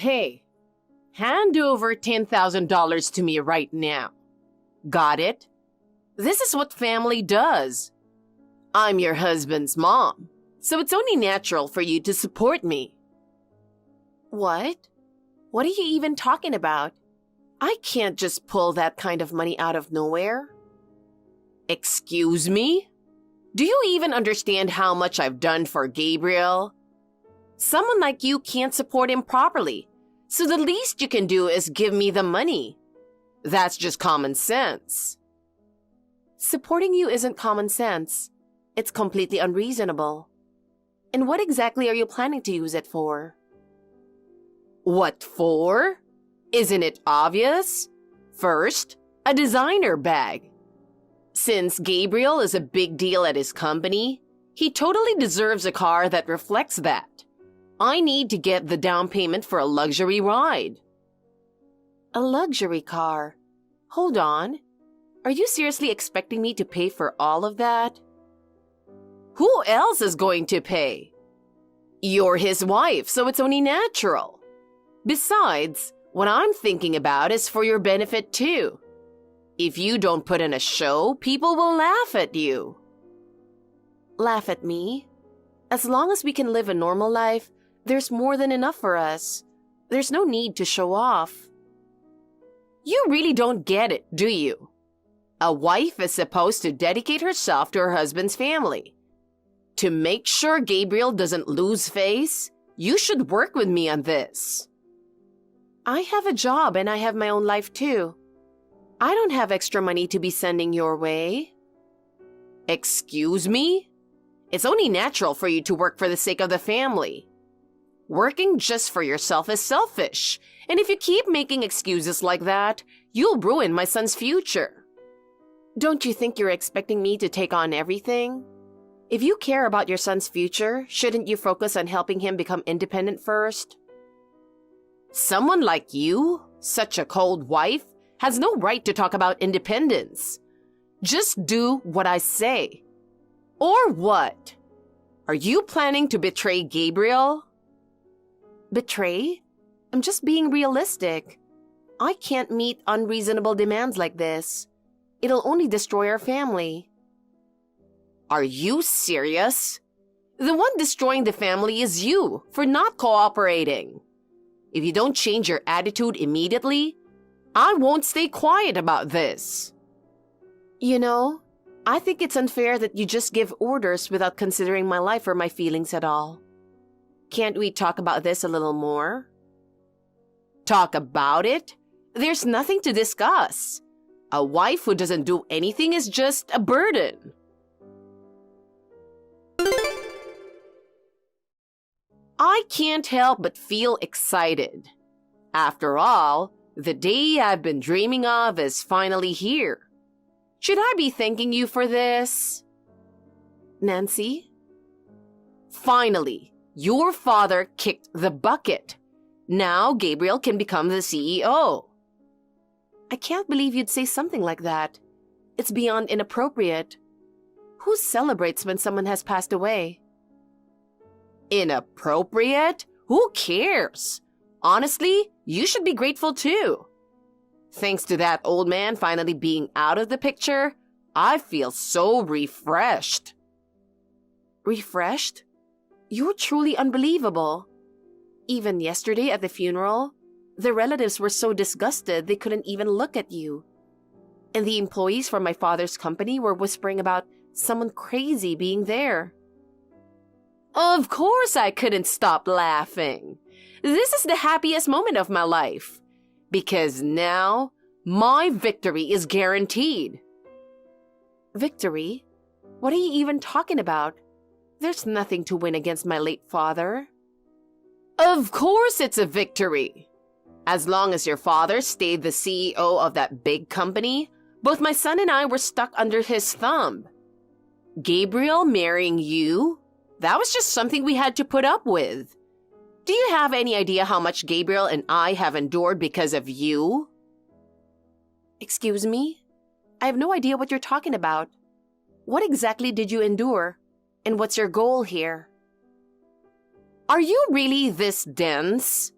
Hey, hand over $10,000 to me right now. Got it? This is what family does. I'm your husband's mom, so it's only natural for you to support me. What? What are you even talking about? I can't just pull that kind of money out of nowhere. Excuse me? Do you even understand how much I've done for Gabriel? Someone like you can't support him properly, so the least you can do is give me the money. That's just common sense. Supporting you isn't common sense. It's completely unreasonable. And what exactly are you planning to use it for? What for? Isn't it obvious? First, a designer bag. Since Gabriel is a big deal at his company, he totally deserves a car that reflects that. I need to get the down payment for a luxury ride. A luxury car? Hold on. Are you seriously expecting me to pay for all of that? Who else is going to pay? You're his wife, so it's only natural. Besides, what I'm thinking about is for your benefit too. If you don't put in a show, people will laugh at you. Laugh at me? As long as we can live a normal life, there's more than enough for us. There's no need to show off. You really don't get it, do you? A wife is supposed to dedicate herself to her husband's family. To make sure Gabriel doesn't lose face, you should work with me on this. I have a job and I have my own life too. I don't have extra money to be sending your way. Excuse me? It's only natural for you to work for the sake of the family. Working just for yourself is selfish, and if you keep making excuses like that, you'll ruin my son's future. Don't you think you're expecting me to take on everything? If you care about your son's future, shouldn't you focus on helping him become independent first? Someone like you, such a cold wife, has no right to talk about independence. Just do what I say. Or what? Are you planning to betray Gabriel? Betray? I'm just being realistic. I can't meet unreasonable demands like this. It'll only destroy our family. Are you serious? The one destroying the family is you for not cooperating. If you don't change your attitude immediately, I won't stay quiet about this. You know, I think it's unfair that you just give orders without considering my life or my feelings at all. Can't we talk about this a little more? Talk about it? There's nothing to discuss. A wife who doesn't do anything is just a burden. I can't help but feel excited. After all, the day I've been dreaming of is finally here. Should I be thanking you for this? Nancy? Finally, your father kicked the bucket. Now Gabriel can become the CEO. I can't believe you'd say something like that. It's beyond inappropriate. Who celebrates when someone has passed away? Inappropriate? Who cares? Honestly, you should be grateful too. Thanks to that old man finally being out of the picture, I feel so refreshed. Refreshed? You're truly unbelievable. Even yesterday at the funeral, the relatives were so disgusted they couldn't even look at you. And the employees from my father's company were whispering about someone crazy being there. Of course I couldn't stop laughing. This is the happiest moment of my life. Because now, my victory is guaranteed. Victory? What are you even talking about? There's nothing to win against my late father. Of course it's a victory. As long as your father stayed the CEO of that big company, both my son and I were stuck under his thumb. Gabriel marrying you? That was just something we had to put up with. Do you have any idea how much Gabriel and I have endured because of you? Excuse me? I have no idea what you're talking about. What exactly did you endure? And what's your goal here? Are you really this dense?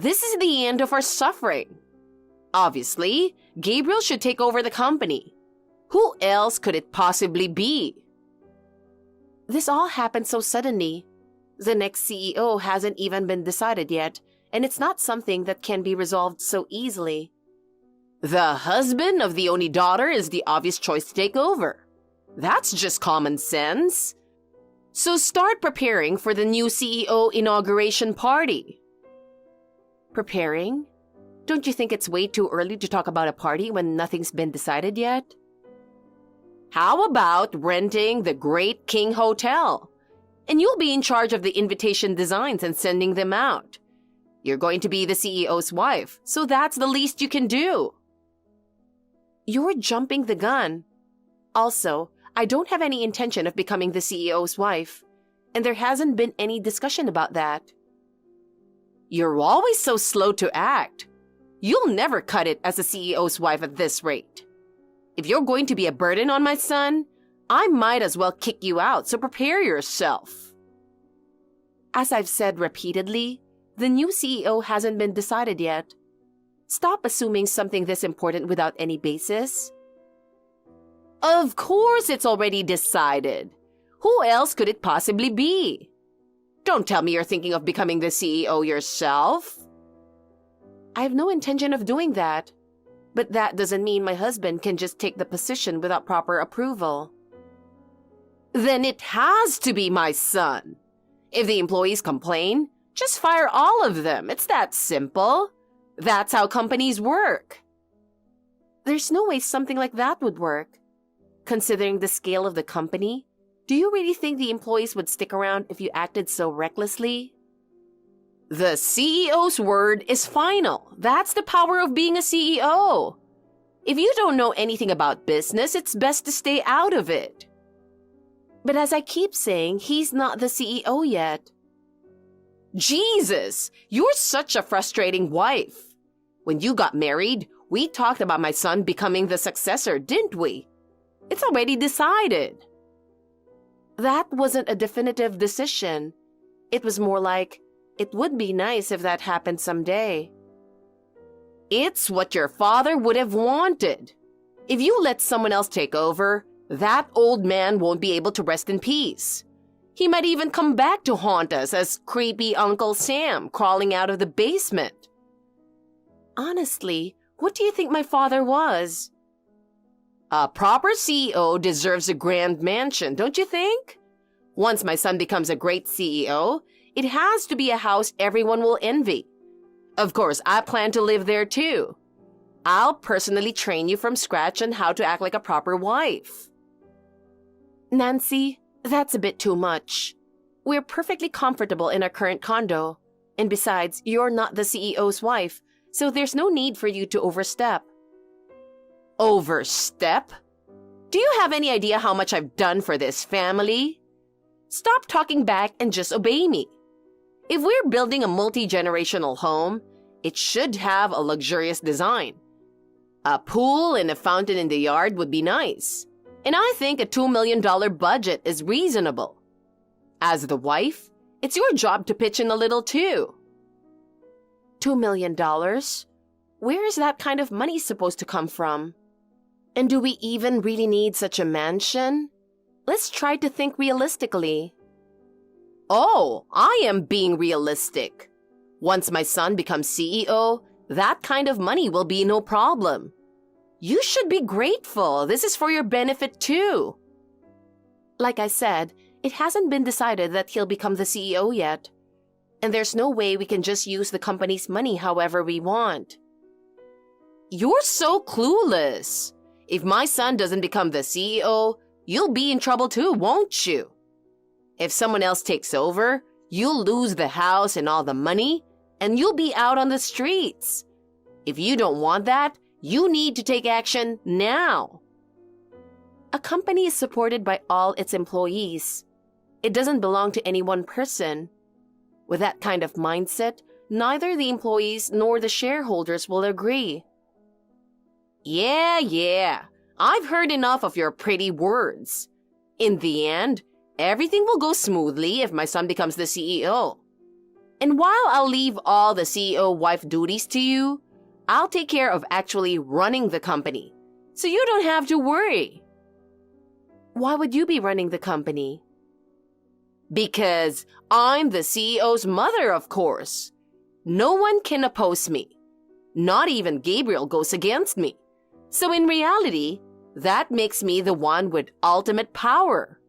This is the end of our suffering. Obviously, Gabriel should take over the company. Who else could it possibly be? This all happened so suddenly. The next CEO hasn't even been decided yet, and it's not something that can be resolved so easily. The husband of the only daughter is the obvious choice to take over. That's just common sense. So start preparing for the new CEO inauguration party. Preparing? Don't you think it's way too early to talk about a party when nothing's been decided yet? How about renting the Great King Hotel? And you'll be in charge of the invitation designs and sending them out. You're going to be the CEO's wife, so that's the least you can do. You're jumping the gun. Also, I don't have any intention of becoming the CEO's wife, and there hasn't been any discussion about that. You're always so slow to act. You'll never cut it as a CEO's wife at this rate. If you're going to be a burden on my son, I might as well kick you out, so prepare yourself. As I've said repeatedly, the new CEO hasn't been decided yet. Stop assuming something this important without any basis. Of course it's already decided. Who else could it possibly be? Don't tell me you're thinking of becoming the CEO yourself. I have no intention of doing that. But that doesn't mean my husband can just take the position without proper approval. Then it has to be my son. If the employees complain, just fire all of them. It's that simple. That's how companies work. There's no way something like that would work. Considering the scale of the company, do you really think the employees would stick around if you acted so recklessly? The CEO's word is final. That's the power of being a CEO. If you don't know anything about business, it's best to stay out of it. But as I keep saying, he's not the CEO yet. Jesus, you're such a frustrating wife. When you got married, we talked about my son becoming the successor, didn't we? It's already decided. That wasn't a definitive decision. It was more like, it would be nice if that happened someday. It's what your father would have wanted. If you let someone else take over, that old man won't be able to rest in peace. He might even come back to haunt us as creepy Uncle Sam crawling out of the basement. Honestly, what do you think my father was? A proper CEO deserves a grand mansion, don't you think? Once my son becomes a great CEO, it has to be a house everyone will envy. Of course, I plan to live there too. I'll personally train you from scratch on how to act like a proper wife. Nancy, that's a bit too much. We're perfectly comfortable in our current condo. And besides, you're not the CEO's wife, so there's no need for you to overstep. Overstep? Do you have any idea how much I've done for this family? Stop talking back and just obey me. If we're building a multi-generational home, it should have a luxurious design. A pool and a fountain in the yard would be nice. And I think a $2 million budget is reasonable. As the wife, it's your job to pitch in a little too. $2 million? Where is that kind of money supposed to come from? And do we even really need such a mansion? Let's try to think realistically. Oh, I am being realistic. Once my son becomes CEO, that kind of money will be no problem. You should be grateful. This is for your benefit too. Like I said, it hasn't been decided that he'll become the CEO yet. And there's no way we can just use the company's money however we want. You're so clueless. If my son doesn't become the CEO, you'll be in trouble too, won't you? If someone else takes over, you'll lose the house and all the money, and you'll be out on the streets. If you don't want that, you need to take action now. A company is supported by all its employees. It doesn't belong to any one person. With that kind of mindset, neither the employees nor the shareholders will agree. Yeah, I've heard enough of your pretty words. In the end, everything will go smoothly if my son becomes the CEO. And while I'll leave all the CEO wife duties to you, I'll take care of actually running the company, so you don't have to worry. Why would you be running the company? Because I'm the CEO's mother, of course. No one can oppose me. Not even Gabriel goes against me. So in reality, that makes me the one with ultimate power.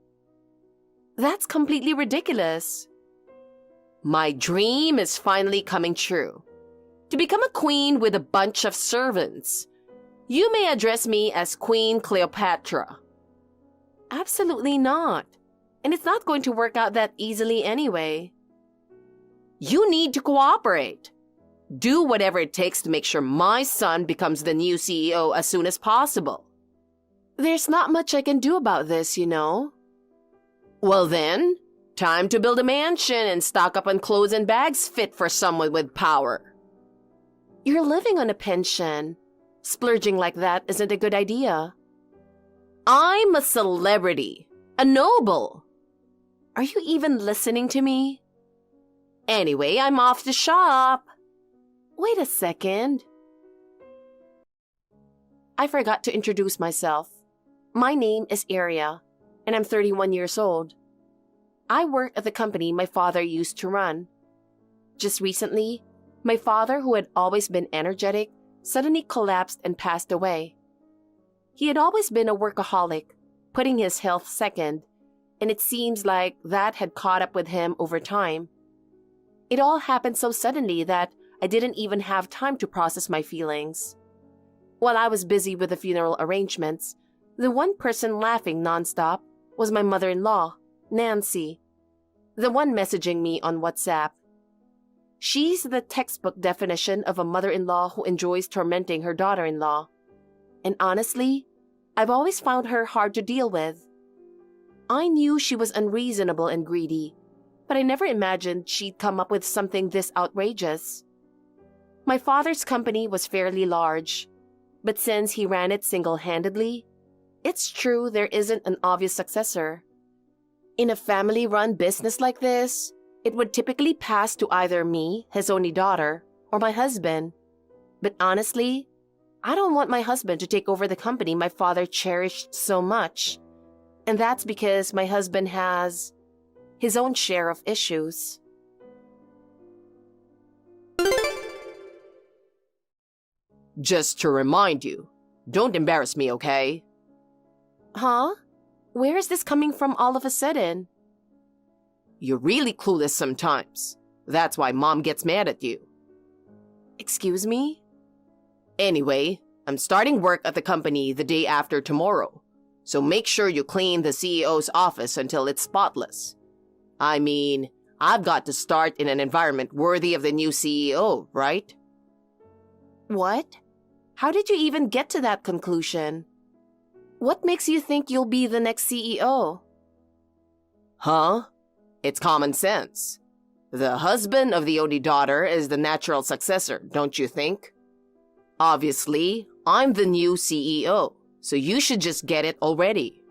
That's completely ridiculous. My dream is finally coming true. To become a queen with a bunch of servants. You may address me as Queen Cleopatra. Absolutely not. And it's not going to work out that easily anyway. You need to cooperate. Do whatever it takes to make sure my son becomes the new CEO as soon as possible. There's not much I can do about this, you know. Well then, time to build a mansion and stock up on clothes and bags fit for someone with power. You're living on a pension. Splurging like that isn't a good idea. I'm a celebrity, a noble. Are you even listening to me? Anyway, I'm off to shop. Wait a second. I forgot to introduce myself. My name is Aria, and I'm 31 years old. I work at the company my father used to run. Just recently, my father, who had always been energetic, suddenly collapsed and passed away. He had always been a workaholic, putting his health second, and it seems like that had caught up with him over time. It all happened so suddenly that I didn't even have time to process my feelings. While I was busy with the funeral arrangements, the one person laughing nonstop was my mother-in-law, Nancy, the one messaging me on WhatsApp. She's the textbook definition of a mother-in-law who enjoys tormenting her daughter-in-law. And honestly, I've always found her hard to deal with. I knew she was unreasonable and greedy, but I never imagined she'd come up with something this outrageous. My father's company was fairly large, but since he ran it single-handedly, it's true there isn't an obvious successor. In a family-run business like this, it would typically pass to either me, his only daughter, or my husband. But honestly, I don't want my husband to take over the company my father cherished so much. And that's because my husband has his own share of issues. Just to remind you, don't embarrass me, okay? Huh? Where is this coming from all of a sudden? You're really clueless sometimes. That's why Mom gets mad at you. Excuse me? Anyway, I'm starting work at the company the day after tomorrow, so make sure you clean the CEO's office until it's spotless. I mean, I've got to start in an environment worthy of the new CEO, right? What? How did you even get to that conclusion? What makes you think you'll be the next CEO? Huh? It's common sense. The husband of the only daughter is the natural successor, don't you think? Obviously, I'm the new CEO, so you should just get it already.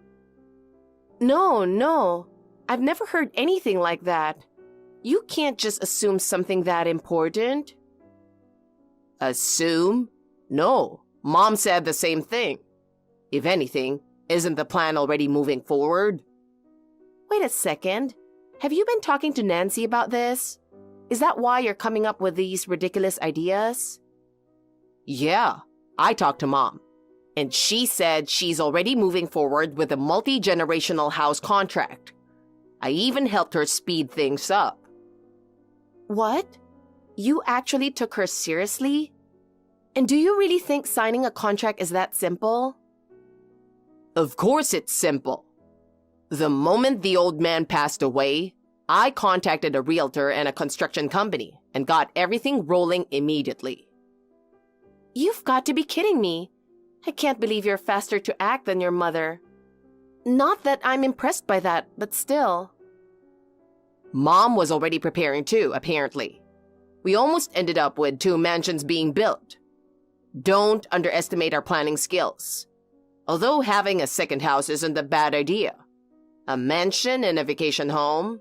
No. I've never heard anything like that. You can't just assume something that important. Assume? No, Mom said the same thing. If anything, isn't the plan already moving forward? Wait a second. Have you been talking to Nancy about this? Is that why you're coming up with these ridiculous ideas? Yeah, I talked to Mom, and she said she's already moving forward with a multi-generational house contract. I even helped her speed things up. What? You actually took her seriously? And do you really think signing a contract is that simple? Of course it's simple. The moment the old man passed away, I contacted a realtor and a construction company and got everything rolling immediately. You've got to be kidding me. I can't believe you're faster to act than your mother. Not that I'm impressed by that, but still. Mom was already preparing too, apparently. We almost ended up with 2 mansions being built. Don't underestimate our planning skills. Although having a second house isn't a bad idea. A mansion and a vacation home,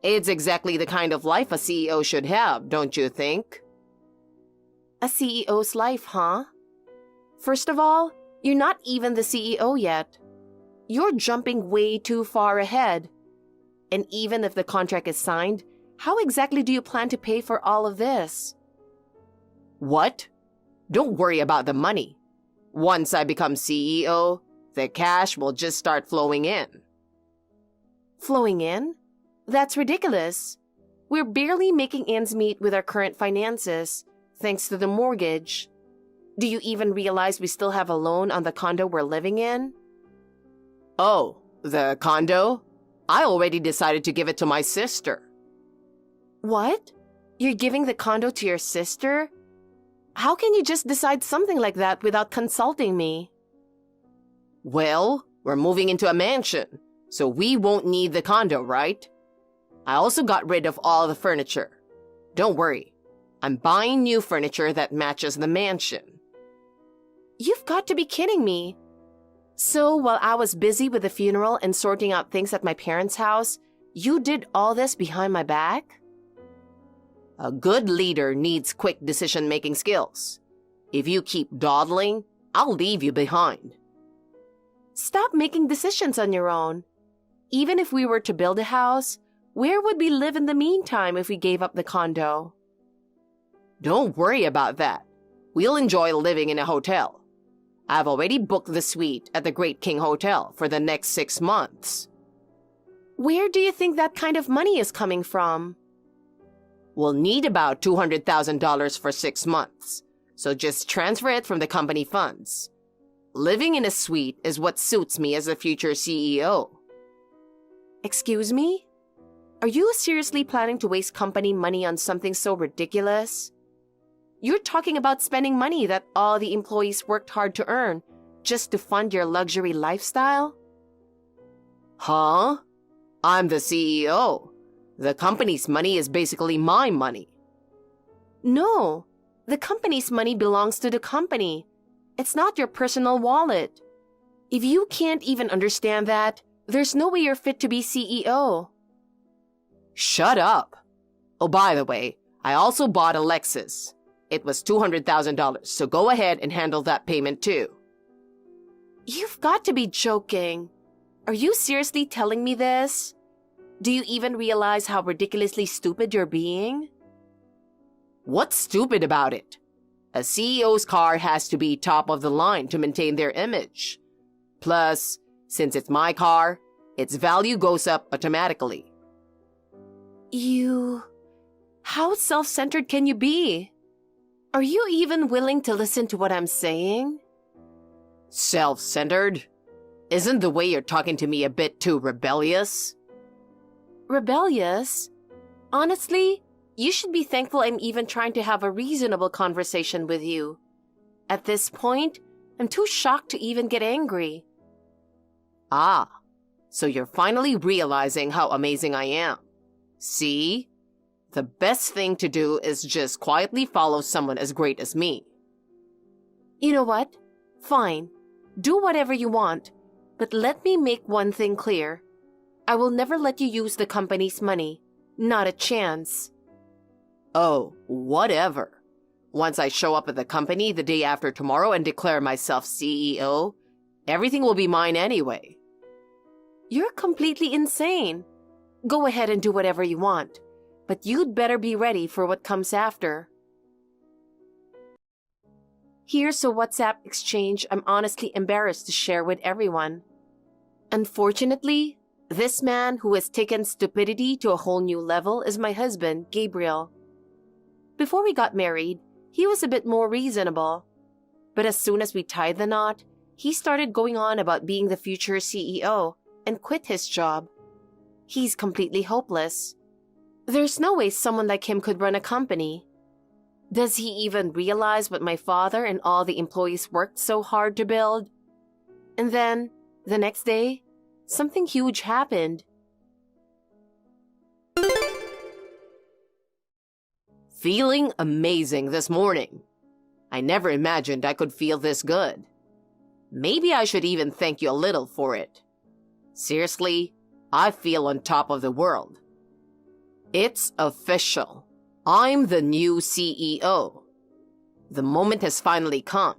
It's exactly the kind of life a CEO should have, don't you think? A CEO's life, huh? First of all, you're not even the CEO yet. You're jumping way too far ahead. And even if the contract is signed, how exactly do you plan to pay for all of this? What? Don't worry about the money. Once I become CEO, the cash will just start flowing in. Flowing in? That's ridiculous. We're barely making ends meet with our current finances, thanks to the mortgage. Do you even realize we still have a loan on the condo we're living in? Oh, the condo? I already decided to give it to my sister. What? You're giving the condo to your sister? How can you just decide something like that without consulting me? Well, we're moving into a mansion, so we won't need the condo, right? I also got rid of all the furniture. Don't worry, I'm buying new furniture that matches the mansion. You've got to be kidding me. So while I was busy with the funeral and sorting out things at my parents' house, you did all this behind my back? A good leader needs quick decision-making skills. If you keep dawdling, I'll leave you behind. Stop making decisions on your own. Even if we were to build a house, where would we live in the meantime if we gave up the condo? Don't worry about that. We'll enjoy living in a hotel. I've already booked the suite at the Great King Hotel for the next 6 months. Where do you think that kind of money is coming from? We'll need about $200,000 for 6 months, so just transfer it from the company funds. Living in a suite is what suits me as a future CEO. Excuse me? Are you seriously planning to waste company money on something so ridiculous? You're talking about spending money that all the employees worked hard to earn just to fund your luxury lifestyle? Huh? I'm the CEO. The company's money is basically my money. No, the company's money belongs to the company. It's not your personal wallet. If you can't even understand that, there's no way you're fit to be CEO. Shut up. Oh, by the way, I also bought a Lexus. It was $200,000, so go ahead and handle that payment too. You've got to be joking. Are you seriously telling me this? Do you even realize how ridiculously stupid you're being? What's stupid about it? A CEO's car has to be top of the line to maintain their image. Plus, since it's my car, its value goes up automatically. How self-centered can you be? Are you even willing to listen to what I'm saying? Self-centered? Isn't the way you're talking to me a bit too rebellious? Rebellious? Honestly, you should be thankful I'm even trying to have a reasonable conversation with you. At this point, I'm too shocked to even get angry. Ah, so you're finally realizing how amazing I am. See? The best thing to do is just quietly follow someone as great as me. You know what? Fine. Do whatever you want, but let me make one thing clear. I will never let you use the company's money. Not a chance. Oh, whatever. Once I show up at the company the day after tomorrow and declare myself CEO, everything will be mine anyway. You're completely insane. Go ahead and do whatever you want, but you'd better be ready for what comes after. Here's a WhatsApp exchange I'm honestly embarrassed to share with everyone. Unfortunately, this man who has taken stupidity to a whole new level is my husband, Gabriel. Before we got married, he was a bit more reasonable. But as soon as we tied the knot, he started going on about being the future CEO and quit his job. He's completely hopeless. There's no way someone like him could run a company. Does he even realize what my father and all the employees worked so hard to build? And then, the next day, something huge happened. Feeling amazing this morning. I never imagined I could feel this good. Maybe I should even thank you a little for it. Seriously, I feel on top of the world. It's official. I'm the new CEO. The moment has finally come.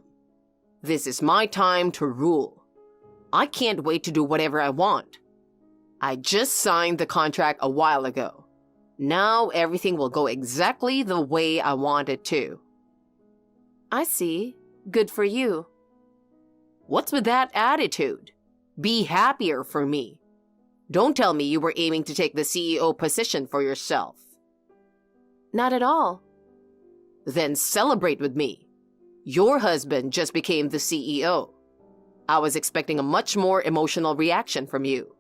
This is my time to rule. I can't wait to do whatever I want. I just signed the contract a while ago. Now everything will go exactly the way I want it to. I see. Good for you. What's with that attitude? Be happier for me. Don't tell me you were aiming to take the CEO position for yourself. Not at all. Then celebrate with me. Your husband just became the CEO. I was expecting a much more emotional reaction from you.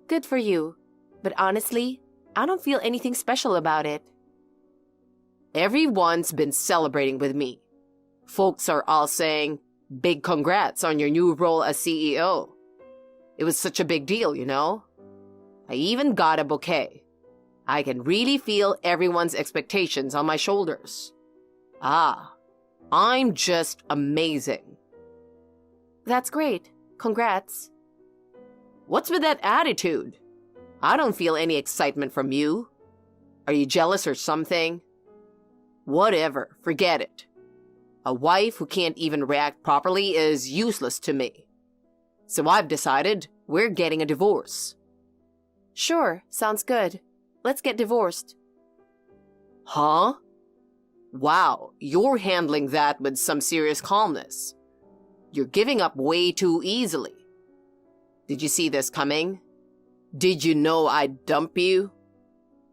Good for you, but honestly, I don't feel anything special about it. Everyone's been celebrating with me. Folks are all saying, "Big congrats on your new role as CEO." It was such a big deal, you know? I even got a bouquet. I can really feel everyone's expectations on my shoulders. I'm just amazing. That's great. Congrats. What's with that attitude? I don't feel any excitement from you. Are you jealous or something? Whatever, forget it. A wife who can't even react properly is useless to me. So I've decided we're getting a divorce. Sure, sounds good. Let's get divorced. Huh? Wow, you're handling that with some serious calmness. You're giving up way too easily. Did you see this coming? Did you know I'd dump you?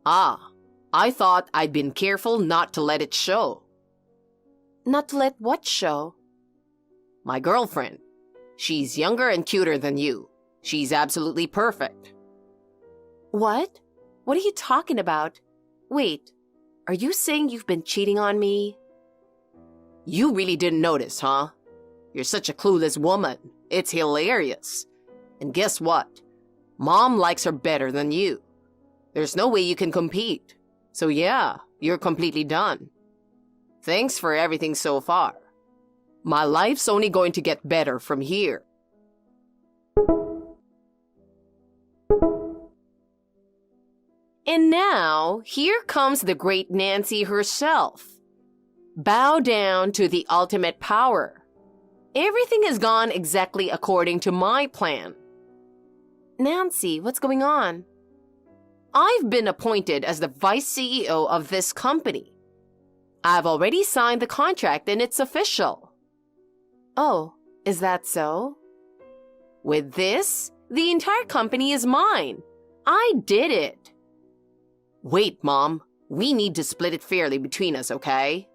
I thought I'd been careful not to let it show. Not to let what show? My girlfriend. She's younger and cuter than you. She's absolutely perfect. What? What are you talking about? Wait, are you saying you've been cheating on me? You really didn't notice, huh? You're such a clueless woman. It's hilarious. And guess what? Mom likes her better than you. There's no way you can compete. So yeah, you're completely done. Thanks for everything so far. My life's only going to get better from here. And now, here comes the great Nancy herself. Bow down to the ultimate power. Everything has gone exactly according to my plan. Nancy, what's going on? I've been appointed as the vice CEO of this company. I've already signed the contract and it's official. Oh, is that so? With this, the entire company is mine. I did it. Wait, Mom. We need to split it fairly between us, okay?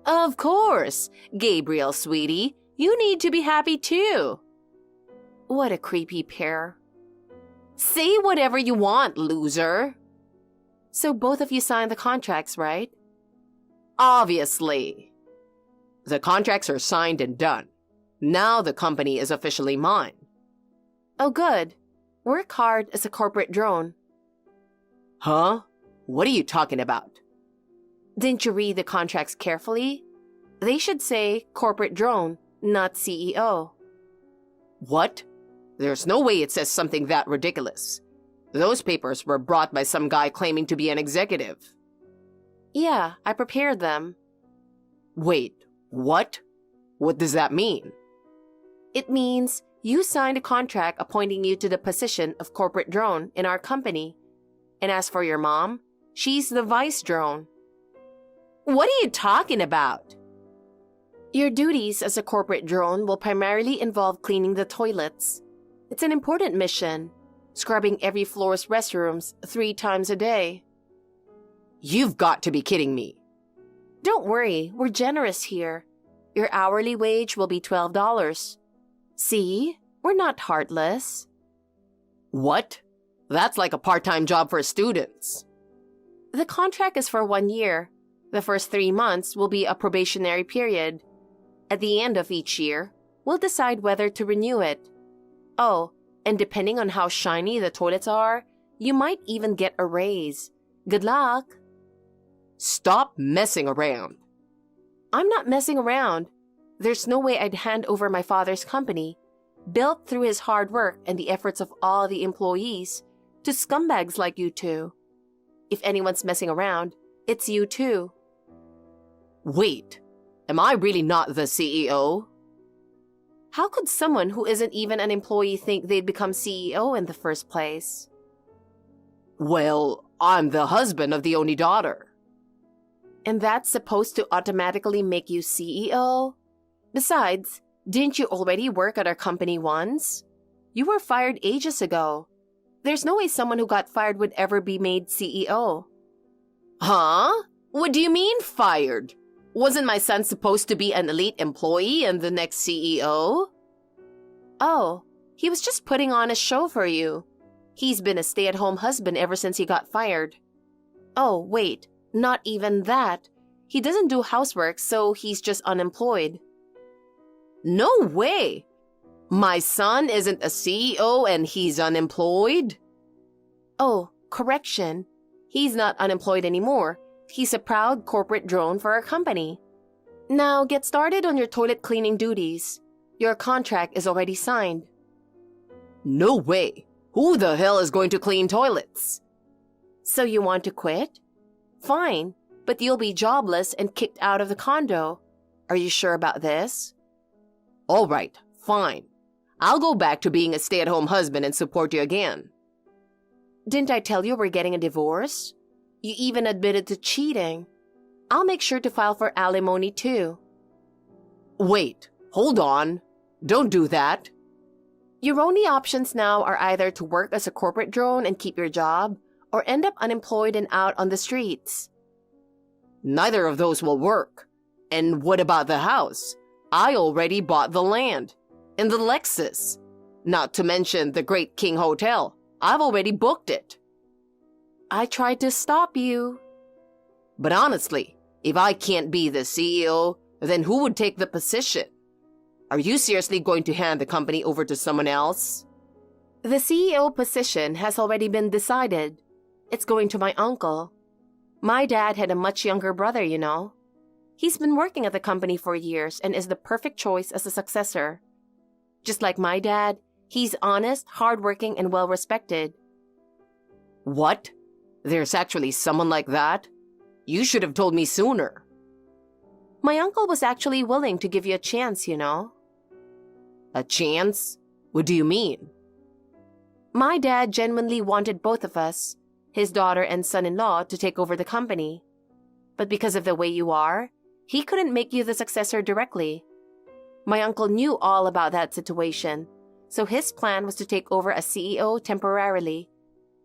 Of course. Gabriel, sweetie, you need to be happy too. What a creepy pair. Say whatever you want, loser. So both of you signed the contracts, right? Obviously. The contracts are signed and done. Now the company is officially mine. Oh, good. Work hard as a corporate drone. Huh? What are you talking about? Didn't you read the contracts carefully? They should say corporate drone, not CEO. What? There's no way it says something that ridiculous. Those papers were brought by some guy claiming to be an executive. Yeah, I prepared them. Wait, what? What does that mean? It means you signed a contract appointing you to the position of corporate drone in our company. And as for your mom, she's the vice drone. What are you talking about? Your duties as a corporate drone will primarily involve cleaning the toilets. It's an important mission, scrubbing every floor's restrooms 3 times a day. You've got to be kidding me. Don't worry, we're generous here. Your hourly wage will be $12. See, we're not heartless. What? That's like a part-time job for students. The contract is for 1 year. The first 3 months will be a probationary period. At the end of each year, we'll decide whether to renew it. Oh, and depending on how shiny the toilets are, you might even get a raise. Good luck. Stop messing around. I'm not messing around. There's no way I'd hand over my father's company, built through his hard work and the efforts of all the employees, to scumbags like you two. If anyone's messing around, it's you too. Wait, am I really not the CEO? How could someone who isn't even an employee think they'd become CEO in the first place? Well, I'm the husband of the only daughter. And that's supposed to automatically make you CEO? Besides, didn't you already work at our company once? You were fired ages ago. There's no way someone who got fired would ever be made CEO. Huh? What do you mean fired? Wasn't my son supposed to be an elite employee and the next CEO? Oh, he was just putting on a show for you. He's been a stay-at-home husband ever since he got fired. Oh, wait, not even that. He doesn't do housework, so he's just unemployed. No way! My son isn't a CEO and he's unemployed? Oh, correction. He's not unemployed anymore. He's a proud corporate drone for our company. Now get started on your toilet cleaning duties. Your contract is already signed. No way! Who the hell is going to clean toilets? So you want to quit? Fine, but you'll be jobless and kicked out of the condo. Are you sure about this? All right, fine. I'll go back to being a stay-at-home husband and support you again. Didn't I tell you we're getting a divorce? You even admitted to cheating. I'll make sure to file for alimony too. Wait, hold on. Don't do that. Your only options now are either to work as a corporate drone and keep your job, or end up unemployed and out on the streets. Neither of those will work. And what about the house? I already bought the land. And the Lexus. Not to mention the Great King Hotel. I've already booked it. I tried to stop you. But honestly, if I can't be the CEO, then who would take the position? Are you seriously going to hand the company over to someone else? The CEO position has already been decided. It's going to my uncle. My dad had a much younger brother, you know. He's been working at the company for years and is the perfect choice as a successor. Just like my dad, he's honest, hardworking, and well-respected. What? There's actually someone like that? You should have told me sooner. My uncle was actually willing to give you a chance, you know. A chance? What do you mean? My dad genuinely wanted both of us, his daughter and son-in-law, to take over the company. But because of the way you are, he couldn't make you the successor directly. My uncle knew all about that situation, so his plan was to take over as CEO temporarily.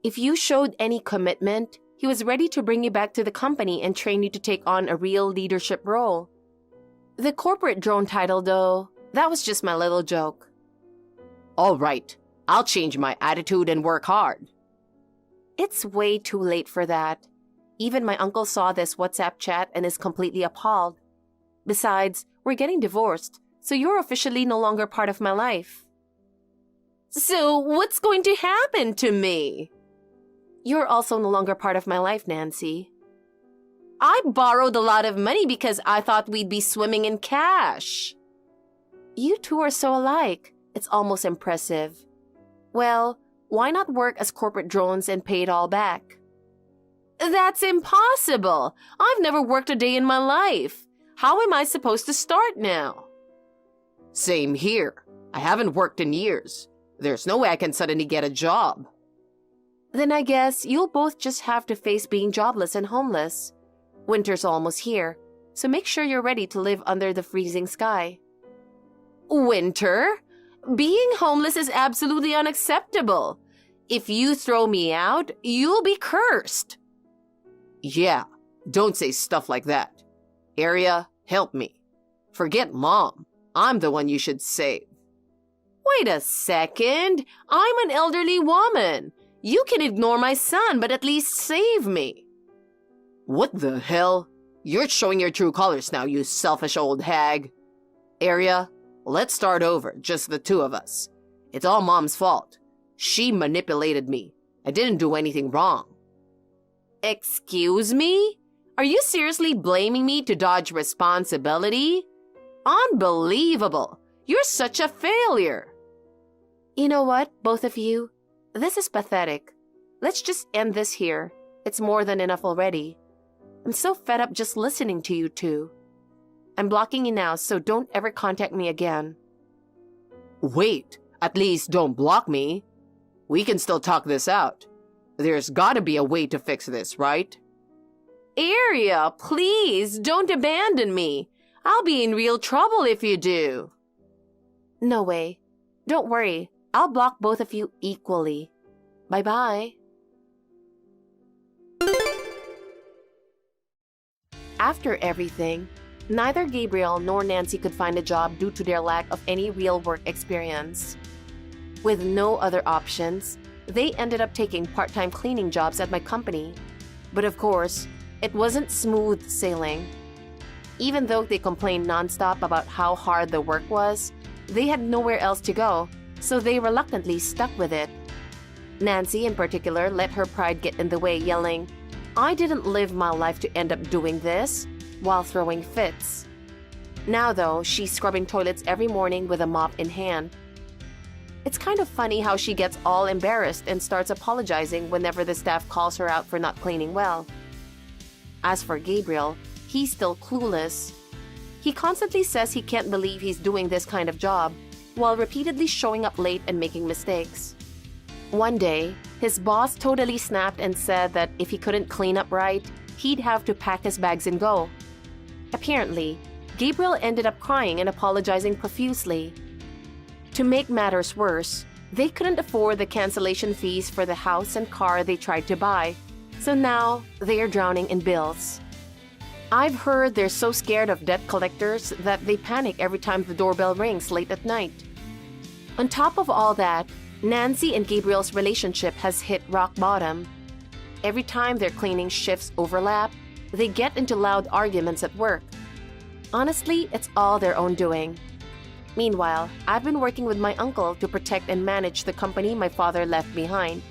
If you showed any commitment, he was ready to bring you back to the company and train you to take on a real leadership role. The corporate drone title, though, that was just my little joke. All right, I'll change my attitude and work hard. It's way too late for that. Even my uncle saw this WhatsApp chat and is completely appalled. Besides, we're getting divorced, so you're officially no longer part of my life. So what's going to happen to me? You're also no longer part of my life, Nancy. I borrowed a lot of money because I thought we'd be swimming in cash. You two are so alike. It's almost impressive. Well, why not work as corporate drones and pay it all back? That's impossible. I've never worked a day in my life. How am I supposed to start now? Same here. I haven't worked in years. There's no way I can suddenly get a job. Then I guess you'll both just have to face being jobless and homeless. Winter's almost here, so make sure you're ready to live under the freezing sky. Winter? Being homeless is absolutely unacceptable. If you throw me out, you'll be cursed. Yeah, don't say stuff like that. Area, help me. Forget Mom. I'm the one you should save. Wait a second. I'm an elderly woman. You can ignore my son, but at least save me. What the hell? You're showing your true colors now, you selfish old hag. Area, let's start over, just the two of us. It's all Mom's fault. She manipulated me. I didn't do anything wrong. Excuse me? Are you seriously blaming me to dodge responsibility? Unbelievable. You're such a failure. You know what, both of you? This is pathetic. Let's just end this here. It's more than enough already. I'm so fed up just listening to you two. I'm blocking you now, so don't ever contact me again. Wait, at least don't block me. We can still talk this out. There's gotta be a way to fix this, right? Aria, please, don't abandon me. I'll be in real trouble if you do. No way. Don't worry. I'll block both of you equally. Bye-bye. After everything, neither Gabriel nor Nancy could find a job due to their lack of any real work experience. With no other options, they ended up taking part-time cleaning jobs at my company. But of course, it wasn't smooth sailing. Even though they complained nonstop about how hard the work was, they had nowhere else to go, so they reluctantly stuck with it. Nancy, in particular, let her pride get in the way, yelling, "I didn't live my life to end up doing this," while throwing fits. Now, though, she's scrubbing toilets every morning with a mop in hand. It's kind of funny how she gets all embarrassed and starts apologizing whenever the staff calls her out for not cleaning well. As for Gabriel, he's still clueless. He constantly says he can't believe he's doing this kind of job, while repeatedly showing up late and making mistakes. One day, his boss totally snapped and said that if he couldn't clean up right, he'd have to pack his bags and go. Apparently, Gabriel ended up crying and apologizing profusely. To make matters worse, they couldn't afford the cancellation fees for the house and car they tried to buy, so now they are drowning in bills. I've heard they're so scared of debt collectors that they panic every time the doorbell rings late at night. On top of all that, Nancy and Gabriel's relationship has hit rock bottom. Every time their cleaning shifts overlap, they get into loud arguments at work. Honestly, it's all their own doing. Meanwhile, I've been working with my uncle to protect and manage the company my father left behind.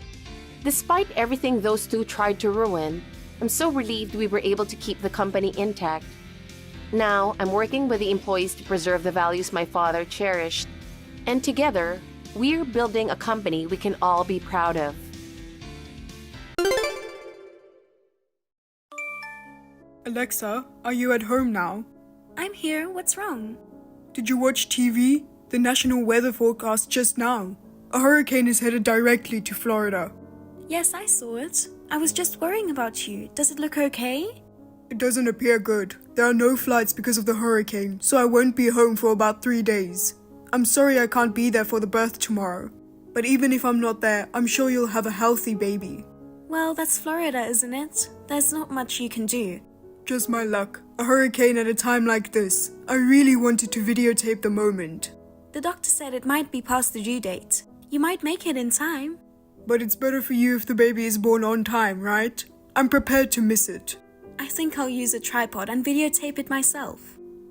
Despite everything those two tried to ruin, I'm so relieved we were able to keep the company intact. Now, I'm working with the employees to preserve the values my father cherished. And together, we're building a company we can all be proud of. Alexa, are you at home now? I'm here. What's wrong? Did you watch TV? The national weather forecast just now. A hurricane is headed directly to Florida. Yes, I saw it. I was just worrying about you. Does it look okay? It doesn't appear good. There are no flights because of the hurricane, so I won't be home for about 3 days. I'm sorry I can't be there for the birth tomorrow. But even if I'm not there, I'm sure you'll have a healthy baby. Well, that's Florida, isn't it? There's not much you can do. Just my luck. A hurricane at a time like this. I really wanted to videotape the moment. The doctor said it might be past the due date. You might make it in time. But it's better for you if the baby is born on time, right? I'm prepared to miss it. I think I'll use a tripod and videotape it myself.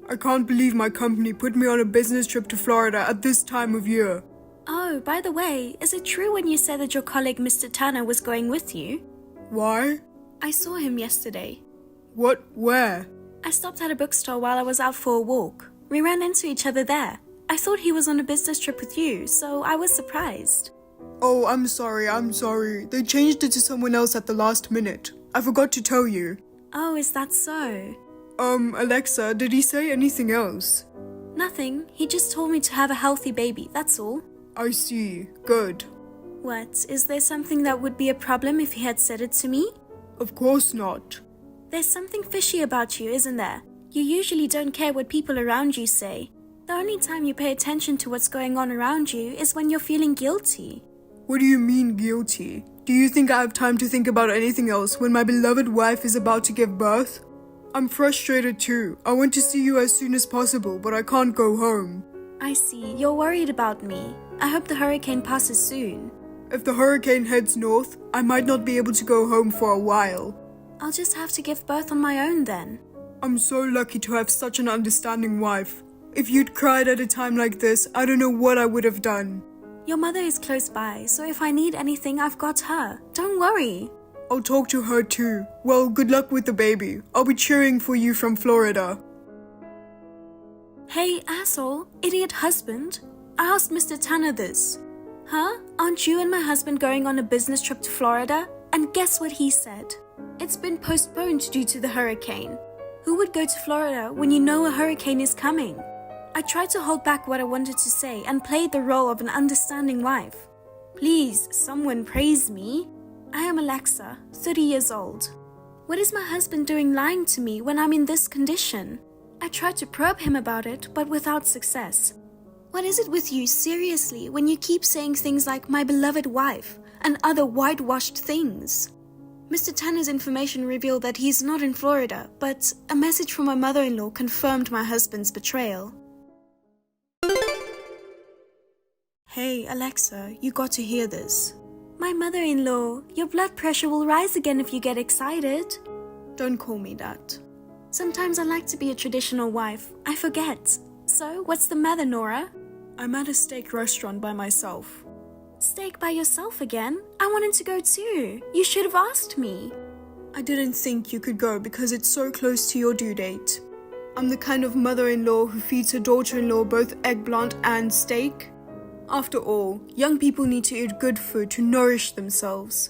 I can't believe my company put me on a business trip to Florida at this time of year. Oh, by the way, is it true when you said that your colleague Mr. Turner was going with you? Why? I saw him yesterday. What? Where? I stopped at a bookstore while I was out for a walk. We ran into each other there. I thought he was on a business trip with you, so I was surprised. Oh, I'm sorry. They changed it to someone else at the last minute. I forgot to tell you. Oh, is that so? Alexa, did he say anything else? Nothing. He just told me to have a healthy baby, that's all. I see. Good. What? Is there something that would be a problem if he had said it to me? Of course not. There's something fishy about you, isn't there? You usually don't care what people around you say. The only time you pay attention to what's going on around you is when you're feeling guilty. What do you mean guilty? Do you think I have time to think about anything else when my beloved wife is about to give birth? I'm frustrated too. I want to see you as soon as possible, but I can't go home. I see. You're worried about me. I hope the hurricane passes soon. If the hurricane heads north, I might not be able to go home for a while. I'll just have to give birth on my own then. I'm so lucky to have such an understanding wife. If you'd cried at a time like this, I don't know what I would have done. Your mother is close by, so if I need anything, I've got her. Don't worry. I'll talk to her too. Well, good luck with the baby. I'll be cheering for you from Florida. Hey, asshole, idiot husband. I asked Mr. Tanner this. Huh? Aren't you and my husband going on a business trip to Florida? And guess what he said? It's been postponed due to the hurricane. Who would go to Florida when you know a hurricane is coming? I tried to hold back what I wanted to say and played the role of an understanding wife. Please, someone praise me. I am Alexa, 30 years old. What is my husband doing lying to me when I'm in this condition? I tried to probe him about it, but without success. What is it with you, seriously, when you keep saying things like my beloved wife and other whitewashed things? Mr. Tanner's information revealed that he's not in Florida, but a message from my mother-in-law confirmed my husband's betrayal. Hey, Alexa, you got to hear this. My mother-in-law, your blood pressure will rise again if you get excited. Don't call me that. Sometimes I like to be a traditional wife. I forget. So, what's the matter, Nora? I'm at a steak restaurant by myself. Steak by yourself again? I wanted to go too. You should have asked me. I didn't think you could go because it's so close to your due date. I'm the kind of mother-in-law who feeds her daughter-in-law both eggplant and steak. After all, young people need to eat good food to nourish themselves.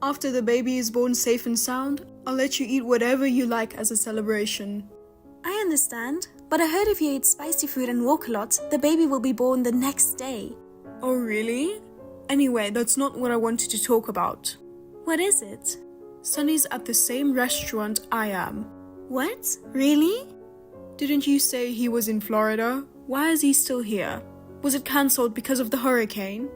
After the baby is born safe and sound, I'll let you eat whatever you like as a celebration. I understand, but I heard if you eat spicy food and walk a lot, the baby will be born the next day. Oh really? Anyway, that's not what I wanted to talk about. What is it? Sonny's at the same restaurant I am. What? Really? Didn't you say he was in Florida? Why is he still here? Was it cancelled because of the hurricane?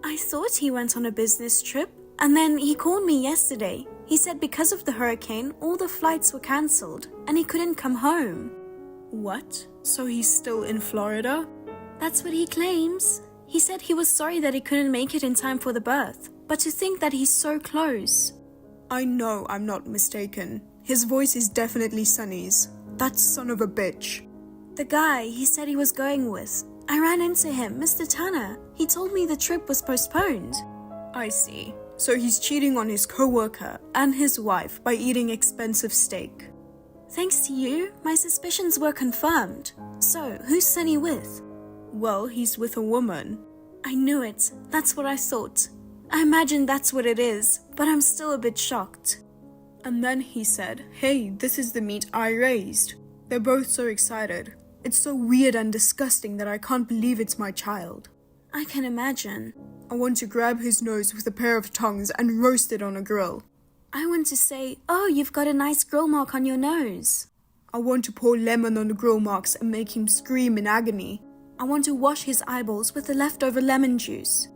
I thought he went on a business trip, and then he called me yesterday. He said because of the hurricane, all the flights were cancelled, and he couldn't come home. What? So he's still in Florida? That's what he claims. He said he was sorry that he couldn't make it in time for the birth, but to think that he's so close. I know I'm not mistaken. His voice is definitely Sonny's. That son of a bitch. The guy he said he was going with. I ran into him, Mr. Tanner. He told me the trip was postponed. I see. So he's cheating on his co-worker and his wife by eating expensive steak. Thanks to you, my suspicions were confirmed. So, who's Sonny with? Well, he's with a woman. I knew it. That's what I thought. I imagine that's what it is, but I'm still a bit shocked. And then he said, hey, this is the meat I raised. They're both so excited. It's so weird and disgusting that I can't believe it's my child. I can imagine. I want to grab his nose with a pair of tongs and roast it on a grill. I want to say, oh, you've got a nice grill mark on your nose. I want to pour lemon on the grill marks and make him scream in agony. I want to wash his eyeballs with the leftover lemon juice.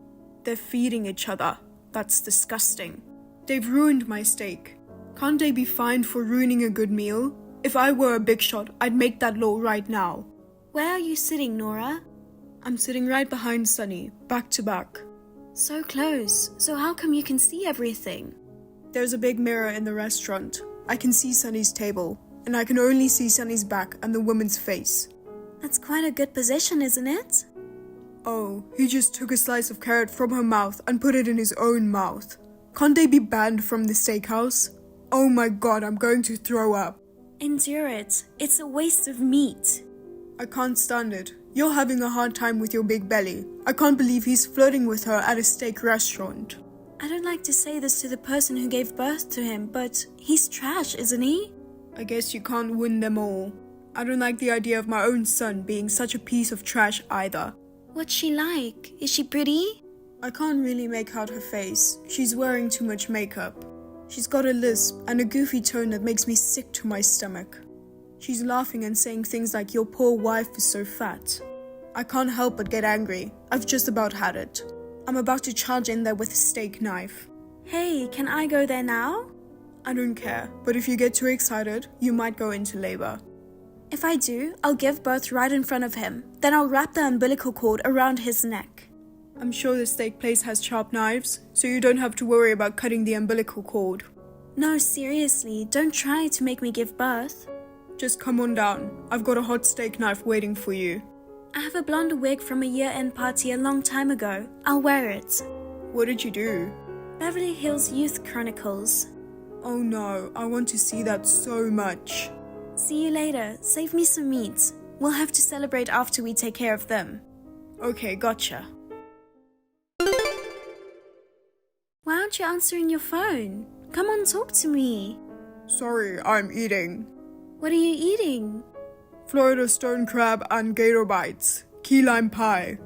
They're feeding each other. That's disgusting. They've ruined my steak. Can't they be fined for ruining a good meal? If I were a big shot, I'd make that law right now. Where are you sitting, Nora? I'm sitting right behind Sonny, back to back. So close. So how come you can see everything? There's a big mirror in the restaurant. I can see Sonny's table, and I can only see Sonny's back and the woman's face. That's quite a good position, isn't it? Oh, he just took a slice of carrot from her mouth and put it in his own mouth. Can't they be banned from the steakhouse? Oh my god, I'm going to throw up. Endure it. It's a waste of meat. I can't stand it. You're having a hard time with your big belly. I can't believe he's flirting with her at a steak restaurant. I don't like to say this to the person who gave birth to him, but he's trash, isn't he? I guess you can't win them all. I don't like the idea of my own son being such a piece of trash either. What's she like? Is she pretty? I can't really make out her face. She's wearing too much makeup. She's got a lisp and a goofy tone that makes me sick to my stomach. She's laughing and saying things like, your poor wife is so fat. I can't help but get angry. I've just about had it. I'm about to charge in there with a steak knife. Hey, can I go there now? I don't care, but if you get too excited, you might go into labor. If I do, I'll give birth right in front of him. Then I'll wrap the umbilical cord around his neck. I'm sure the steak place has sharp knives, so you don't have to worry about cutting the umbilical cord. No, seriously, don't try to make me give birth. Just come on down. I've got a hot steak knife waiting for you. I have a blonde wig from a year-end party a long time ago. I'll wear it. What did you do? Beverly Hills Youth Chronicles. Oh no, I want to see that so much. See you later. Save me some meat. We'll have to celebrate after we take care of them. Okay, gotcha. Why aren't you answering your phone? Come on, talk to me. Sorry, I'm eating. What are you eating? Florida stone crab and gator bites. Key lime pie.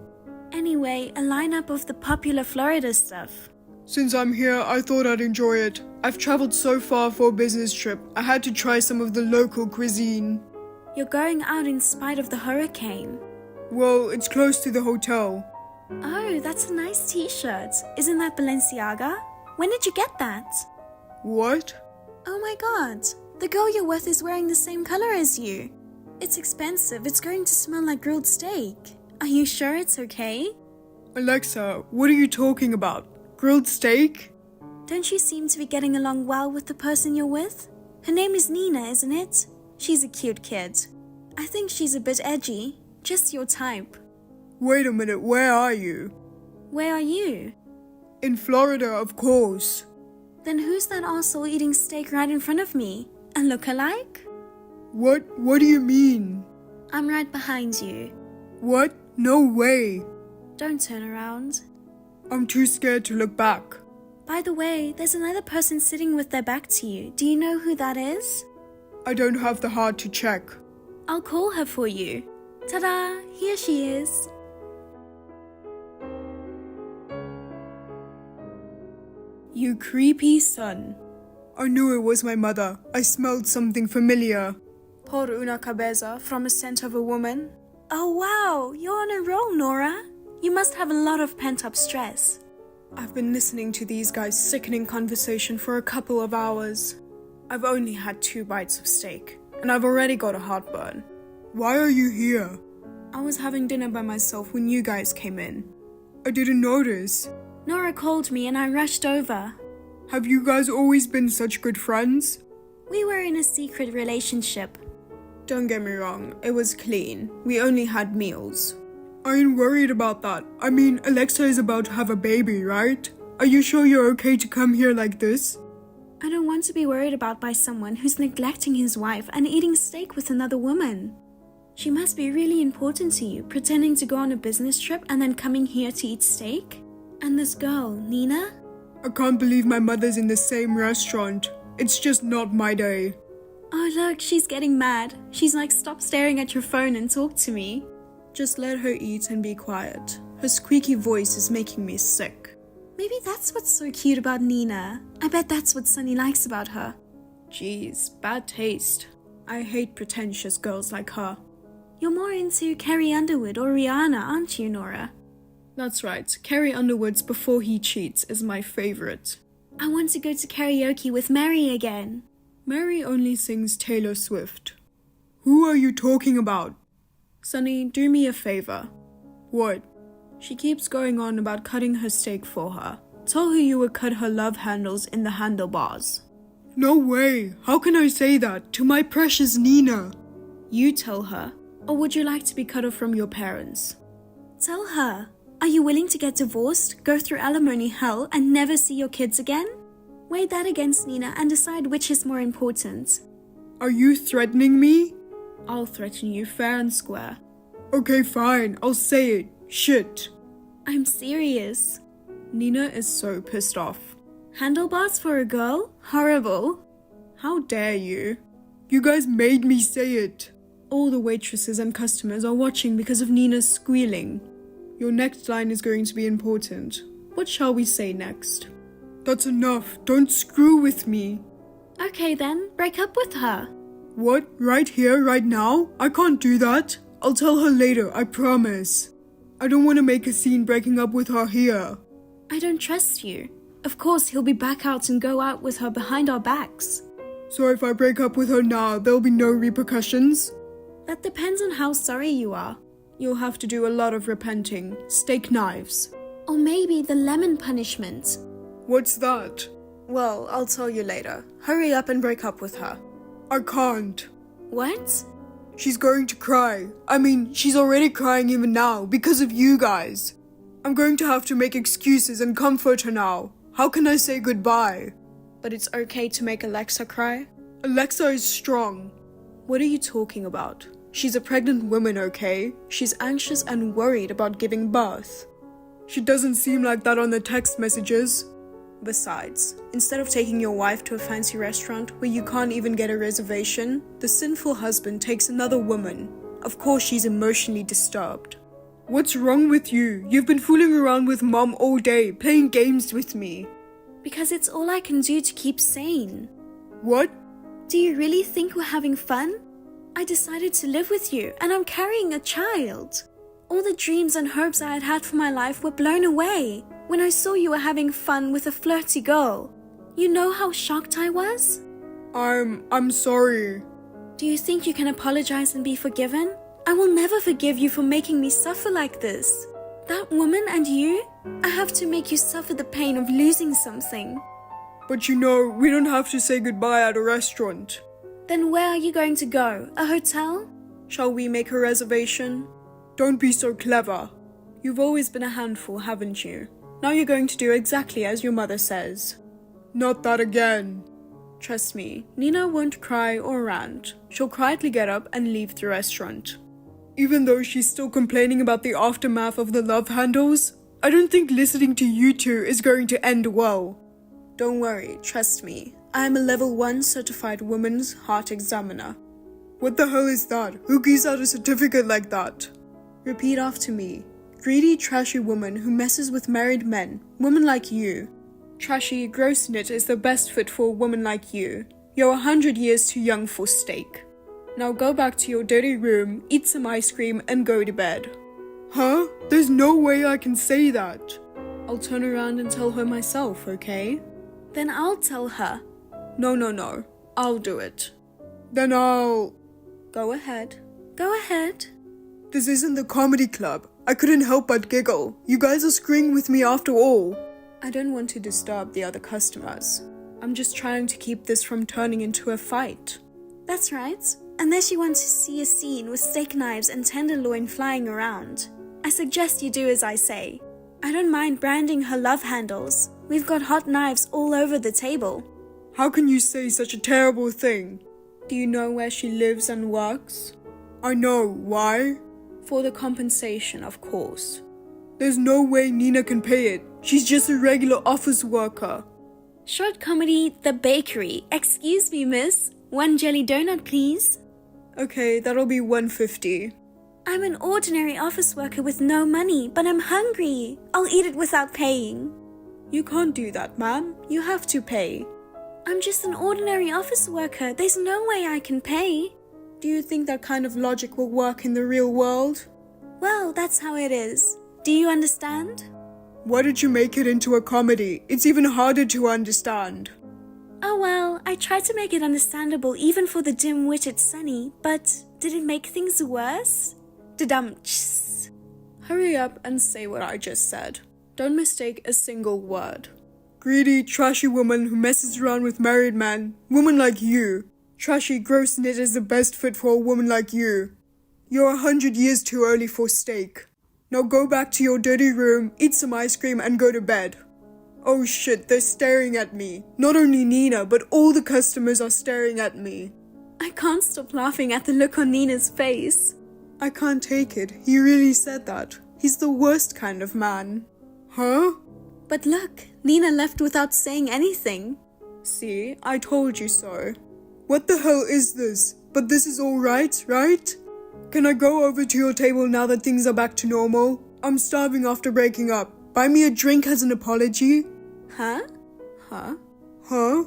Anyway, a lineup of the popular Florida stuff. Since I'm here, I thought I'd enjoy it. I've traveled so far for a business trip, I had to try some of the local cuisine. You're going out in spite of the hurricane. Well, it's close to the hotel. Oh, that's a nice t-shirt. Isn't that Balenciaga? When did you get that? What? Oh my god, the girl you're with is wearing the same color as you. It's expensive, it's going to smell like grilled steak. Are you sure it's okay? Alexa, what are you talking about? Grilled steak? Don't you seem to be getting along well with the person you're with? Her name is Nina, isn't it? She's a cute kid. I think she's a bit edgy, just your type. Wait a minute, where are you? Where are you? In Florida, of course. Then who's that arsehole eating steak right in front of me? A look-alike? What do you mean? I'm right behind you. What? No way. Don't turn around. I'm too scared to look back. By the way, there's another person sitting with their back to you. Do you know who that is? I don't have the heart to check. I'll call her for you. Ta-da! Here she is. You creepy son. I knew it was my mother. I smelled something familiar. Por una cabeza from a scent of a woman. Oh wow, you're on a roll, Nora. You must have a lot of pent-up stress. I've been listening to these guys' sickening conversation for a couple of hours. I've only had 2 bites of steak, and I've already got a heartburn. Why are you here? I was having dinner by myself when you guys came in. I didn't notice. Nora called me and I rushed over. Have you guys always been such good friends? We were in a secret relationship. Don't get me wrong, it was clean. We only had meals. I ain't worried about that. I mean, Alexa is about to have a baby, right? Are you sure you're okay to come here like this? I don't want to be worried about by someone who's neglecting his wife and eating steak with another woman. She must be really important to you, pretending to go on a business trip and then coming here to eat steak? And this girl, Nina? I can't believe my mother's in the same restaurant. It's just not my day. Oh look, she's getting mad. She's like, stop staring at your phone and talk to me. Just let her eat and be quiet. Her squeaky voice is making me sick. Maybe that's what's so cute about Nina. I bet that's what Sunny likes about her. Jeez, bad taste. I hate pretentious girls like her. You're more into Carrie Underwood or Rihanna, aren't you, Nora? That's right, Carrie Underwood's Before He Cheats is my favorite. I want to go to karaoke with Mary again. Mary only sings Taylor Swift. Who are you talking about? Sunny, do me a favor. What? She keeps going on about cutting her steak for her. Tell her you would cut her love handles in the handlebars. No way! How can I say that to my precious Nina? You tell her. Or would you like to be cut off from your parents? Tell her. Are you willing to get divorced, go through alimony hell, and never see your kids again? Weigh that against Nina and decide which is more important. Are you threatening me? I'll threaten you fair and square. Okay, fine, I'll say it. Shit. I'm serious. Nina is so pissed off. Handlebars for a girl? Horrible. How dare you? You guys made me say it. All the waitresses and customers are watching because of Nina's squealing. Your next line is going to be important. What shall we say next? That's enough. Don't screw with me. Okay then, break up with her. What? Right here, right now? I can't do that. I'll tell her later, I promise. I don't want to make a scene breaking up with her here. I don't trust you. Of course, he'll be back out and go out with her behind our backs. So if I break up with her now, there'll be no repercussions? That depends on how sorry you are. You'll have to do a lot of repenting. Steak knives. Or maybe the lemon punishment. What's that? Well, I'll tell you later. Hurry up and break up with her. I can't. What? She's going to cry. I mean, she's already crying even now because of you guys. I'm going to have to make excuses and comfort her now. How can I say goodbye? But it's okay to make Alexa cry? Alexa is strong. What are you talking about? She's a pregnant woman, okay? She's anxious and worried about giving birth. She doesn't seem like that on the text messages. Besides, instead of taking your wife to a fancy restaurant where you can't even get a reservation, the sinful husband takes another woman. Of course she's emotionally disturbed. What's wrong with you? You've been fooling around with Mom all day, playing games with me. Because it's all I can do to keep sane. What? Do you really think we're having fun? I decided to live with you, and I'm carrying a child. All the dreams and hopes I had had for my life were blown away when I saw you were having fun with a flirty girl. You know how shocked I was? I'm sorry. Do you think you can apologize and be forgiven? I will never forgive you for making me suffer like this. That woman and you, I have to make you suffer the pain of losing something. But you know, we don't have to say goodbye at a restaurant. Then where are you going to go? A hotel? Shall we make a reservation? Don't be so clever. You've always been a handful, haven't you? Now you're going to do exactly as your mother says. Not that again. Trust me, Nina won't cry or rant. She'll quietly get up and leave the restaurant. Even though she's still complaining about the aftermath of the love handles, I don't think listening to you two is going to end well. Don't worry, trust me. I am a level 1 certified woman's heart examiner. What the hell is that? Who gives out a certificate like that? Repeat after me. Greedy, trashy woman who messes with married men. Woman like you. Trashy, gross knit is the best fit for a woman like you. You're 100 years too young for steak. Now go back to your dirty room, eat some ice cream, and go to bed. Huh? There's no way I can say that. I'll turn around and tell her myself, okay? Then I'll tell her. No. I'll do it. Then I'll... Go ahead. Go ahead. This isn't the comedy club. I couldn't help but giggle. You guys are screwing with me after all. I don't want to disturb the other customers. I'm just trying to keep this from turning into a fight. That's right. Unless you want to see a scene with steak knives and tenderloin flying around. I suggest you do as I say. I don't mind branding her love handles. We've got hot knives all over the table. How can you say such a terrible thing? Do you know where she lives and works? I know. Why? For the compensation, of course. There's no way Nina can pay it. She's just a regular office worker. Short comedy, The Bakery. Excuse me, miss. 1 jelly donut, please. Okay, that'll be $1.50. I'm an ordinary office worker with no money, but I'm hungry. I'll eat it without paying. You can't do that, ma'am. You have to pay. I'm just an ordinary office worker. There's no way I can pay. Do you think that kind of logic will work in the real world? Well, that's how it is. Do you understand? Why did you make it into a comedy? It's even harder to understand. Oh well, I tried to make it understandable even for the dim-witted Sunny, but did it make things worse? Da-dum-tsh. Hurry up and say what I just said. Don't mistake a single word. Greedy, trashy woman who messes around with married men. Woman like you. Trashy, gross knit is the best fit for a woman like you. You're 100 years too early for steak. Now go back to your dirty room, eat some ice cream, and go to bed. Oh shit, they're staring at me. Not only Nina, but all the customers are staring at me. I can't stop laughing at the look on Nina's face. I can't take it. He really said that. He's the worst kind of man. Huh? But look, Nina left without saying anything. See, I told you so. What the hell is this? But this is all right, right? Can I go over to your table now that things are back to normal? I'm starving after breaking up. Buy me a drink as an apology? Huh? Huh?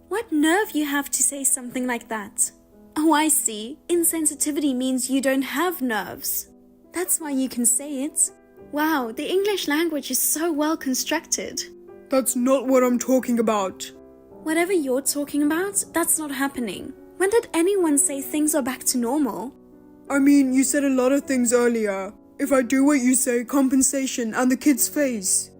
What nerve you have to say something like that? Oh, I see. Insensitivity means you don't have nerves. That's why you can say it. Wow, the English language is so well constructed. That's not what I'm talking about. Whatever you're talking about, that's not happening. When did anyone say things are back to normal? I mean, you said a lot of things earlier. If I do what you say, compensation and the kid's face.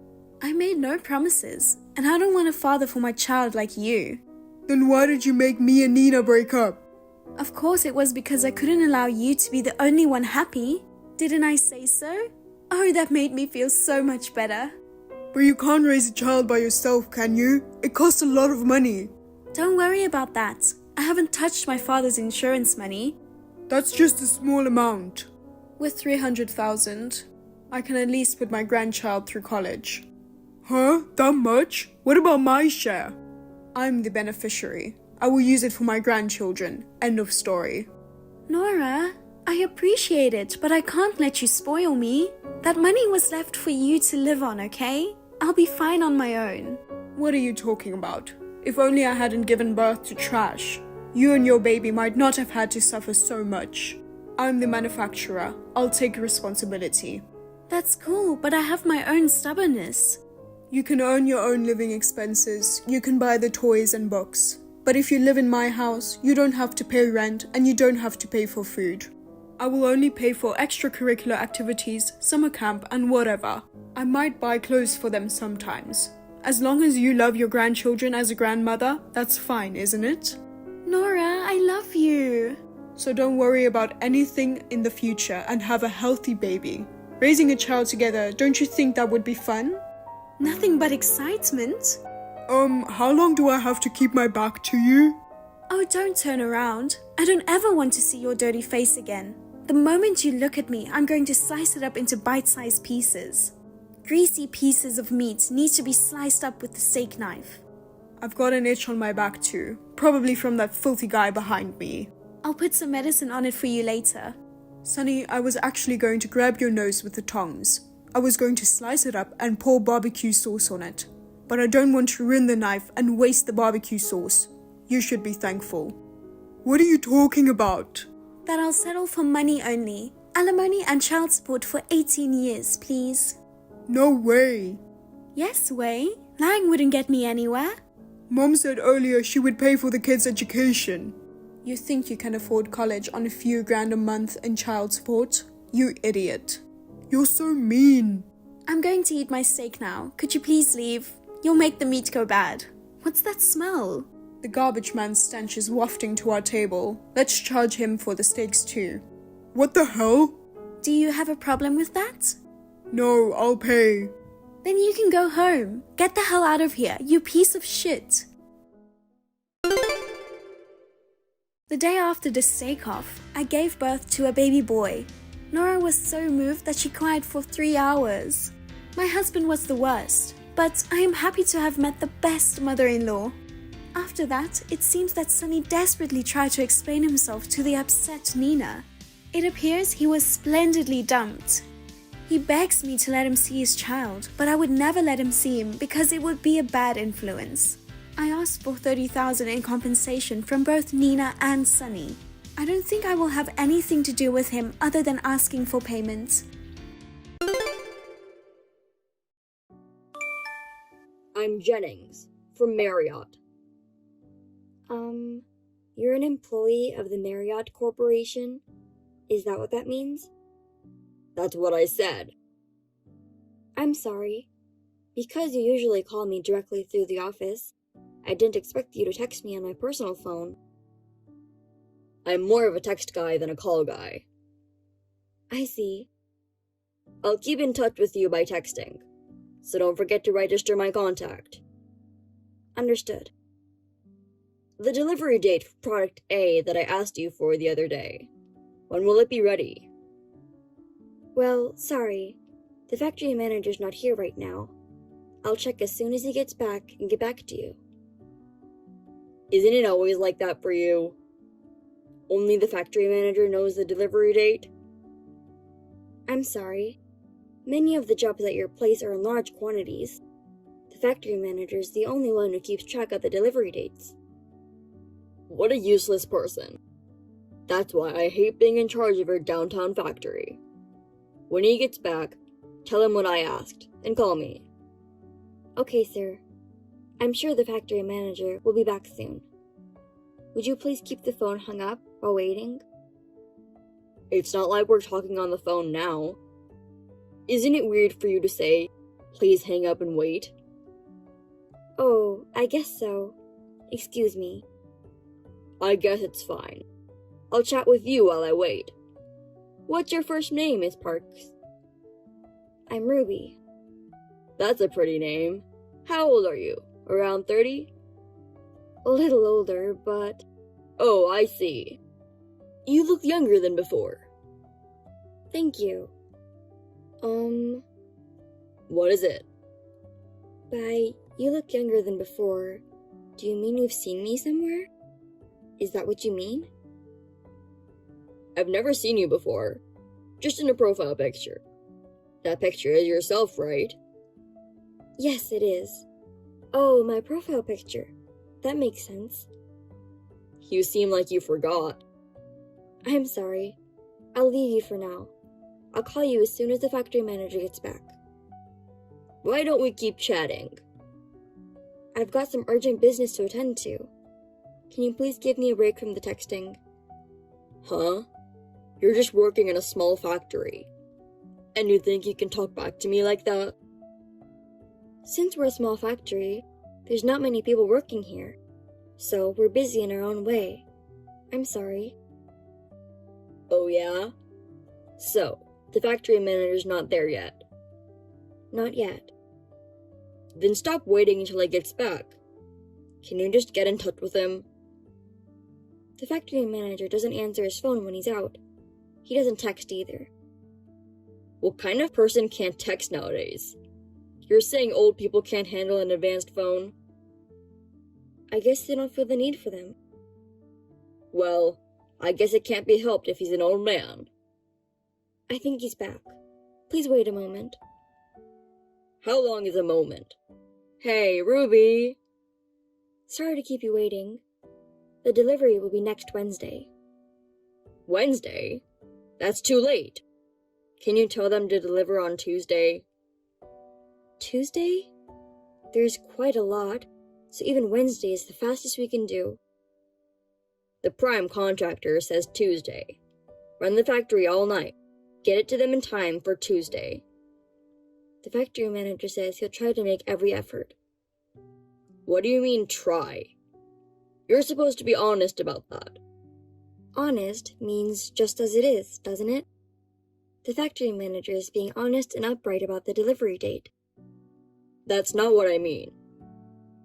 I made no promises, and I don't want a father for my child like you. Then why did you make me and Nina break up? Of course it was because I couldn't allow you to be the only one happy. Didn't I say so? Oh, that made me feel so much better. But you can't raise a child by yourself, can you? It costs a lot of money. Don't worry about that. I haven't touched my father's insurance money. That's just a small amount. With 300,000, I can at least put my grandchild through college. Huh? That much? What about my share? I'm the beneficiary. I will use it for my grandchildren. End of story. Nora, I appreciate it, but I can't let you spoil me. That money was left for you to live on, okay? I'll be fine on my own. What are you talking about? If only I hadn't given birth to trash. You and your baby might not have had to suffer so much. I'm the manufacturer. I'll take responsibility. That's cool, but I have my own stubbornness. You can earn your own living expenses. You can buy the toys and books. But if you live in my house, you don't have to pay rent and you don't have to pay for food. I will only pay for extracurricular activities, summer camp and whatever. I might buy clothes for them sometimes. As long as you love your grandchildren as a grandmother, that's fine, isn't it? Nora, I love you. So don't worry about anything in the future and have a healthy baby. Raising a child together, don't you think that would be fun? Nothing but excitement. How long do I have to keep my back to you? Oh, don't turn around. I don't ever want to see your dirty face again. The moment you look at me, I'm going to slice it up into bite-sized pieces. Greasy pieces of meat need to be sliced up with the steak knife. I've got an itch on my back too, probably from that filthy guy behind me. I'll put some medicine on it for you later. Sonny, I was actually going to grab your nose with the tongs. I was going to slice it up and pour barbecue sauce on it. But I don't want to ruin the knife and waste the barbecue sauce. You should be thankful. What are you talking about? That I'll settle for money only. Alimony and child support for 18 years, please. No way. Yes, way. Lying wouldn't get me anywhere. Mom said earlier she would pay for the kids' education. You think you can afford college on a few grand a month in child support? You idiot. You're so mean. I'm going to eat my steak now. Could you please leave? You'll make the meat go bad. What's that smell? The garbage man's stench is wafting to our table. Let's charge him for the steaks too. What the hell? Do you have a problem with that? No, I'll pay. Then you can go home. Get the hell out of here, you piece of shit. The day after the steak-off, I gave birth to a baby boy. Nora was so moved that she cried for 3 hours. My husband was the worst, but I am happy to have met the best mother-in-law. After that, it seems that Sonny desperately tried to explain himself to the upset Nina. It appears he was splendidly dumped. He begs me to let him see his child, but I would never let him see him because it would be a bad influence. I asked for $30,000 in compensation from both Nina and Sonny. I don't think I will have anything to do with him other than asking for payment. I'm Jennings, from Marriott. You're an employee of the Marriott Corporation? Is that what that means? That's what I said. I'm sorry. Because you usually call me directly through the office, I didn't expect you to text me on my personal phone. I'm more of a text guy than a call guy. I see. I'll keep in touch with you by texting, so don't forget to register my contact. Understood. The delivery date for product A that I asked you for the other day. When will it be ready? Well, sorry. The factory manager's not here right now. I'll check as soon as he gets back and get back to you. Isn't it always like that for you? Only the factory manager knows the delivery date? I'm sorry. Many of the jobs at your place are in large quantities. The factory manager's the only one who keeps track of the delivery dates. What a useless person. That's why I hate being in charge of your downtown factory. When he gets back, tell him what I asked, and call me. Okay, sir. I'm sure the factory manager will be back soon. Would you please keep the phone hung up while waiting? It's not like we're talking on the phone now. Isn't it weird for you to say, please hang up and wait? Oh, I guess so. Excuse me. I guess it's fine. I'll chat with you while I wait. What's your first name, Miss Parks? I'm Ruby. That's a pretty name. How old are you? Around 30? A little older, but... Oh, I see. You look younger than before. Thank you. What is it? By you look younger than before, do you mean you've seen me somewhere? Is that what you mean? I've never seen you before. Just in a profile picture. That picture is yourself, right? Yes, it is. Oh, my profile picture. That makes sense. You seem like you forgot. I'm sorry. I'll leave you for now. I'll call you as soon as the factory manager gets back. Why don't we keep chatting? I've got some urgent business to attend to. Can you please give me a break from the texting? Huh? You're just working in a small factory. And you think you can talk back to me like that? Since we're a small factory, there's not many people working here. So we're busy in our own way. I'm sorry. Oh yeah? So, the factory manager's not there yet? Not yet. Then stop waiting until he gets back. Can you just get in touch with him? The factory manager doesn't answer his phone when he's out. He doesn't text either. What kind of person can't text nowadays? You're saying old people can't handle an advanced phone? I guess they don't feel the need for them. Well, I guess it can't be helped if he's an old man. I think he's back. Please wait a moment. How long is a moment? Hey, Ruby! Sorry to keep you waiting. The delivery will be next Wednesday. Wednesday? That's too late. Can you tell them to deliver on Tuesday? Tuesday? There's quite a lot, so even Wednesday is the fastest we can do. The prime contractor says Tuesday. Run the factory all night. Get it to them in time for Tuesday. The factory manager says he'll try to make every effort. What do you mean, try? You're supposed to be honest about that. Honest means just as it is, doesn't it? The factory manager is being honest and upright about the delivery date. That's not what I mean.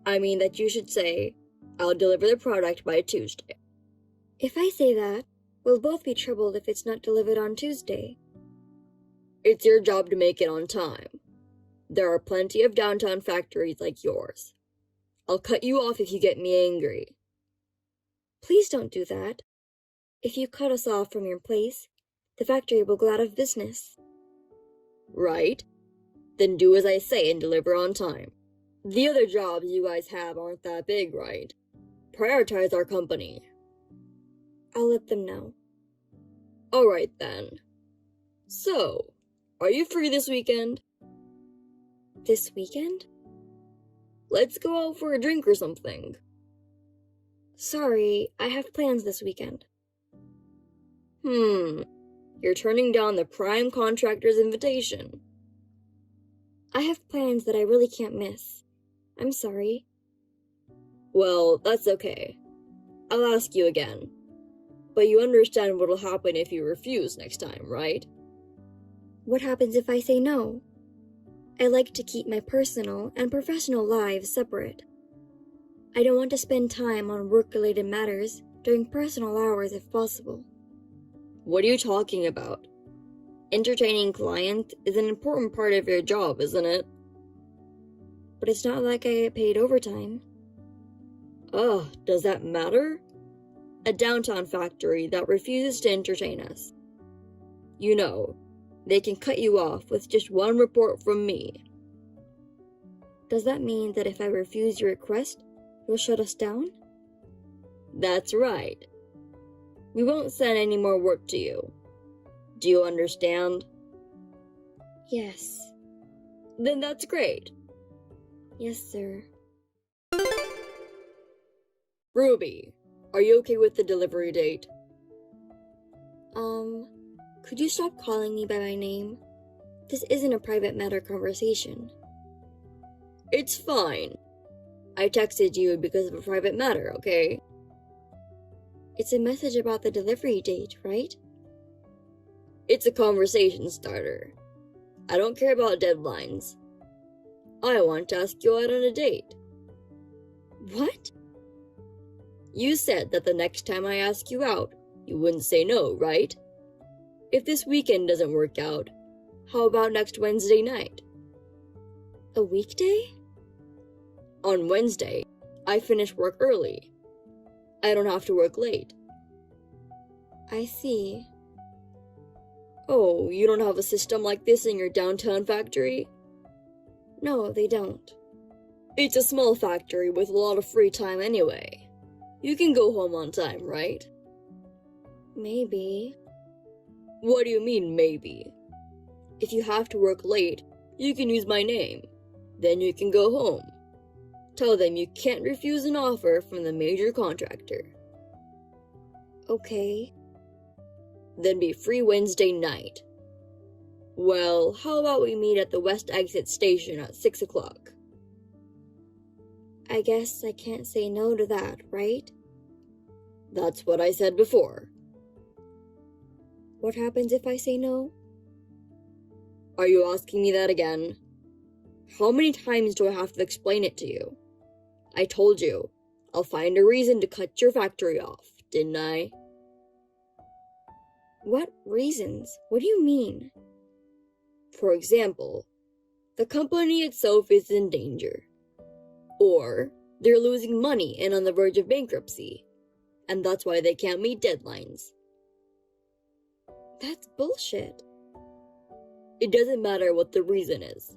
I mean that you should say, I'll deliver the product by Tuesday. If I say that, we'll both be troubled if it's not delivered on Tuesday. It's your job to make it on time. There are plenty of downtown factories like yours. I'll cut you off if you get me angry. Please don't do that. If you cut us off from your place, the factory will go out of business. Right? Then do as I say and deliver on time. The other jobs you guys have aren't that big, right? Prioritize our company. I'll let them know. Alright then. So, are you free this weekend? This weekend? Let's go out for a drink or something. Sorry, I have plans this weekend. You're turning down the prime contractor's invitation. I have plans that I really can't miss. I'm sorry. Well, that's okay. I'll ask you again. But you understand what'll happen if you refuse next time, right? What happens if I say no? I like to keep my personal and professional lives separate. I don't want to spend time on work-related matters during personal hours if possible. What are you talking about? Entertaining clients is an important part of your job, isn't it? But it's not like I get paid overtime. Ugh, does that matter? A downtown factory that refuses to entertain us. You know, they can cut you off with just one report from me. Does that mean that if I refuse your request, you'll shut us down? That's right. We won't send any more work to you. Do you understand? Yes. Then that's great. Yes, sir. Ruby, are you okay with the delivery date? Could you stop calling me by my name? This isn't a private matter conversation. It's fine. I texted you because of a private matter, okay? It's a message about the delivery date, right? It's a conversation starter. I don't care about deadlines. I want to ask you out on a date. What? You said that the next time I ask you out, you wouldn't say no, right? If this weekend doesn't work out, how about next Wednesday night? A weekday? On Wednesday, I finish work early. I don't have to work late. I see. Oh, you don't have a system like this in your downtown factory? No, they don't. It's a small factory with a lot of free time anyway. You can go home on time, right? Maybe. What do you mean, maybe? If you have to work late, you can use my name. Then you can go home. Tell them you can't refuse an offer from the major contractor. Okay. Then be free Wednesday night. Well, how about we meet at the West Exit Station at 6 o'clock? I guess I can't say no to that, right? That's what I said before. What happens if I say no? Are you asking me that again? How many times do I have to explain it to you? I told you, I'll find a reason to cut your factory off, didn't I? What reasons? What do you mean? For example, the company itself is in danger. Or they're losing money and on the verge of bankruptcy, and that's why they can't meet deadlines. That's bullshit. It doesn't matter what the reason is.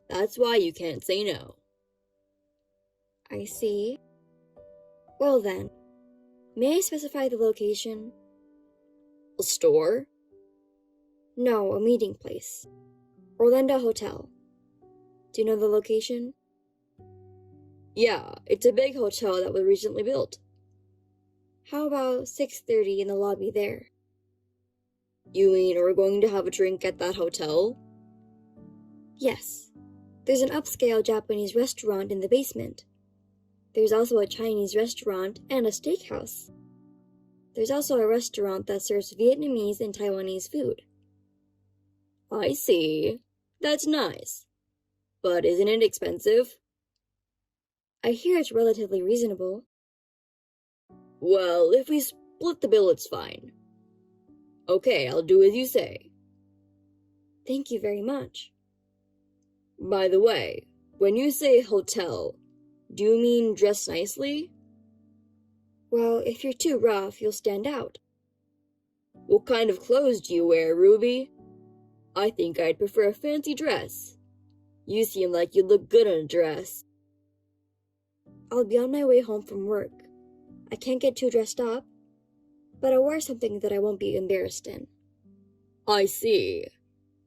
That's why you can't say no. I see. Well then, may I specify the location? A store? No, a meeting place. Orlando Hotel. Do you know the location? Yeah, it's a big hotel that was recently built. How about 6:30 in the lobby there? You mean we're going to have a drink at that hotel? Yes. There's an upscale Japanese restaurant in the basement. There's also a Chinese restaurant and a steakhouse. There's also a restaurant that serves Vietnamese and Taiwanese food. I see. That's nice. But isn't it expensive? I hear it's relatively reasonable. Well, if we split the bill, it's fine. Okay, I'll do as you say. Thank you very much. By the way, when you say hotel, do you mean dress nicely? Well, if you're too rough, you'll stand out. What kind of clothes do you wear, Ruby? I think I'd prefer a fancy dress. You seem like you'd look good in a dress. I'll be on my way home from work. I can't get too dressed up, but I'll wear something that I won't be embarrassed in. I see.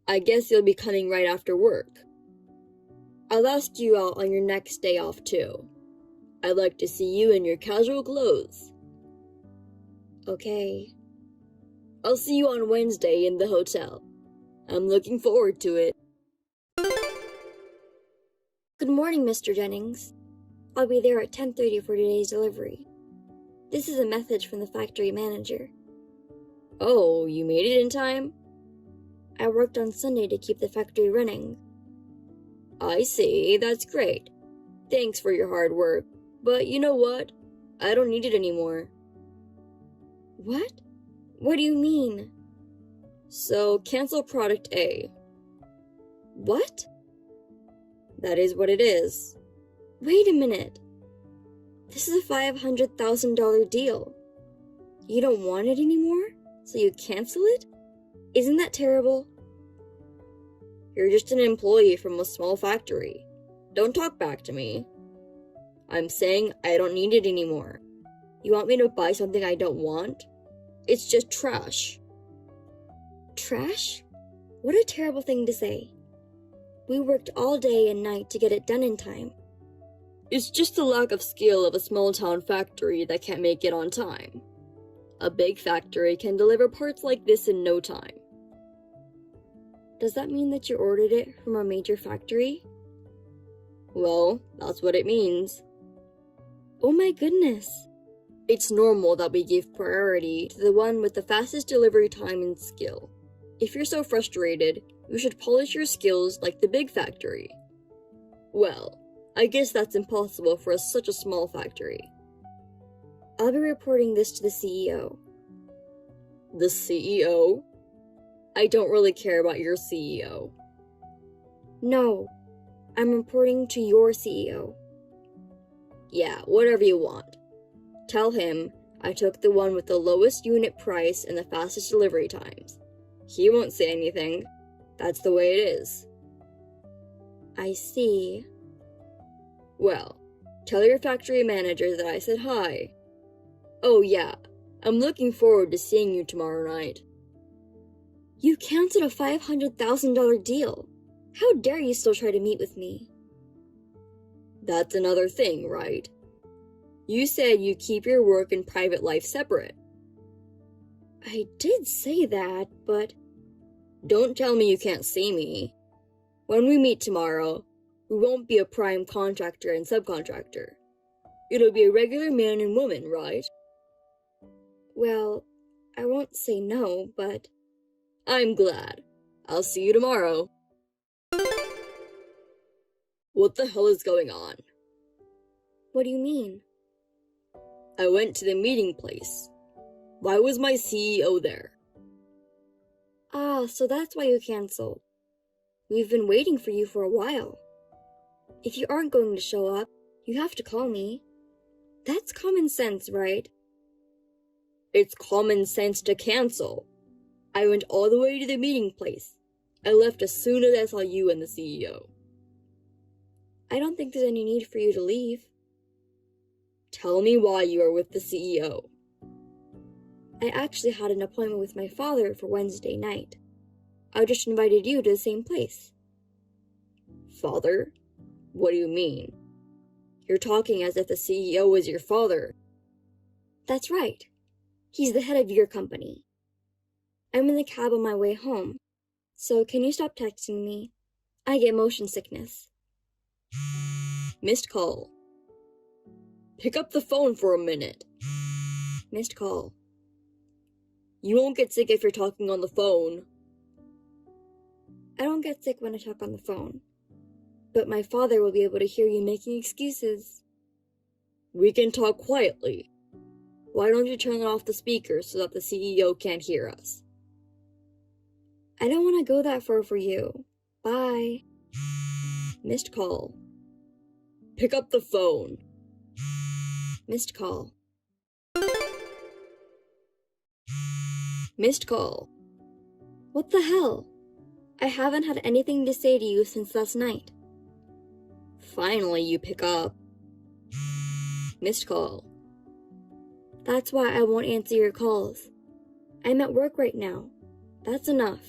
I guess you'll be coming right after work. I'll ask you out on your next day off, too. I'd like to see you in your casual clothes. Okay. I'll see you on Wednesday in the hotel. I'm looking forward to it. Good morning, Mr. Jennings. I'll be there at 10:30 for today's delivery. This is a message from the factory manager. Oh, you made it in time? I worked on Sunday to keep the factory running. I see, that's great. Thanks for your hard work. But you know what? I don't need it anymore. What? What do you mean? So, cancel product A. What? That is what it is. Wait a minute. This is a $500,000 deal. You don't want it anymore? So you cancel it? Isn't that terrible? You're just an employee from a small factory. Don't talk back to me. I'm saying I don't need it anymore. You want me to buy something I don't want? It's just trash. Trash? What a terrible thing to say. We worked all day and night to get it done in time. It's just the lack of skill of a small-town factory that can't make it on time. A big factory can deliver parts like this in no time. Does that mean that you ordered it from a major factory? Well, that's what it means. Oh my goodness. It's normal that we give priority to the one with the fastest delivery time and skill. If you're so frustrated, you should polish your skills like the big factory. Well, I guess that's impossible for such a small factory. I'll be reporting this to the CEO. The CEO? I don't really care about your CEO. No, I'm reporting to your CEO. Yeah, whatever you want. Tell him I took the one with the lowest unit price and the fastest delivery times. He won't say anything. That's the way it is. I see. Well, tell your factory manager that I said hi. Oh yeah, I'm looking forward to seeing you tomorrow night. You canceled a $500,000 deal. How dare you still try to meet with me? That's another thing, right? You said you keep your work and private life separate. I did say that, but... Don't tell me you can't see me. When we meet tomorrow, we won't be a prime contractor and subcontractor. It'll be a regular man and woman, right? Well, I won't say no, but... I'm glad. I'll see you tomorrow. What the hell is going on? What do you mean? I went to the meeting place. Why was my CEO there? Ah, so that's why you canceled. We've been waiting for you for a while. If you aren't going to show up, you have to call me. That's common sense, right? It's common sense to cancel. I went all the way to the meeting place. I left as soon as I saw you and the CEO. I don't think there's any need for you to leave. Tell me why you are with the CEO. I actually had an appointment with my father for Wednesday night. I just invited you to the same place. Father? What do you mean? You're talking as if the CEO is your father. That's right. He's the head of your company. I'm in the cab on my way home, so can you stop texting me? I get motion sickness. Missed call. Pick up the phone for a minute. Missed call. You won't get sick if you're talking on the phone. I don't get sick when I talk on the phone, but my father will be able to hear you making excuses. We can talk quietly. Why don't you turn off the speaker so that the CEO can't hear us? I don't want to go that far for you. Bye. Missed call. Pick up the phone. Missed call. Missed call. What the hell? I haven't had anything to say to you since last night. Finally, you pick up. Missed call. That's why I won't answer your calls. I'm at work right now. That's enough.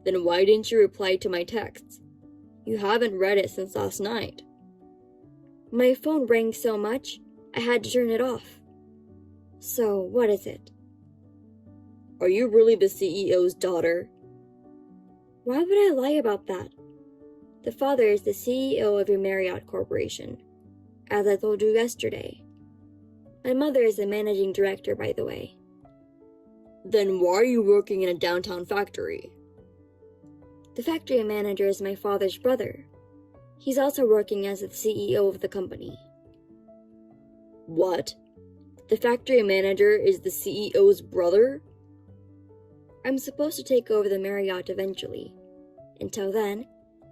Then why didn't you reply to my texts? You haven't read it since last night. My phone rang so much, I had to turn it off. So, what is it? Are you really the CEO's daughter? Why would I lie about that? The father is the CEO of your Marriott Corporation, as I told you yesterday. My mother is the managing director, by the way. Then why are you working in a downtown factory? The factory manager is my father's brother. He's also working as the CEO of the company. What? The factory manager is the CEO's brother? I'm supposed to take over the Marriott eventually. Until then,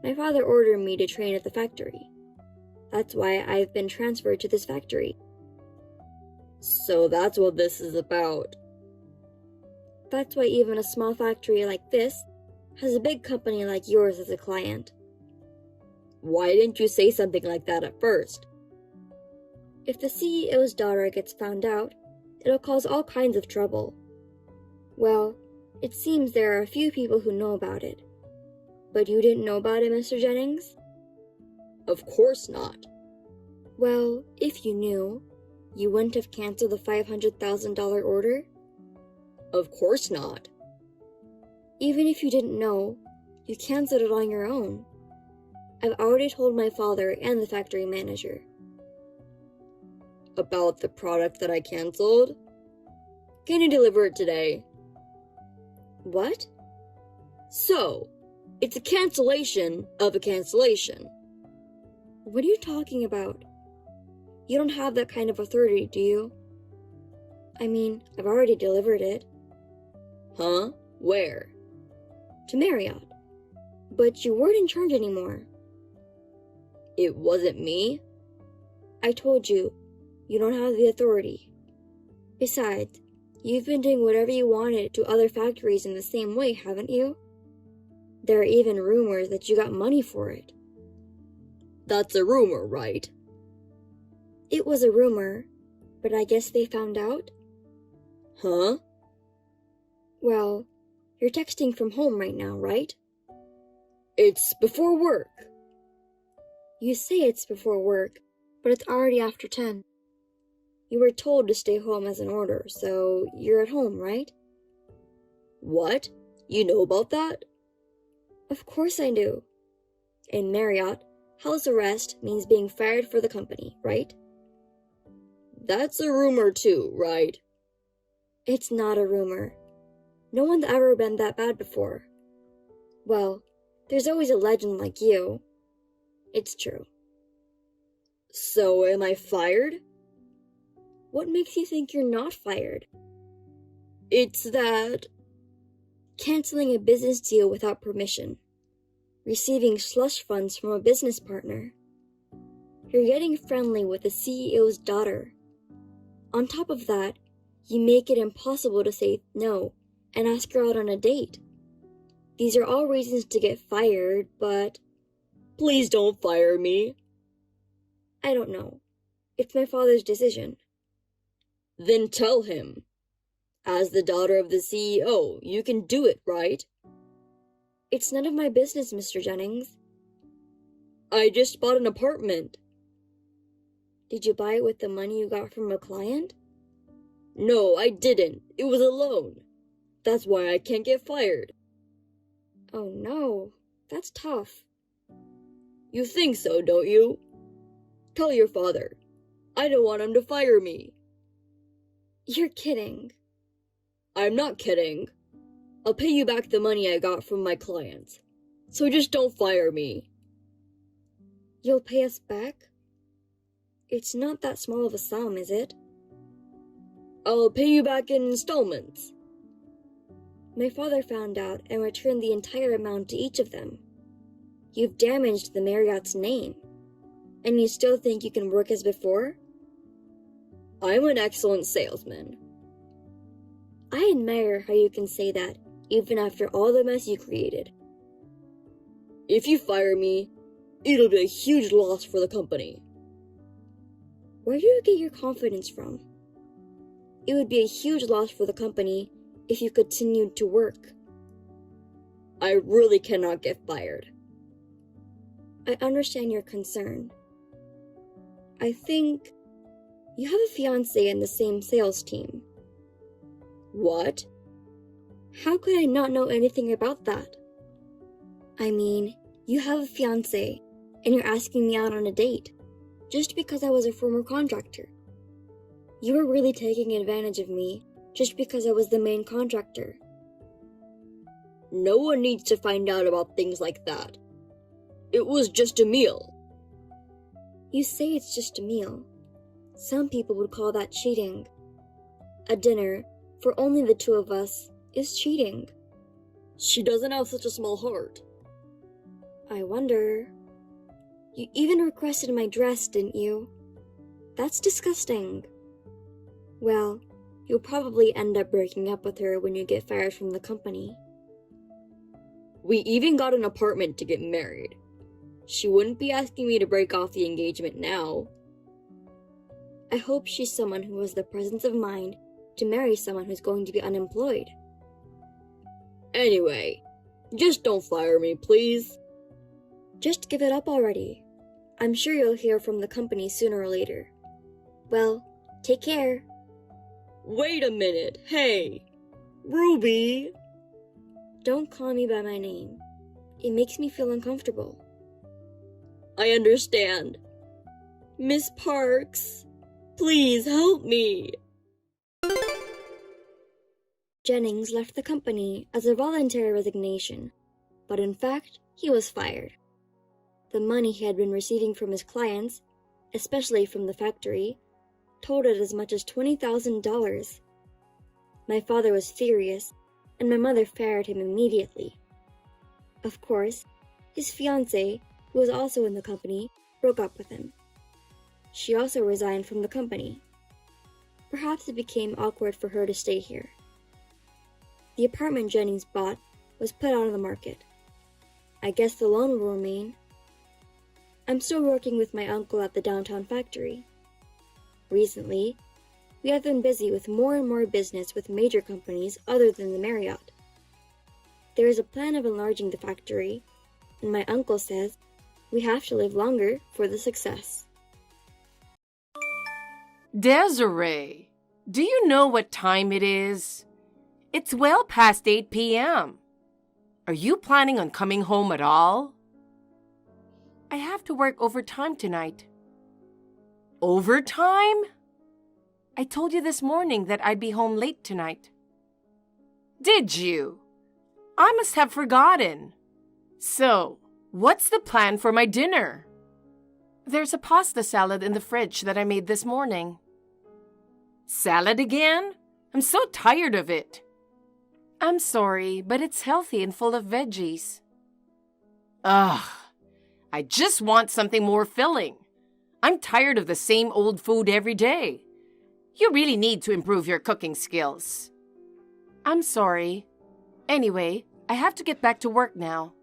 my father ordered me to train at the factory. That's why I've been transferred to this factory. So that's what this is about. That's why even a small factory like this has a big company like yours as a client. Why didn't you say something like that at first? If the CEO's daughter gets found out, it'll cause all kinds of trouble. Well, it seems there are a few people who know about it. But you didn't know about it, Mr. Jennings? Of course not. Well, if you knew, you wouldn't have canceled the $500,000 order? Of course not. Even if you didn't know, you canceled it on your own. I've already told my father and the factory manager. About the product that I canceled? Can you deliver it today? What? So, it's a cancellation of a cancellation. What are you talking about? You don't have that kind of authority, do you? I mean, I've already delivered it. Huh? Where? To Marriott. But you weren't in charge anymore. It wasn't me? I told you, you don't have the authority. Besides, you've been doing whatever you wanted to other factories in the same way, haven't you? There are even rumors that you got money for it. That's a rumor, right? It was a rumor, but I guess they found out? Huh? Well, you're texting from home right now, right? It's before work. You say it's before work, but it's already after 10. You were told to stay home as an order, so you're at home, right? What? You know about that? Of course I do. In Marriott, house arrest means being fired for the company, right? That's a rumor too, right? It's not a rumor. No one's ever been that bad before. Well, there's always a legend like you. It's true. So am I fired? What makes you think you're not fired? It's that... canceling a business deal without permission. Receiving slush funds from a business partner. You're getting friendly with the CEO's daughter. On top of that, you make it impossible to say no and ask her out on a date. These are all reasons to get fired, but... Please don't fire me. I don't know. It's my father's decision. Then tell him. As the daughter of the CEO, you can do it, right? It's none of my business, Mr. Jennings. I just bought an apartment. Did you buy it with the money you got from a client? No, I didn't. It was a loan. That's why I can't get fired. Oh no, that's tough. You think so, don't you? Tell your father. I don't want him to fire me. You're kidding. I'm not kidding. I'll pay you back the money I got from my clients. So just don't fire me. You'll pay us back? It's not that small of a sum, is it? I'll pay you back in installments. My father found out and returned the entire amount to each of them. You've damaged the Marriott's name. And you still think you can work as before? I'm an excellent salesman. I admire how you can say that, even after all the mess you created. If you fire me, it'll be a huge loss for the company. Where do you get your confidence from? It would be a huge loss for the company if you continued to work. I really cannot get fired. I understand your concern. I think you have a fiancé in the same sales team. What? How could I not know anything about that? I mean, you have a fiancé, and you're asking me out on a date, just because I was a former contractor. You were really taking advantage of me, just because I was the main contractor. No one needs to find out about things like that. It was just a meal. You say it's just a meal. Some people would call that cheating. A dinner, for only the two of us, is cheating. She doesn't have such a small heart. I wonder... You even requested my dress, didn't you? That's disgusting. Well, you'll probably end up breaking up with her when you get fired from the company. We even got an apartment to get married. She wouldn't be asking me to break off the engagement now. I hope she's someone who has the presence of mind to marry someone who's going to be unemployed. Anyway, just don't fire me, please. Just give it up already. I'm sure you'll hear from the company sooner or later. Well, take care. Wait a minute, hey! Ruby! Don't call me by my name. It makes me feel uncomfortable. I understand. Miss Parks, please help me. Jennings left the company as a voluntary resignation, but in fact, he was fired. The money he had been receiving from his clients, especially from the factory, totaled as much as $20,000. My father was furious, and my mother fired him immediately. Of course, his fiancée, who was also in the company, broke up with him. She also resigned from the company. Perhaps it became awkward for her to stay here. The apartment Jennings bought was put out on the market. I guess the loan will remain. I'm still working with my uncle at the downtown factory. Recently, we have been busy with more and more business with major companies other than the Marriott. There is a plan of enlarging the factory, and my uncle says we have to live longer for the success. Desiree, do you know what time it is? It's well past 8 p.m. Are you planning on coming home at all? I have to work overtime tonight. Overtime? I told you this morning that I'd be home late tonight. Did you? I must have forgotten. So, what's the plan for my dinner? There's a pasta salad in the fridge that I made this morning. Salad again? I'm so tired of it. I'm sorry, but it's healthy and full of veggies. Ugh, I just want something more filling. I'm tired of the same old food every day. You really need to improve your cooking skills. I'm sorry. Anyway, I have to get back to work now.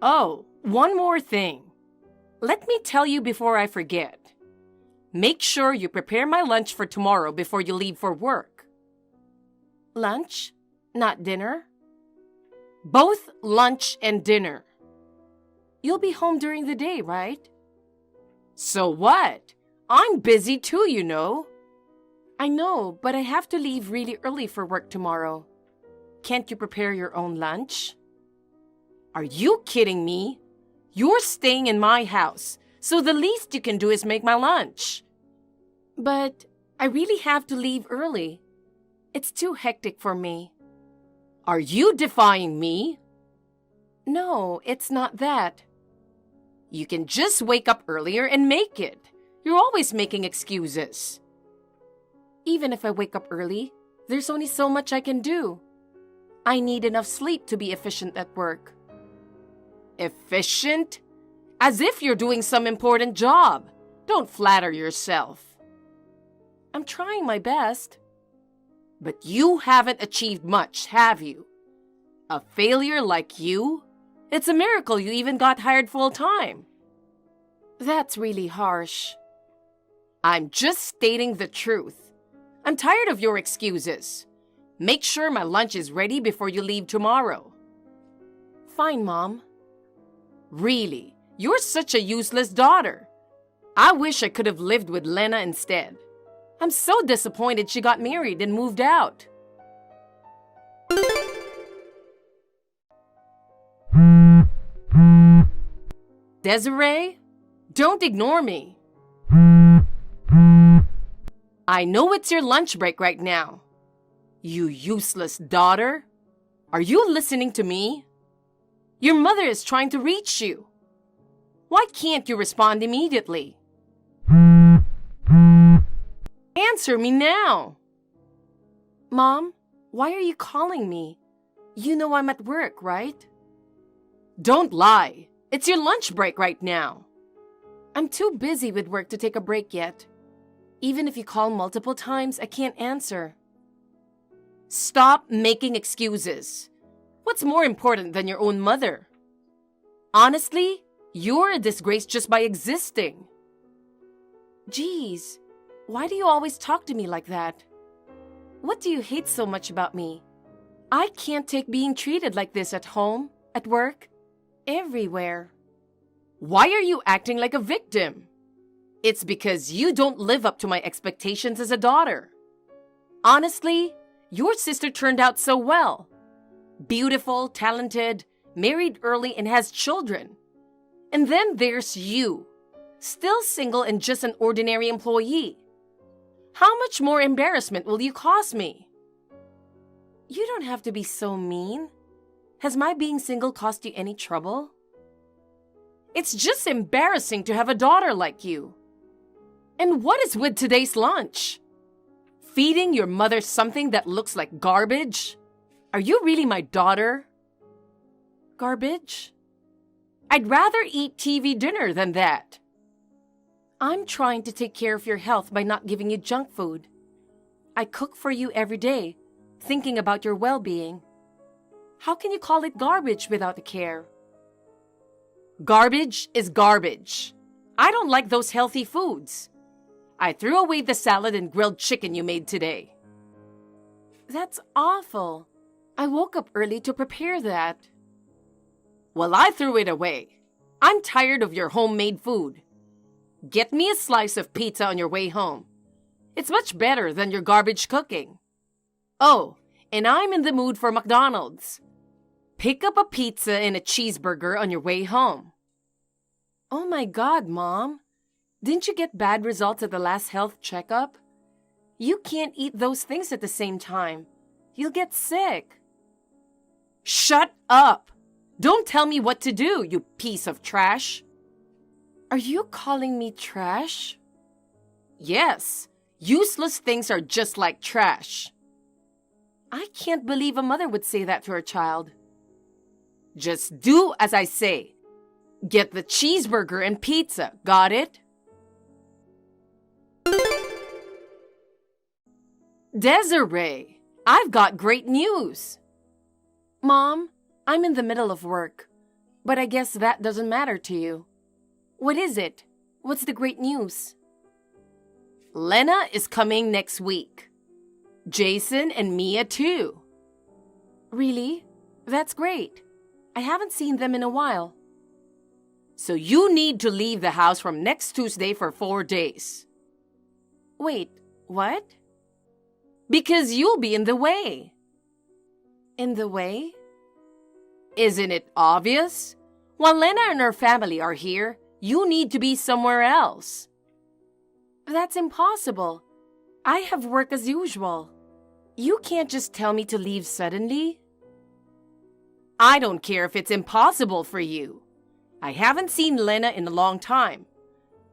Oh, one more thing. Let me tell you before I forget. Make sure you prepare my lunch for tomorrow before you leave for work. Lunch? Not dinner? Both lunch and dinner. You'll be home during the day, right? So what? I'm busy too, you know. I know, but I have to leave really early for work tomorrow. Can't you prepare your own lunch? Are you kidding me? You're staying in my house, so the least you can do is make my lunch. But I really have to leave early. It's too hectic for me. Are you defying me? No, it's not that. You can just wake up earlier and make it. You're always making excuses. Even if I wake up early, there's only so much I can do. I need enough sleep to be efficient at work. Efficient? As if you're doing some important job. Don't flatter yourself. I'm trying my best. But you haven't achieved much, have you? A failure like you? It's a miracle you even got hired full-time. That's really harsh. I'm just stating the truth. I'm tired of your excuses. Make sure my lunch is ready before you leave tomorrow. Fine, Mom. Really, you're such a useless daughter. I wish I could have lived with Lena instead. I'm so disappointed she got married and moved out. Desiree, don't ignore me. I know it's your lunch break right now. You useless daughter. Are you listening to me? Your mother is trying to reach you. Why can't you respond immediately? Answer me now. Mom, why are you calling me? You know I'm at work, right? Don't lie. It's your lunch break right now. I'm too busy with work to take a break yet. Even if you call multiple times, I can't answer. Stop making excuses. What's more important than your own mother? Honestly, you're a disgrace just by existing. Geez, why do you always talk to me like that? What do you hate so much about me? I can't take being treated like this at home, at work, everywhere. Why are you acting like a victim? It's because you don't live up to my expectations as a daughter. Honestly, your sister turned out so well. Beautiful, talented, married early and has children. And then there's you, still single and just an ordinary employee. How much more embarrassment will you cause me? You don't have to be so mean. Has my being single caused you any trouble? It's just embarrassing to have a daughter like you. And what is with today's lunch? Feeding your mother something that looks like garbage? Are you really my daughter? Garbage? I'd rather eat TV dinner than that. I'm trying to take care of your health by not giving you junk food. I cook for you every day, thinking about your well-being. How can you call it garbage without a care? Garbage is garbage. I don't like those healthy foods. I threw away the salad and grilled chicken you made today. That's awful. I woke up early to prepare that. Well, I threw it away. I'm tired of your homemade food. Get me a slice of pizza on your way home. It's much better than your garbage cooking. Oh, and I'm in the mood for McDonald's. Pick up a pizza and a cheeseburger on your way home. Oh my God, Mom. Didn't you get bad results at the last health checkup? You can't eat those things at the same time. You'll get sick. Shut up! Don't tell me what to do, you piece of trash. Are you calling me trash? Yes, useless things are just like trash. I can't believe a mother would say that to her child. Just do as I say. Get the cheeseburger and pizza, got it? Desiree, I've got great news. Mom, I'm in the middle of work, but I guess that doesn't matter to you. What is it? What's the great news? Lena is coming next week. Jason and Mia too. Really? That's great. I haven't seen them in a while. So you need to leave the house from next Tuesday for 4 days. Wait, what? Because you'll be in the way. In the way? Isn't it obvious? While Lena and her family are here, you need to be somewhere else. That's impossible. I have work as usual. You can't just tell me to leave suddenly. I don't care if it's impossible for you. I haven't seen Lena in a long time.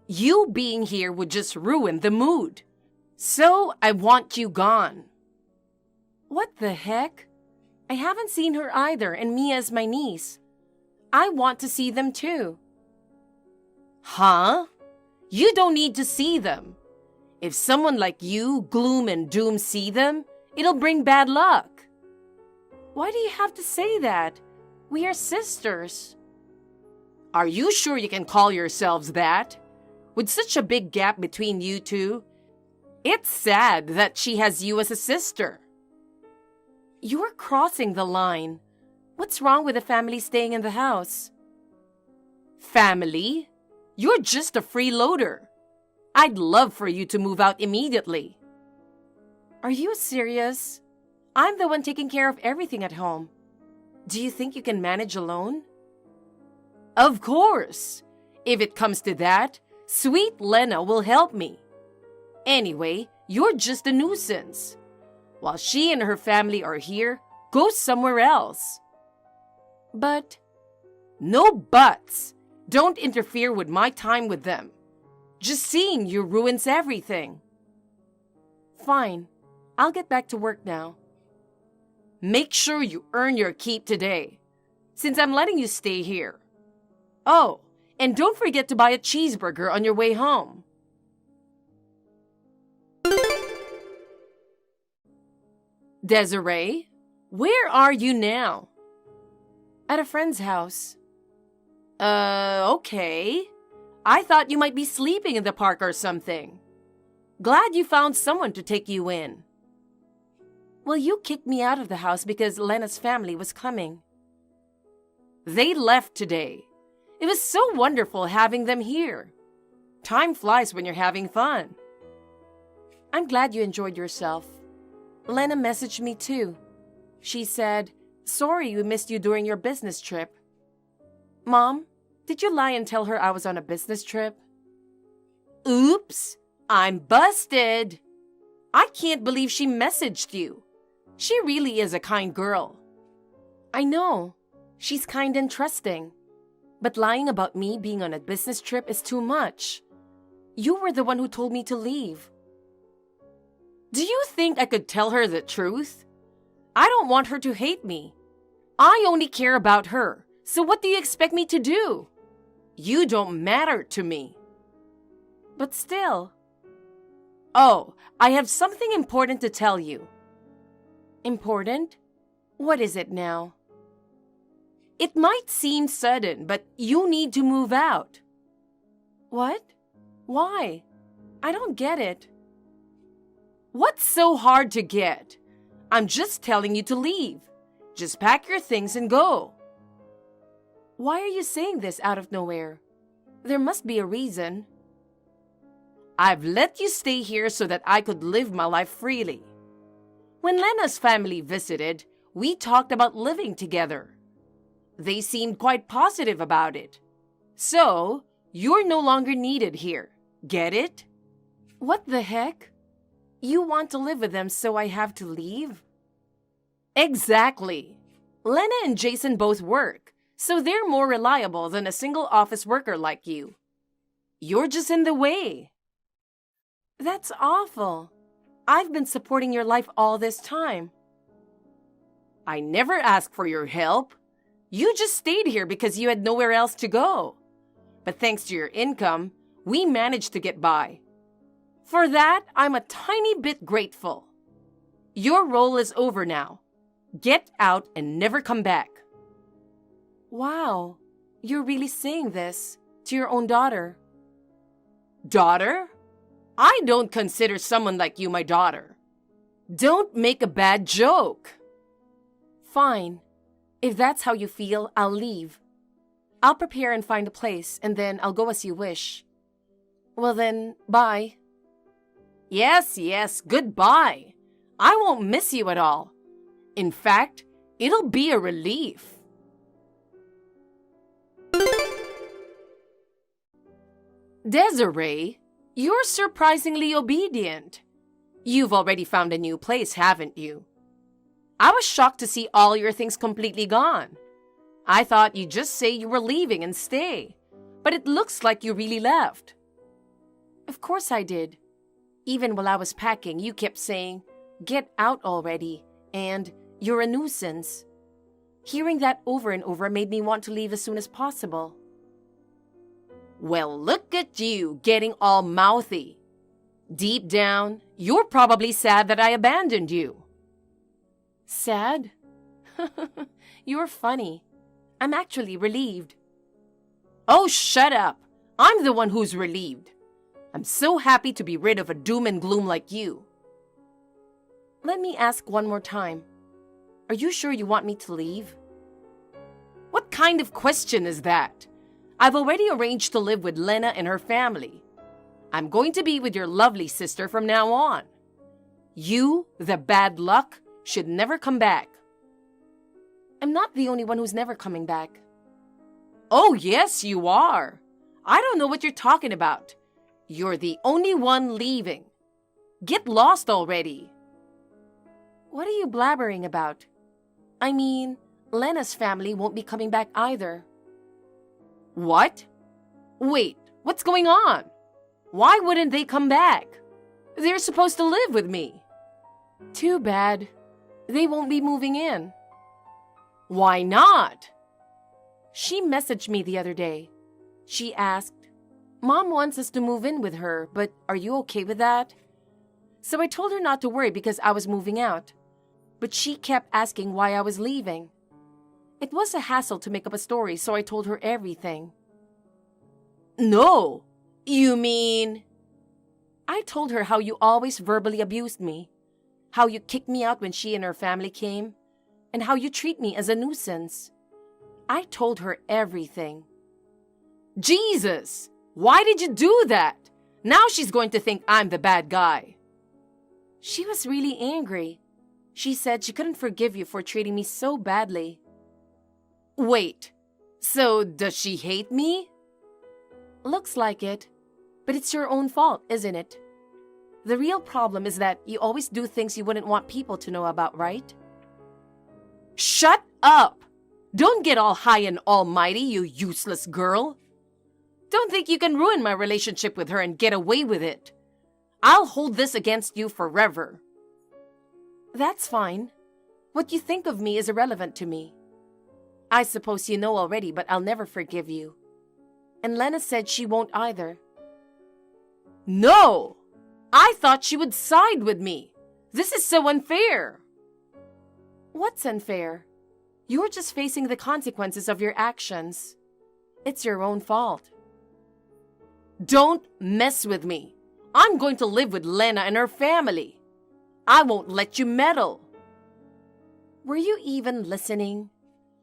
You being here would just ruin the mood. So I want you gone. What the heck? I haven't seen her either, and Mia is my niece. I want to see them too. Huh? You don't need to see them. If someone like you, gloom and doom, see them, it'll bring bad luck. Why do you have to say that? We are sisters. Are you sure you can call yourselves that? With such a big gap between you two, it's sad that she has you as a sister. You're crossing the line. What's wrong with the family staying in the house? Family? You're just a freeloader. I'd love for you to move out immediately. Are you serious? I'm the one taking care of everything at home. Do you think you can manage alone? Of course. If it comes to that, sweet Lena will help me. Anyway, you're just a nuisance. While she and her family are here, go somewhere else. But, no buts. Don't interfere with my time with them. Just seeing you ruins everything. Fine. I'll get back to work now. Make sure you earn your keep today, since I'm letting you stay here. Oh, and don't forget to buy a cheeseburger on your way home. Desiree, where are you now? At a friend's house. Okay. I thought you might be sleeping in the park or something. Glad you found someone to take you in. Well, you kicked me out of the house because Lena's family was coming. They left today. It was so wonderful having them here. Time flies when you're having fun. I'm glad you enjoyed yourself. Lena messaged me too. She said, "Sorry we missed you during your business trip." Mom, did you lie and tell her I was on a business trip? Oops, I'm busted. I can't believe she messaged you. She really is a kind girl. I know. She's kind and trusting. But lying about me being on a business trip is too much. You were the one who told me to leave. Do you think I could tell her the truth? I don't want her to hate me. I only care about her. So what do you expect me to do? You don't matter to me. But still. Oh, I have something important to tell you. Important? What is it now? It might seem sudden, but you need to move out. What? Why? I don't get it. What's so hard to get? I'm just telling you to leave. Just pack your things and go. Why are you saying this out of nowhere? There must be a reason. I've let you stay here so that I could live my life freely. When Lena's family visited, we talked about living together. They seemed quite positive about it. So, you're no longer needed here. Get it? What the heck? You want to live with them, so I have to leave? Exactly. Lena and Jason both work, so they're more reliable than a single office worker like you. You're just in the way. That's awful. I've been supporting your life all this time. I never asked for your help. You just stayed here because you had nowhere else to go. But thanks to your income, we managed to get by. For that, I'm a tiny bit grateful. Your role is over now. Get out and never come back. Wow, you're really saying this to your own daughter. Daughter? I don't consider someone like you my daughter. Don't make a bad joke. Fine. If that's how you feel, I'll leave. I'll prepare and find a place, and then I'll go as you wish. Well then, bye. Yes, goodbye. I won't miss you at all. In fact, it'll be a relief. Desiree, you're surprisingly obedient. You've already found a new place, haven't you? I was shocked to see all your things completely gone. I thought you'd just say you were leaving and stay, but it looks like you really left. Of course I did. Even while I was packing, you kept saying, "Get out already," and "You're a nuisance." Hearing that over and over made me want to leave as soon as possible. Well, look at you, getting all mouthy. Deep down, you're probably sad that I abandoned you. Sad? You're funny. I'm actually relieved. Oh, shut up. I'm the one who's relieved. I'm so happy to be rid of a doom and gloom like you. Let me ask one more time. Are you sure you want me to leave? What kind of question is that? I've already arranged to live with Lena and her family. I'm going to be with your lovely sister from now on. You, the bad luck, should never come back. I'm not the only one who's never coming back. Oh, yes, you are. I don't know what you're talking about. You're the only one leaving. Get lost already. What are you blabbering about? I mean, Lena's family won't be coming back either. What? Wait, what's going on? Why wouldn't they come back? They're supposed to live with me. Too bad. They won't be moving in. Why not? She messaged me the other day. She asked, "Mom wants us to move in with her, but are you okay with that?" So I told her not to worry because I was moving out. But she kept asking why I was leaving. It was a hassle to make up a story, so I told her everything. No, you mean... I told her how you always verbally abused me, how you kicked me out when she and her family came, and how you treat me as a nuisance. I told her everything. Jesus! Why did you do that? Now she's going to think I'm the bad guy. She was really angry. She said she couldn't forgive you for treating me so badly. Wait, so does she hate me? Looks like it. But it's your own fault, isn't it? The real problem is that you always do things you wouldn't want people to know about, right? Shut up! Don't get all high and almighty, you useless girl. Don't think you can ruin my relationship with her and get away with it. I'll hold this against you forever. That's fine. What you think of me is irrelevant to me. I suppose you know already, but I'll never forgive you. And Lena said she won't either. No! I thought she would side with me. This is so unfair. What's unfair? You're just facing the consequences of your actions. It's your own fault. Don't mess with me. I'm going to live with Lena and her family. I won't let you meddle. Were you even listening?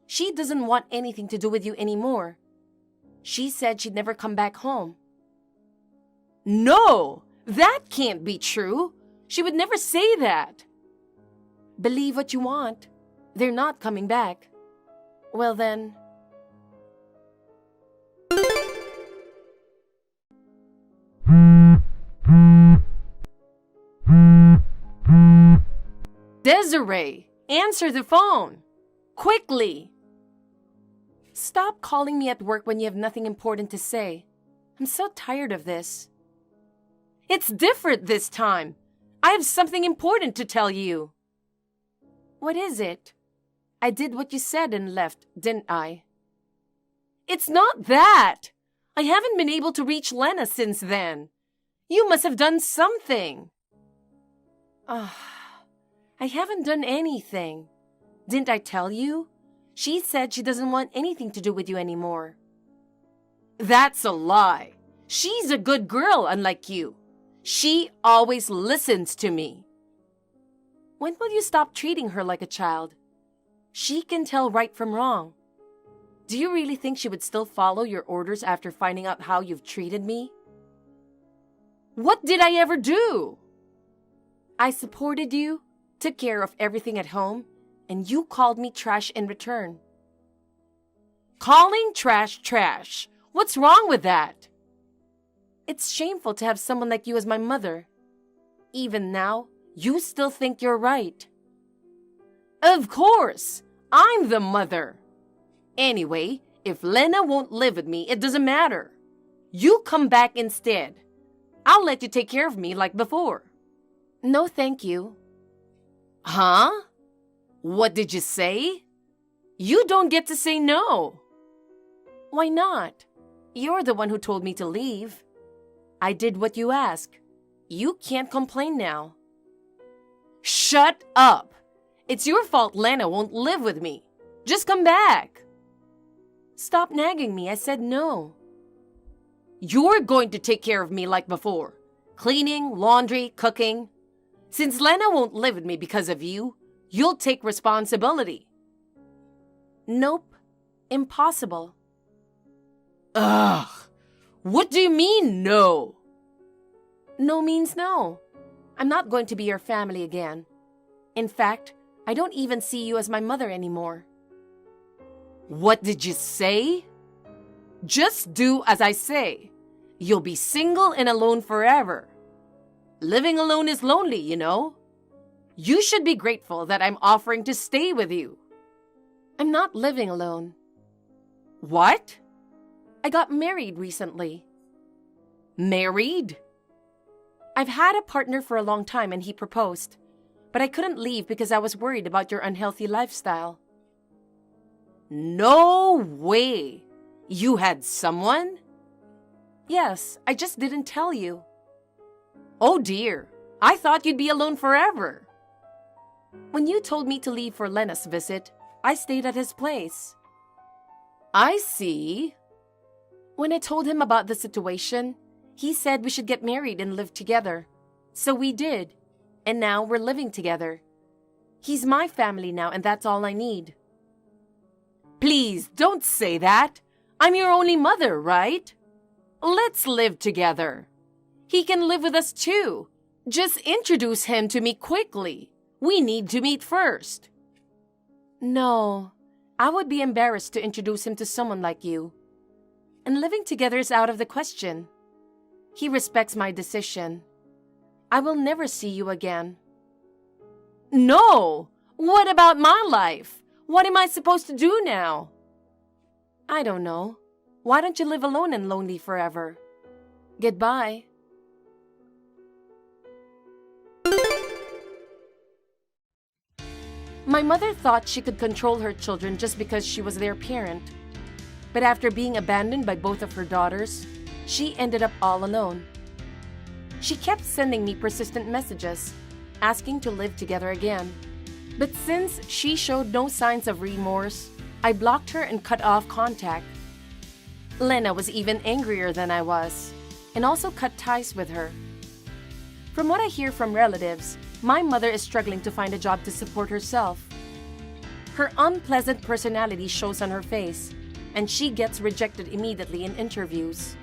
She doesn't want anything to do with you anymore. She said she'd never come back home. No, that can't be true. She would never say that. Believe what you want. They're not coming back. Well then... Desiree, answer the phone. Quickly. Stop calling me at work when you have nothing important to say. I'm so tired of this. It's different this time. I have something important to tell you. What is it? I did what you said and left, didn't I? It's not that. I haven't been able to reach Lena since then. You must have done something. I haven't done anything. Didn't I tell you? She said she doesn't want anything to do with you anymore. That's a lie. She's a good girl, unlike you. She always listens to me. When will you stop treating her like a child? She can tell right from wrong. Do you really think she would still follow your orders after finding out how you've treated me? What did I ever do? I supported you, took care of everything at home, and you called me trash in return. Calling trash? What's wrong with that? It's shameful to have someone like you as my mother. Even now, you still think you're right. Of course, I'm the mother. Anyway, if Lena won't live with me, it doesn't matter. You come back instead. I'll let you take care of me like before. No, thank you. Huh? What did you say? You don't get to say no. Why not? You're the one who told me to leave. I did what you asked. You can't complain now. Shut up. It's your fault Lena won't live with me. Just come back. Stop nagging me. I said no. You're going to take care of me like before. Cleaning, laundry, cooking. Since Lena won't live with me because of you, you'll take responsibility. Nope. Impossible. Ugh. What do you mean, no? No means no. I'm not going to be your family again. In fact, I don't even see you as my mother anymore. What did you say? Just do as I say. You'll be single and alone forever. Living alone is lonely, you know. You should be grateful that I'm offering to stay with you. I'm not living alone. What? I got married recently. Married? I've had a partner for a long time and he proposed, but I couldn't leave because I was worried about your unhealthy lifestyle. No way! You had someone? Yes, I just didn't tell you. Oh dear, I thought you'd be alone forever. When you told me to leave for Lena's visit, I stayed at his place. I see. When I told him about the situation, he said we should get married and live together. So we did, and now we're living together. He's my family now, and that's all I need. Please, don't say that. I'm your only mother, right? Let's live together. He can live with us too. Just introduce him to me quickly. We need to meet first. No, I would be embarrassed to introduce him to someone like you. And living together is out of the question. He respects my decision. I will never see you again. No! What about my life? What am I supposed to do now? I don't know. Why don't you live alone and lonely forever? Goodbye. My mother thought she could control her children just because she was their parent. But after being abandoned by both of her daughters, she ended up all alone. She kept sending me persistent messages, asking to live together again. But since she showed no signs of remorse, I blocked her and cut off contact. Lena was even angrier than I was, and also cut ties with her. From what I hear from relatives, my mother is struggling to find a job to support herself. Her unpleasant personality shows on her face, and she gets rejected immediately in interviews.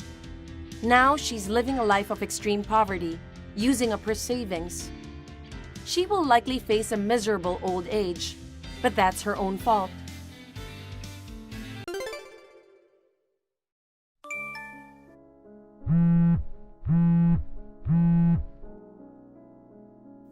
Now she's living a life of extreme poverty, using up her savings. She will likely face a miserable old age, but that's her own fault.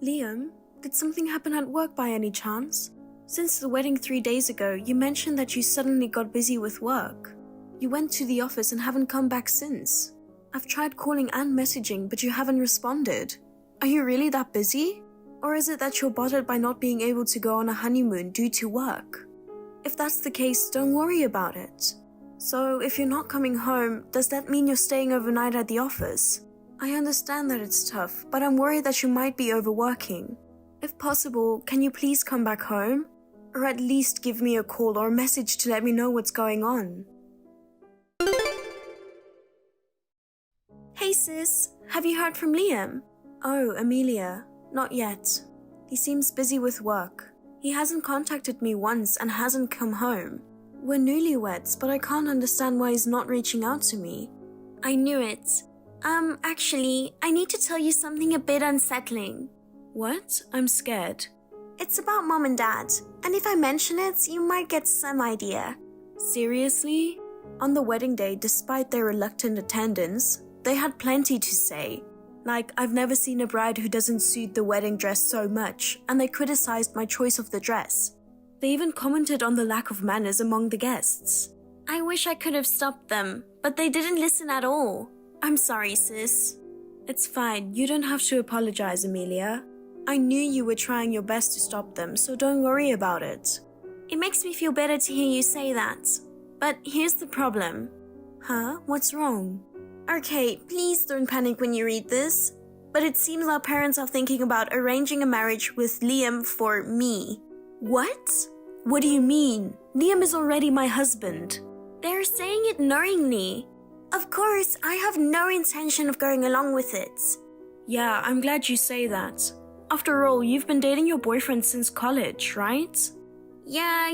Liam, did something happen at work by any chance? Since the wedding 3 days ago, you mentioned that you suddenly got busy with work. You went to the office and haven't come back since. I've tried calling and messaging, but you haven't responded. Are you really that busy? Or is it that you're bothered by not being able to go on a honeymoon due to work? If that's the case, don't worry about it. So, if you're not coming home, does that mean you're staying overnight at the office? I understand that it's tough, but I'm worried that you might be overworking. If possible, can you please come back home? Or at least give me a call or a message to let me know what's going on. Hey sis, have you heard from Liam? Oh, Amelia, not yet. He seems busy with work. He hasn't contacted me once and hasn't come home. We're newlyweds, but I can't understand why he's not reaching out to me. I knew it. Actually, I need to tell you something a bit unsettling. What? I'm scared. It's about Mom and Dad, and if I mention it, you might get some idea. Seriously? On the wedding day, despite their reluctant attendance, they had plenty to say. Like, I've never seen a bride who doesn't suit the wedding dress so much, and they criticized my choice of the dress. They even commented on the lack of manners among the guests. I wish I could have stopped them, but they didn't listen at all. I'm sorry, sis. It's fine, you don't have to apologize, Amelia. I knew you were trying your best to stop them, so don't worry about it. It makes me feel better to hear you say that. But here's the problem. Huh? What's wrong? Okay, please don't panic when you read this. But it seems our parents are thinking about arranging a marriage with Liam for me. What? What do you mean? Liam is already my husband. They're saying it knowingly. Of course, I have no intention of going along with it. Yeah, I'm glad you say that. After all, you've been dating your boyfriend since college, right? Yeah,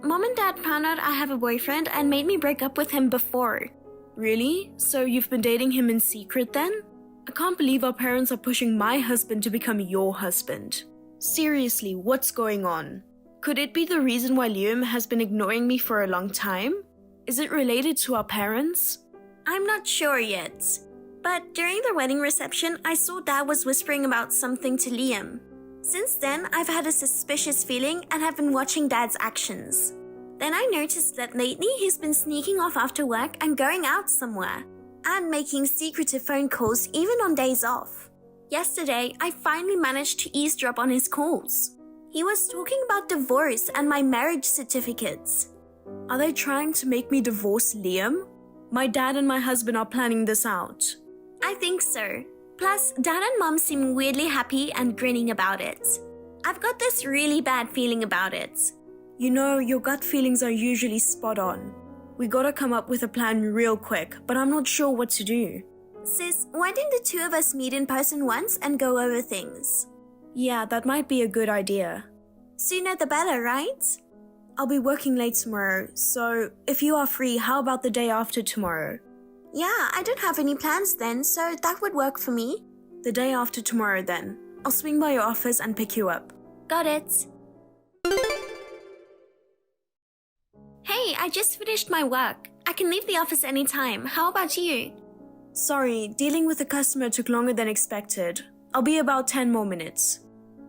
Mom and Dad found out I have a boyfriend and made me break up with him before. Really? So you've been dating him in secret then? I can't believe our parents are pushing my husband to become your husband. Seriously, what's going on? Could it be the reason why Liam has been ignoring me for a long time? Is it related to our parents? I'm not sure yet. But during the wedding reception, I saw Dad was whispering about something to Liam. Since then, I've had a suspicious feeling and have been watching Dad's actions. Then I noticed that lately he's been sneaking off after work and going out somewhere, and making secretive phone calls even on days off. Yesterday, I finally managed to eavesdrop on his calls. He was talking about divorce and my marriage certificates. Are they trying to make me divorce Liam? My dad and my husband are planning this out. I think so. Plus, Dad and Mom seem weirdly happy and grinning about it. I've got this really bad feeling about it. You know, your gut feelings are usually spot on. We gotta come up with a plan real quick, but I'm not sure what to do. Sis, why didn't the two of us meet in person once and go over things? Yeah, that might be a good idea. Sooner the better, right? I'll be working late tomorrow, so if you are free, how about the day after tomorrow? Yeah, I don't have any plans then, so that would work for me. The day after tomorrow then. I'll swing by your office and pick you up. Got it. Hey, I just finished my work. I can leave the office anytime. How about you? Sorry, dealing with a customer took longer than expected. I'll be about 10 more minutes.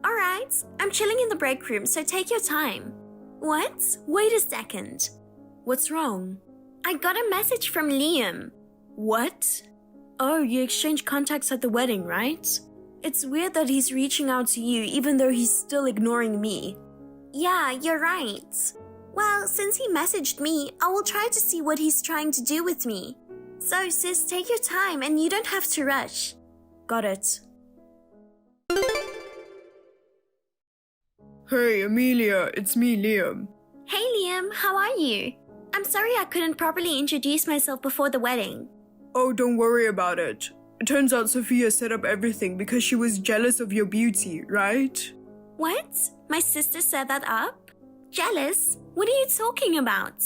Alright, I'm chilling in the break room, so take your time. What? Wait a second. What's wrong? I got a message from Liam. What? Oh, you exchanged contacts at the wedding, right? It's weird that he's reaching out to you even though he's still ignoring me. Yeah, you're right. Well, since he messaged me, I will try to see what he's trying to do with me. So, sis, take your time and you don't have to rush. Got it. Hey, Amelia, it's me, Liam. Hey Liam, how are you? I'm sorry I couldn't properly introduce myself before the wedding. Oh, don't worry about it. It turns out Sophia set up everything because she was jealous of your beauty, right? What? My sister set that up? Jealous? What are you talking about?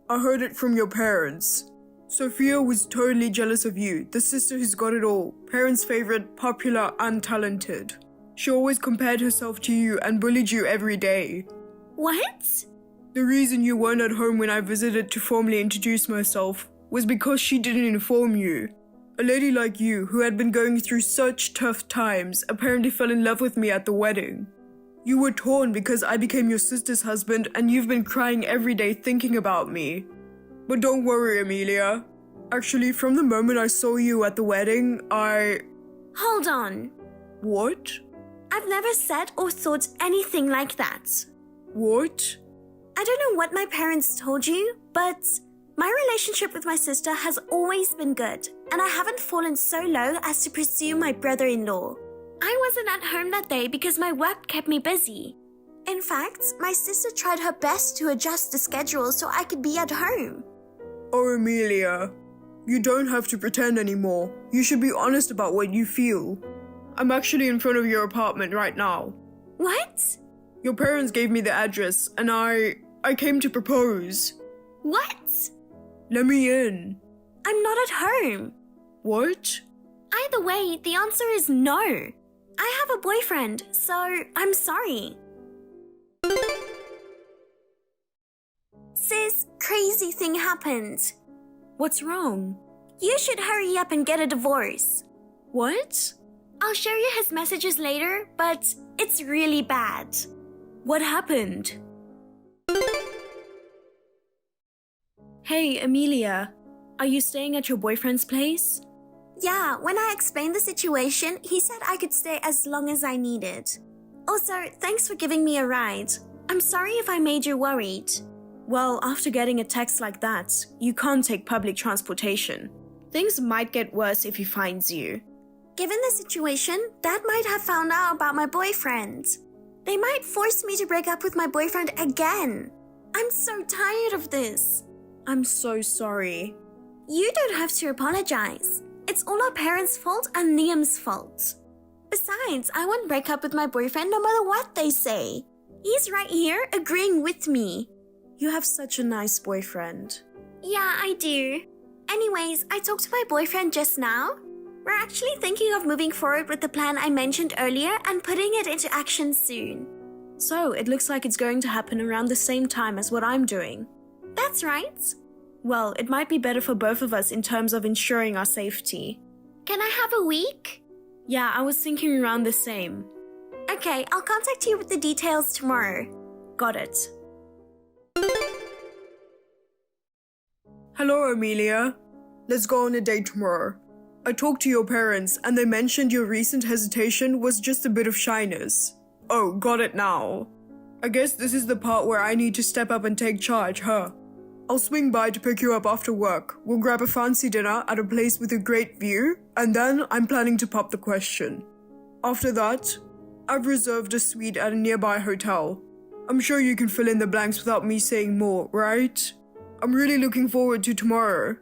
I heard it from your parents. Sophia was totally jealous of you, the sister who's got it all, parents' favorite, popular, and talented. She always compared herself to you and bullied you every day. What? The reason you weren't at home when I visited to formally introduce myself was because she didn't inform you. A lady like you, who had been going through such tough times, apparently fell in love with me at the wedding. You were torn because I became your sister's husband and you've been crying every day thinking about me. But don't worry, Amelia. Actually, from the moment I saw you at the wedding, Hold on. What? I've never said or thought anything like that. What? I don't know what my parents told you, but my relationship with my sister has always been good, and I haven't fallen so low as to pursue my brother-in-law. I wasn't at home that day because my work kept me busy. In fact, my sister tried her best to adjust the schedule so I could be at home. Oh, Amelia. You don't have to pretend anymore. You should be honest about what you feel. I'm actually in front of your apartment right now. What? Your parents gave me the address and I came to propose. What? Let me in. I'm not at home. What? Either way, the answer is no. I have a boyfriend, so I'm sorry. Sis, crazy thing happened. What's wrong? You should hurry up and get a divorce. What? I'll show you his messages later, but it's really bad. What happened? Hey, Amelia. Are you staying at your boyfriend's place? Yeah, when I explained the situation, he said I could stay as long as I needed. Also, thanks for giving me a ride. I'm sorry if I made you worried. Well, after getting a text like that, you can't take public transportation. Things might get worse if he finds you. Given the situation, Dad might have found out about my boyfriend. They might force me to break up with my boyfriend again. I'm so tired of this. I'm so sorry. You don't have to apologize. It's all our parents' fault and Liam's fault. Besides, I won't break up with my boyfriend no matter what they say. He's right here agreeing with me. You have such a nice boyfriend. Yeah, I do. Anyways, I talked to my boyfriend just now. We're actually thinking of moving forward with the plan I mentioned earlier and putting it into action soon. So, it looks like it's going to happen around the same time as what I'm doing. That's right. Well, it might be better for both of us in terms of ensuring our safety. Can I have a week? Yeah, I was thinking around the same. Okay, I'll contact you with the details tomorrow. Got it. Hello, Amelia. Let's go on a date tomorrow. I talked to your parents and they mentioned your recent hesitation was just a bit of shyness. Oh, got it now. I guess this is the part where I need to step up and take charge, huh? I'll swing by to pick you up after work. We'll grab a fancy dinner at a place with a great view, and then I'm planning to pop the question. After that, I've reserved a suite at a nearby hotel. I'm sure you can fill in the blanks without me saying more, right? I'm really looking forward to tomorrow.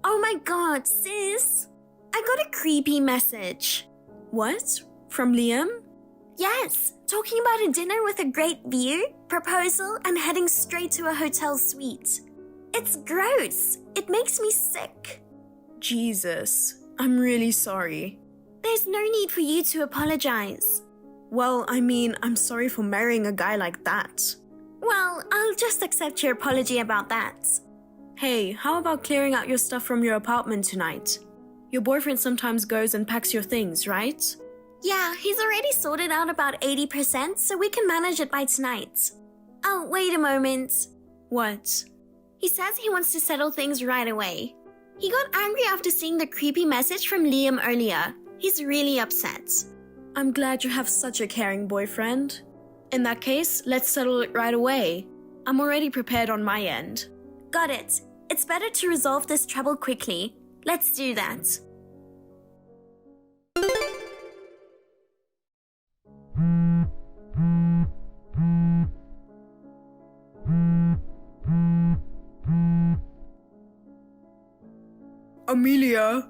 Oh my god, sis! I got a creepy message. What? From Liam? Yes, talking about a dinner with a great view, proposal, and heading straight to a hotel suite. It's gross. It makes me sick. Jesus, I'm really sorry. There's no need for you to apologize. Well, I mean, I'm sorry for marrying a guy like that. Well, I'll just accept your apology about that. Hey, how about clearing out your stuff from your apartment tonight? Your boyfriend sometimes goes and packs your things, right? Yeah, he's already sorted out about 80%, so we can manage it by tonight. Oh, wait a moment. What? He says he wants to settle things right away. He got angry after seeing the creepy message from Liam earlier. He's really upset. I'm glad you have such a caring boyfriend. In that case, let's settle it right away. I'm already prepared on my end. Got it. It's better to resolve this trouble quickly. Let's do that. Amelia,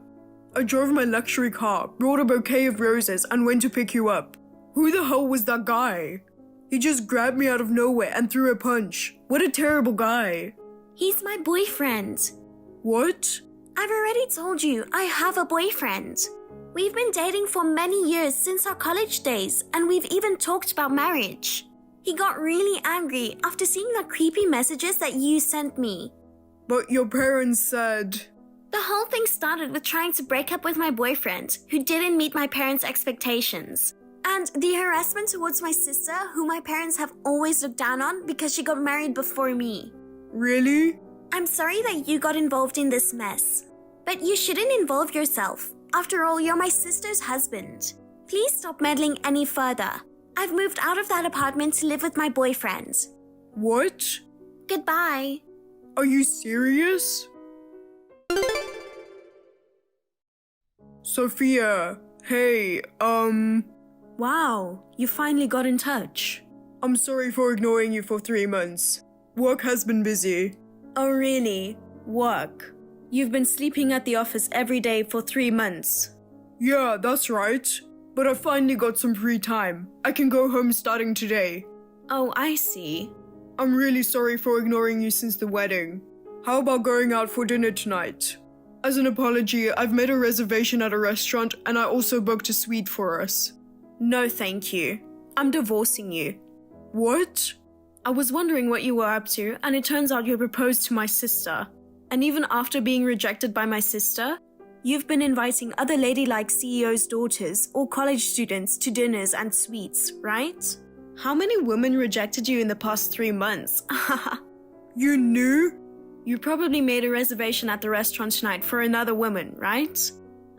I drove my luxury car, brought a bouquet of roses, and went to pick you up. Who the hell was that guy? He just grabbed me out of nowhere and threw a punch. What a terrible guy. He's my boyfriend. What? I've already told you, I have a boyfriend. We've been dating for many years since our college days, and we've even talked about marriage. He got really angry after seeing the creepy messages that you sent me. But your parents said... The whole thing started with trying to break up with my boyfriend, who didn't meet my parents' expectations. And the harassment towards my sister, who my parents have always looked down on because she got married before me. Really? I'm sorry that you got involved in this mess. But you shouldn't involve yourself. After all, you're my sister's husband. Please stop meddling any further. I've moved out of that apartment to live with my boyfriend. What? Goodbye. Are you serious? Sophia, hey, Wow, you finally got in touch. I'm sorry for ignoring you for 3 months. Work has been busy. Oh really? Work? You've been sleeping at the office every day for 3 months. Yeah, that's right. But I finally got some free time. I can go home starting today. Oh, I see. I'm really sorry for ignoring you since the wedding. How about going out for dinner tonight? As an apology, I've made a reservation at a restaurant and I also booked a suite for us. No, thank you. I'm divorcing you. What? I was wondering what you were up to, and it turns out you proposed to my sister. And even after being rejected by my sister, you've been inviting other ladylike CEOs' daughters or college students to dinners and suites, right? How many women rejected you in the past 3 months? You knew? You probably made a reservation at the restaurant tonight for another woman, right?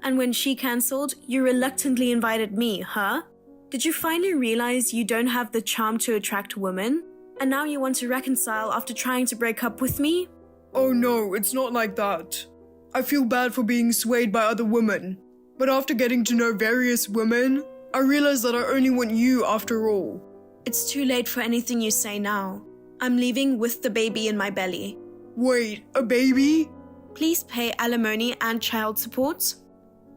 And when she cancelled, you reluctantly invited me, huh? Did you finally realize you don't have the charm to attract women? And now you want to reconcile after trying to break up with me? Oh no, it's not like that. I feel bad for being swayed by other women. But after getting to know various women, I realized that I only want you after all. It's too late for anything you say now. I'm leaving with the baby in my belly. Wait, a baby? Please pay alimony and child support.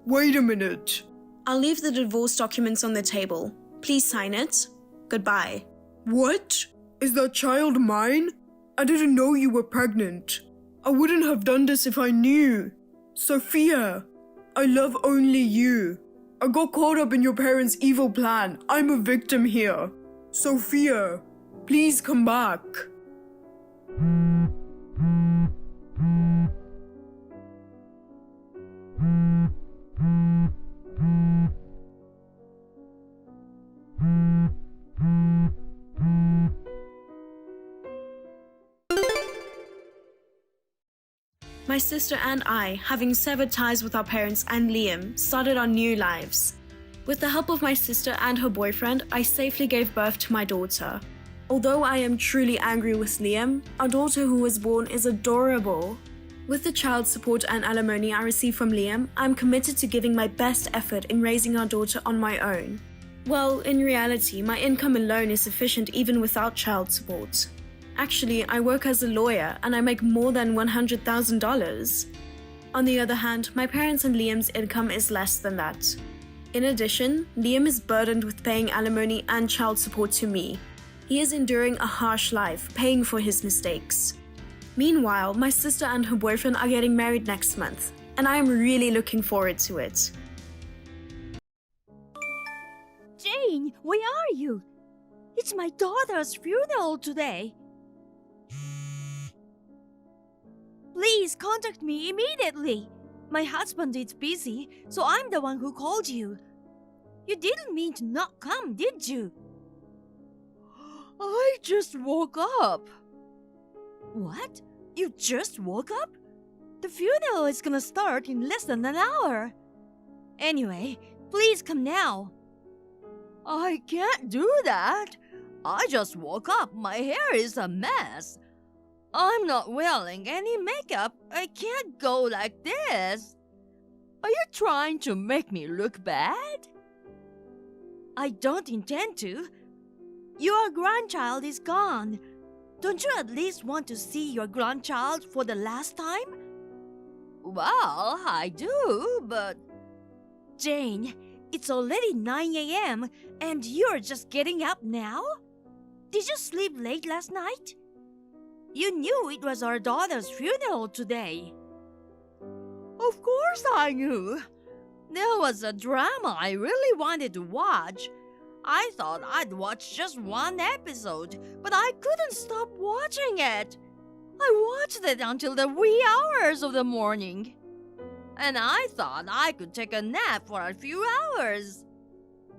Wait a minute. I'll leave the divorce documents on the table. Please sign it. Goodbye. What? Is that child mine? I didn't know you were pregnant. I wouldn't have done this if I knew. Sophia, I love only you. I got caught up in your parents' evil plan. I'm a victim here. Sophia, please come back. My sister and I, having severed ties with our parents and Liam, started our new lives. With the help of my sister and her boyfriend, I safely gave birth to my daughter. Although I am truly angry with Liam, our daughter who was born is adorable. With the child support and alimony I receive from Liam, I'm committed to giving my best effort in raising our daughter on my own. Well, in reality, my income alone is sufficient even without child support. Actually, I work as a lawyer and I make more than $100,000. On the other hand, my parents' and Liam's income is less than that. In addition, Liam is burdened with paying alimony and child support to me. He is enduring a harsh life, paying for his mistakes. Meanwhile, my sister and her boyfriend are getting married next month, and I am really looking forward to it. Jane, where are you? It's my daughter's funeral today. Please contact me immediately. My husband is busy, so I'm the one who called you. You didn't mean to not come, did you? I just woke up. What? You just woke up? The funeral is gonna start in less than an hour. Anyway, please come now. I can't do that. I just woke up. My hair is a mess. I'm not wearing any makeup. I can't go like this. Are you trying to make me look bad? I don't intend to. Your grandchild is gone. Don't you at least want to see your grandchild for the last time? Well, I do, but... Jane, it's already 9 a.m. and you're just getting up now? Did you sleep late last night? You knew it was our daughter's funeral today. Of course I knew. There was a drama I really wanted to watch. I thought I'd watch just one episode, but I couldn't stop watching it. I watched it until the wee hours of the morning. And I thought I could take a nap for a few hours.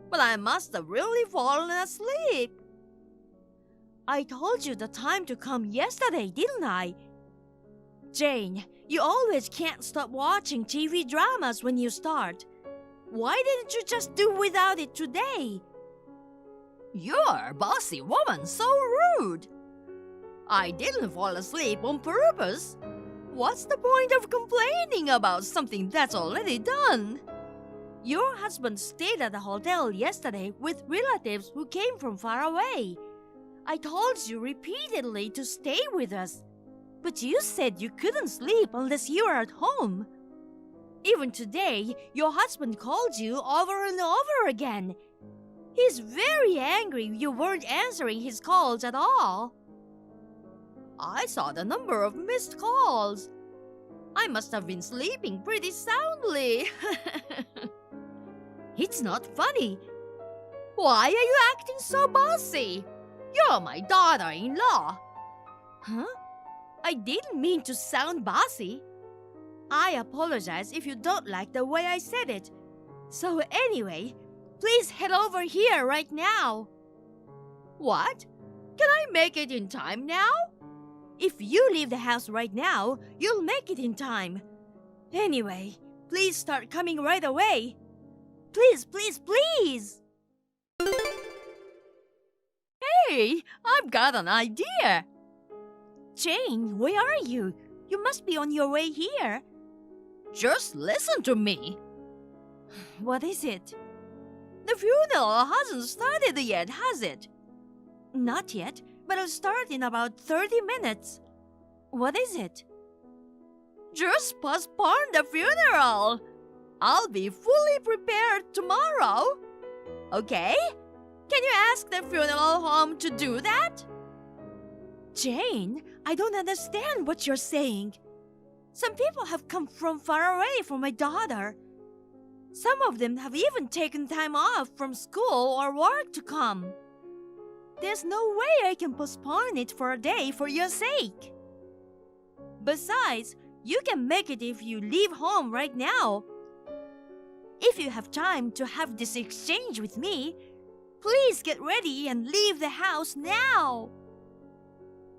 But I must have really fallen asleep. I told you the time to come yesterday, didn't I? Jane, you always can't stop watching TV dramas when you start. Why didn't you just do without it today? You're a bossy woman, so rude. I didn't fall asleep on purpose. What's the point of complaining about something that's already done? Your husband stayed at the hotel yesterday with relatives who came from far away. I told you repeatedly to stay with us, but you said you couldn't sleep unless you were at home. Even today, your husband called you over and over again. He's very angry you weren't answering his calls at all. I saw the number of missed calls. I must have been sleeping pretty soundly. It's not funny. Why are you acting so bossy? You're my daughter-in-law. Huh? I didn't mean to sound bossy. I apologize if you don't like the way I said it. So anyway, please head over here right now. What? Can I make it in time now? If you leave the house right now, you'll make it in time. Anyway, please start coming right away. Please, please, please! Hey, I've got an idea. Jane, where are you? You must be on your way here. Just listen to me. What is it? The funeral hasn't started yet, has it? Not yet, but it'll start in about 30 minutes. What is it? Just postpone the funeral. I'll be fully prepared tomorrow. Okay? Can you ask the funeral home to do that? Jane, I don't understand what you're saying. Some people have come from far away for my daughter. Some of them have even taken time off from school or work to come. There's no way I can postpone it for a day for your sake. Besides, you can make it if you leave home right now. If you have time to have this exchange with me, please get ready and leave the house now.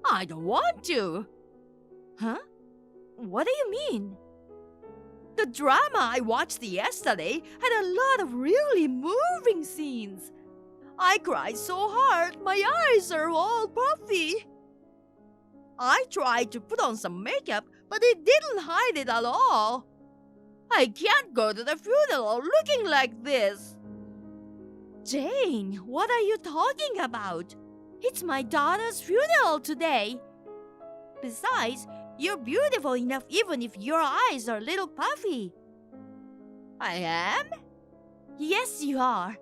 I don't want to. Huh? What do you mean? The drama I watched yesterday had a lot of really moving scenes. I cried so hard, my eyes are all puffy. I tried to put on some makeup, but it didn't hide it at all. I can't go to the funeral looking like this. Jane, what are you talking about? It's my daughter's funeral today. Besides, you're beautiful enough even if your eyes are a little puffy. I am? Yes, you are.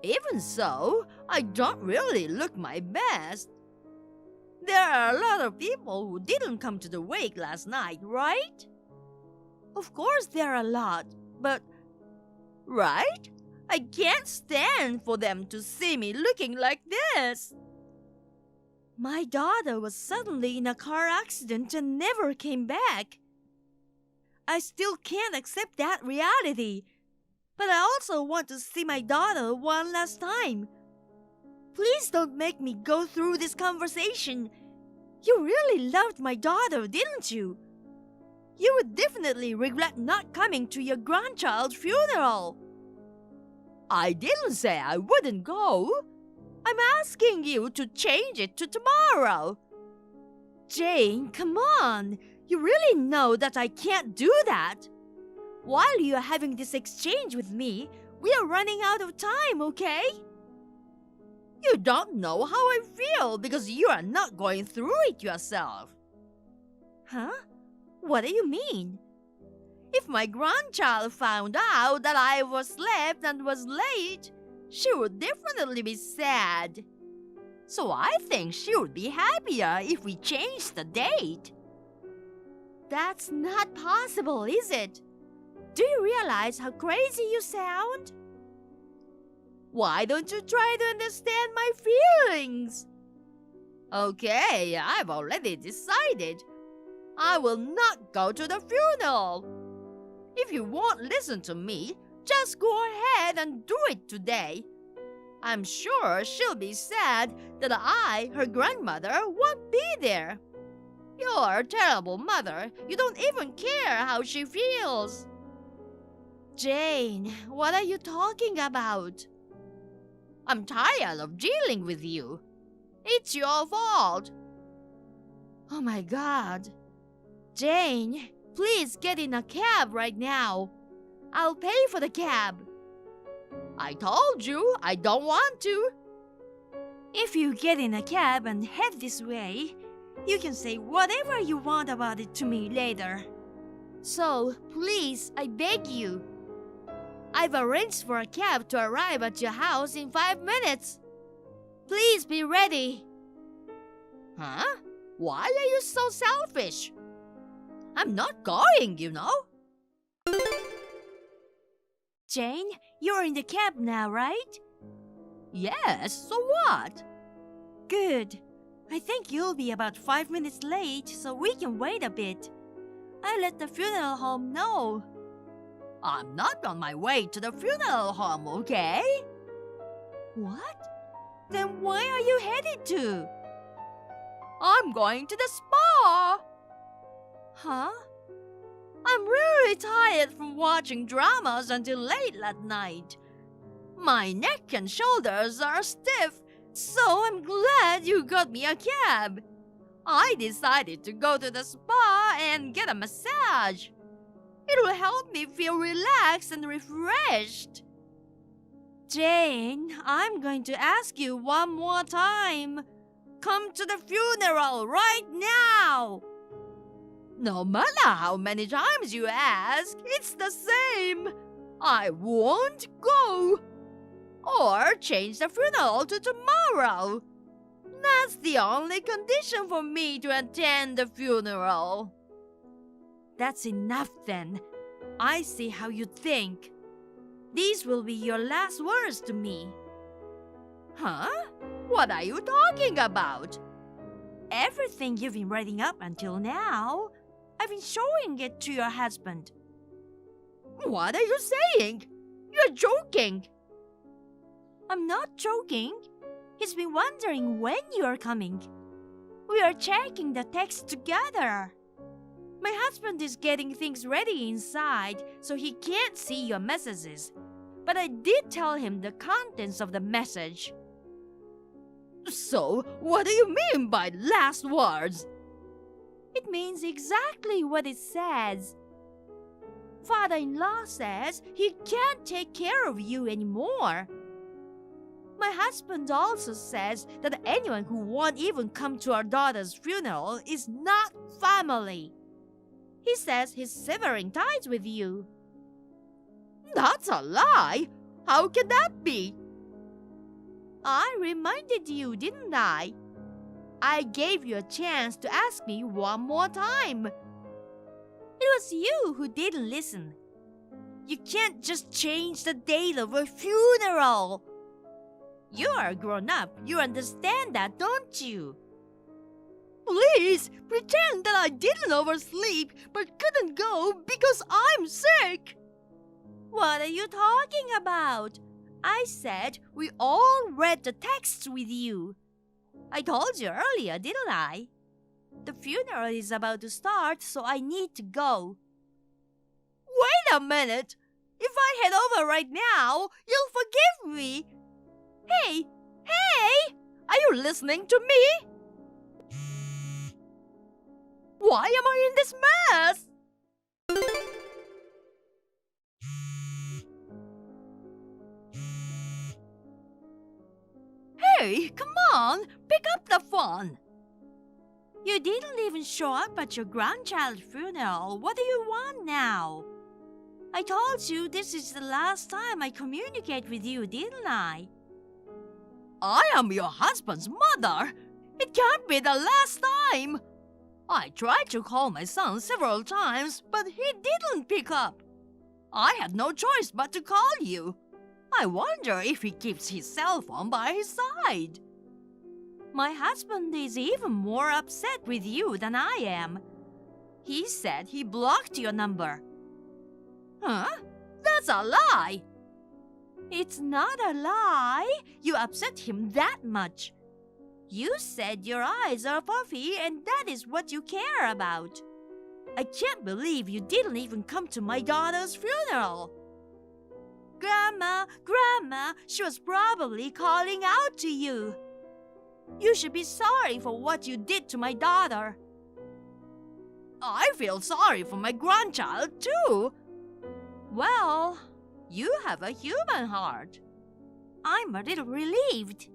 Even so, I don't really look my best. There are a lot of people who didn't come to the wake last night, right? Of course there are a lot, but... Right? I can't stand for them to see me looking like this. My daughter was suddenly in a car accident and never came back. I still can't accept that reality. But I also want to see my daughter one last time. Please don't make me go through this conversation. You really loved my daughter, didn't you? You would definitely regret not coming to your grandchild's funeral. I didn't say I wouldn't go. I'm asking you to change it to tomorrow. Jane, come on. You really know that I can't do that. while you're having this exchange with me, we are running out of time, okay? You don't know how I feel because you are not going through it yourself. Huh? What do you mean? If my grandchild found out that I was left and was late, she would definitely be sad. So I think she would be happier if we changed the date. That's not possible, is it? Do you realize how crazy you sound? Why don't you try to understand my feelings? Okay, I've already decided. I will not go to the funeral. If you won't listen to me, just go ahead and do it today. I'm sure she'll be sad that I, her grandmother, won't be there. You're a terrible mother. You don't even care how she feels. Jane, what are you talking about? I'm tired of dealing with you. It's your fault. Oh my God. Jane, please get in a cab right now. I'll pay for the cab. I told you I don't want to. If you get in a cab and head this way, you can say whatever you want about it to me later. So, please, I beg you. I've arranged for a cab to arrive at your house in 5 minutes. Please be ready. Huh? Why are you so selfish? I'm not going, you know. Jane, you're in the cab now, right? Yes, so what? Good. I think you'll be about 5 minutes late, so we can wait a bit. I let the funeral home know. I'm not on my way to the funeral home, okay? What? Then where are you headed to? I'm going to the spa. Huh? I'm really tired from watching dramas until late last night. My neck and shoulders are stiff, so I'm glad you got me a cab. I decided to go to the spa and get a massage. It will help me feel relaxed and refreshed. Jane, I'm going to ask you one more time. Come to the funeral right now. No matter how many times you ask, it's the same. I won't go. Or change the funeral to tomorrow. That's the only condition for me to attend the funeral. That's enough then. I see how you think. These will be your last words to me. Huh? What are you talking about? Everything you've been writing up until now, I've been showing it to your husband. What are you saying? You're joking. I'm not joking. He's been wondering when you're coming. We are checking the text together. My husband is getting things ready inside, so he can't see your messages. But I did tell him the contents of the message. So, what do you mean by last words? It means exactly what it says. Father-in-law says he can't take care of you anymore. My husband also says that anyone who won't even come to our daughter's funeral is not family. He says he's severing ties with you. That's a lie. How can that be? I reminded you, didn't I? I gave you a chance to ask me one more time. It was you who didn't listen. You can't just change the date of a funeral. You are grown up. You understand that, don't you? Please, pretend that I didn't oversleep but couldn't go because I'm sick. What are you talking about? I said we all read the text with you. I told you earlier, didn't I? The funeral is about to start, so I need to go. Wait a minute. If I head over right now, you'll forgive me. Hey! Are you listening to me? Why am I in this mess? Hey, come on! Pick up the phone! You didn't even show up at your grandchild's funeral. What do you want now? I told you this is the last time I communicate with you, didn't I? I am your husband's mother. It can't be the last time. I tried to call my son several times, but he didn't pick up. I had no choice but to call you. I wonder if he keeps his cell phone by his side. My husband is even more upset with you than I am. He said he blocked your number. Huh? That's a lie! It's not a lie. You upset him that much. You said your eyes are puffy and that is what you care about. I can't believe you didn't even come to my daughter's funeral. Grandma, she was probably calling out to you. You should be sorry for what you did to my daughter. I feel sorry for my grandchild too. Well, you have a human heart. I'm a little relieved.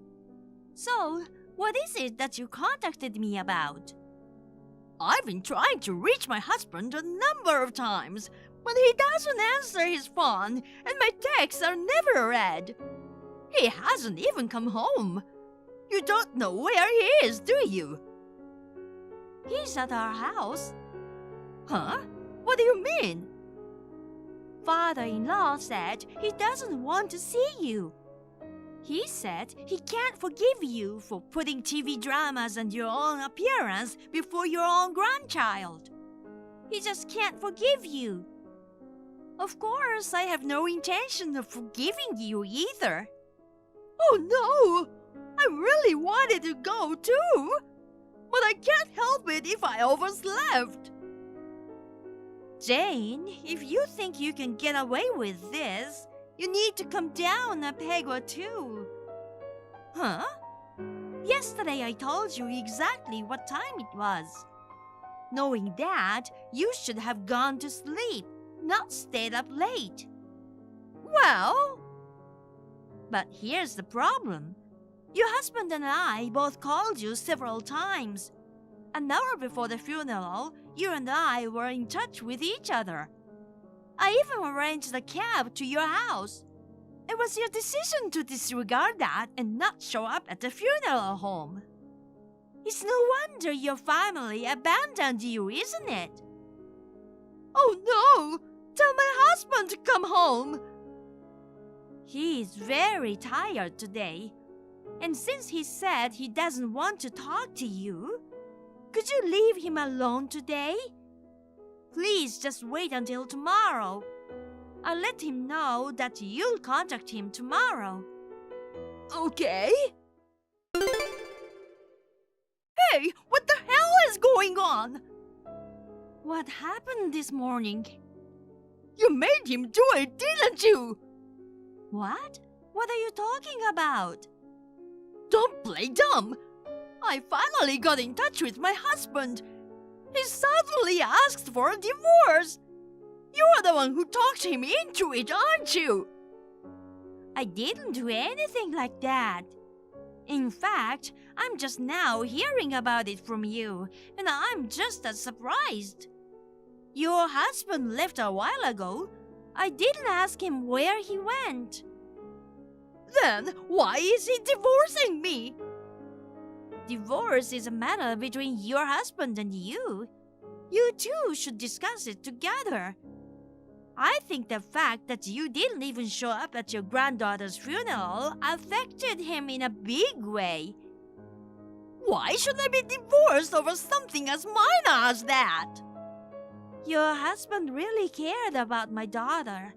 So, what is it that you contacted me about? I've been trying to reach my husband a number of times, but he doesn't answer his phone and my texts are never read. He hasn't even come home. You don't know where he is, do you? He's at our house. Huh? What do you mean? Father-in-law said he doesn't want to see you. He said he can't forgive you for putting TV dramas and your own appearance before your own grandchild. He just can't forgive you. Of course, I have no intention of forgiving you either. Oh no! I really wanted to go too, but I can't help it if I overslept. Jane, if you think you can get away with this, you need to come down a peg or two. Huh? Yesterday I told you exactly what time it was. Knowing that, you should have gone to sleep, not stayed up late. Well, but here's the problem. Your husband and I both called you several times. An hour before the funeral, you and I were in touch with each other. I even arranged a cab to your house. It was your decision to disregard that and not show up at the funeral home. It's no wonder your family abandoned you, isn't it? Oh no! Tell my husband to come home! He is very tired today. And since he said he doesn't want to talk to you, could you leave him alone today? Please just wait until tomorrow. I'll let him know that you'll contact him tomorrow. Okay? Hey, what the hell is going on? What happened this morning? You made him do it, didn't you? What? What are you talking about? Don't play dumb. I finally got in touch with my husband. He suddenly asked for a divorce. You're the one who talked him into it, aren't you? I didn't do anything like that. In fact, I'm just now hearing about it from you, and I'm just as surprised. Your husband left a while ago. I didn't ask him where he went. Then why is he divorcing me? Divorce is a matter between your husband and you. You two should discuss it together. I think the fact that you didn't even show up at your granddaughter's funeral affected him in a big way. Why should I be divorced over something as minor as that? Your husband really cared about my daughter.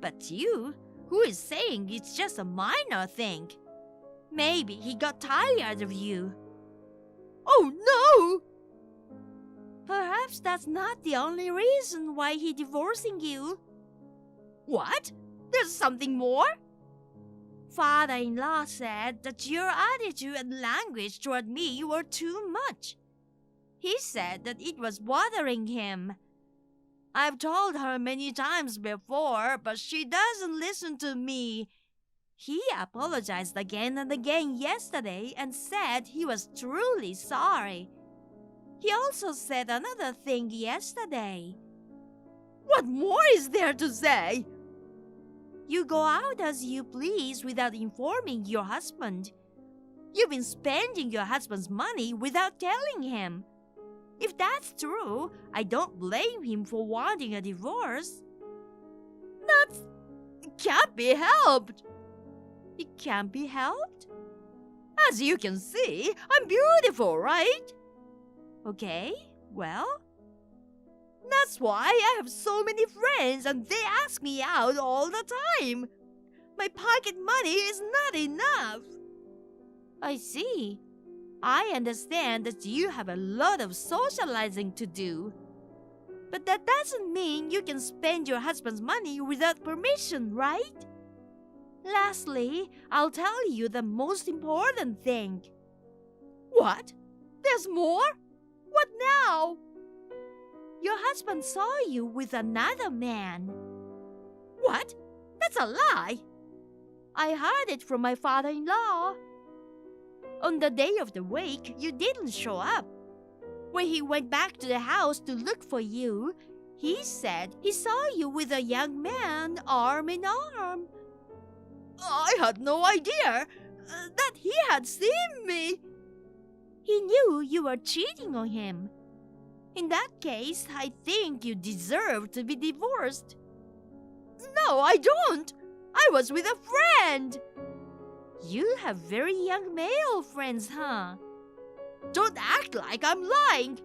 But you, who is saying it's just a minor thing? Maybe he got tired of you. Oh no! Perhaps that's not the only reason why he's divorcing you. What? There's something more? Father-in-law said that your attitude and language toward me were too much. He said that it was bothering him. I've told her many times before, but she doesn't listen to me. He apologized again and again yesterday and said he was truly sorry. He also said another thing yesterday. What more is there to say? You go out as you please without informing your husband. You've been spending your husband's money without telling him. If that's true, I don't blame him for wanting a divorce. That can't be helped. It can't be helped? As you can see, I'm beautiful, right? Okay, well, that's why I have so many friends and they ask me out all the time. My pocket money is not enough. I see. I understand that you have a lot of socializing to do. But that doesn't mean you can spend your husband's money without permission, right? Lastly, I'll tell you the most important thing. What? There's more? What now? Your husband saw you with another man. What? That's a lie. I heard it from my father-in-law. On the day of the wake, you didn't show up. When he went back to the house to look for you, he said he saw you with a young man arm in arm. I had no idea that he had seen me. He knew you were cheating on him. In that case, I think you deserve to be divorced. No, I don't. I was with a friend. You have very young male friends, huh? Don't act like I'm lying.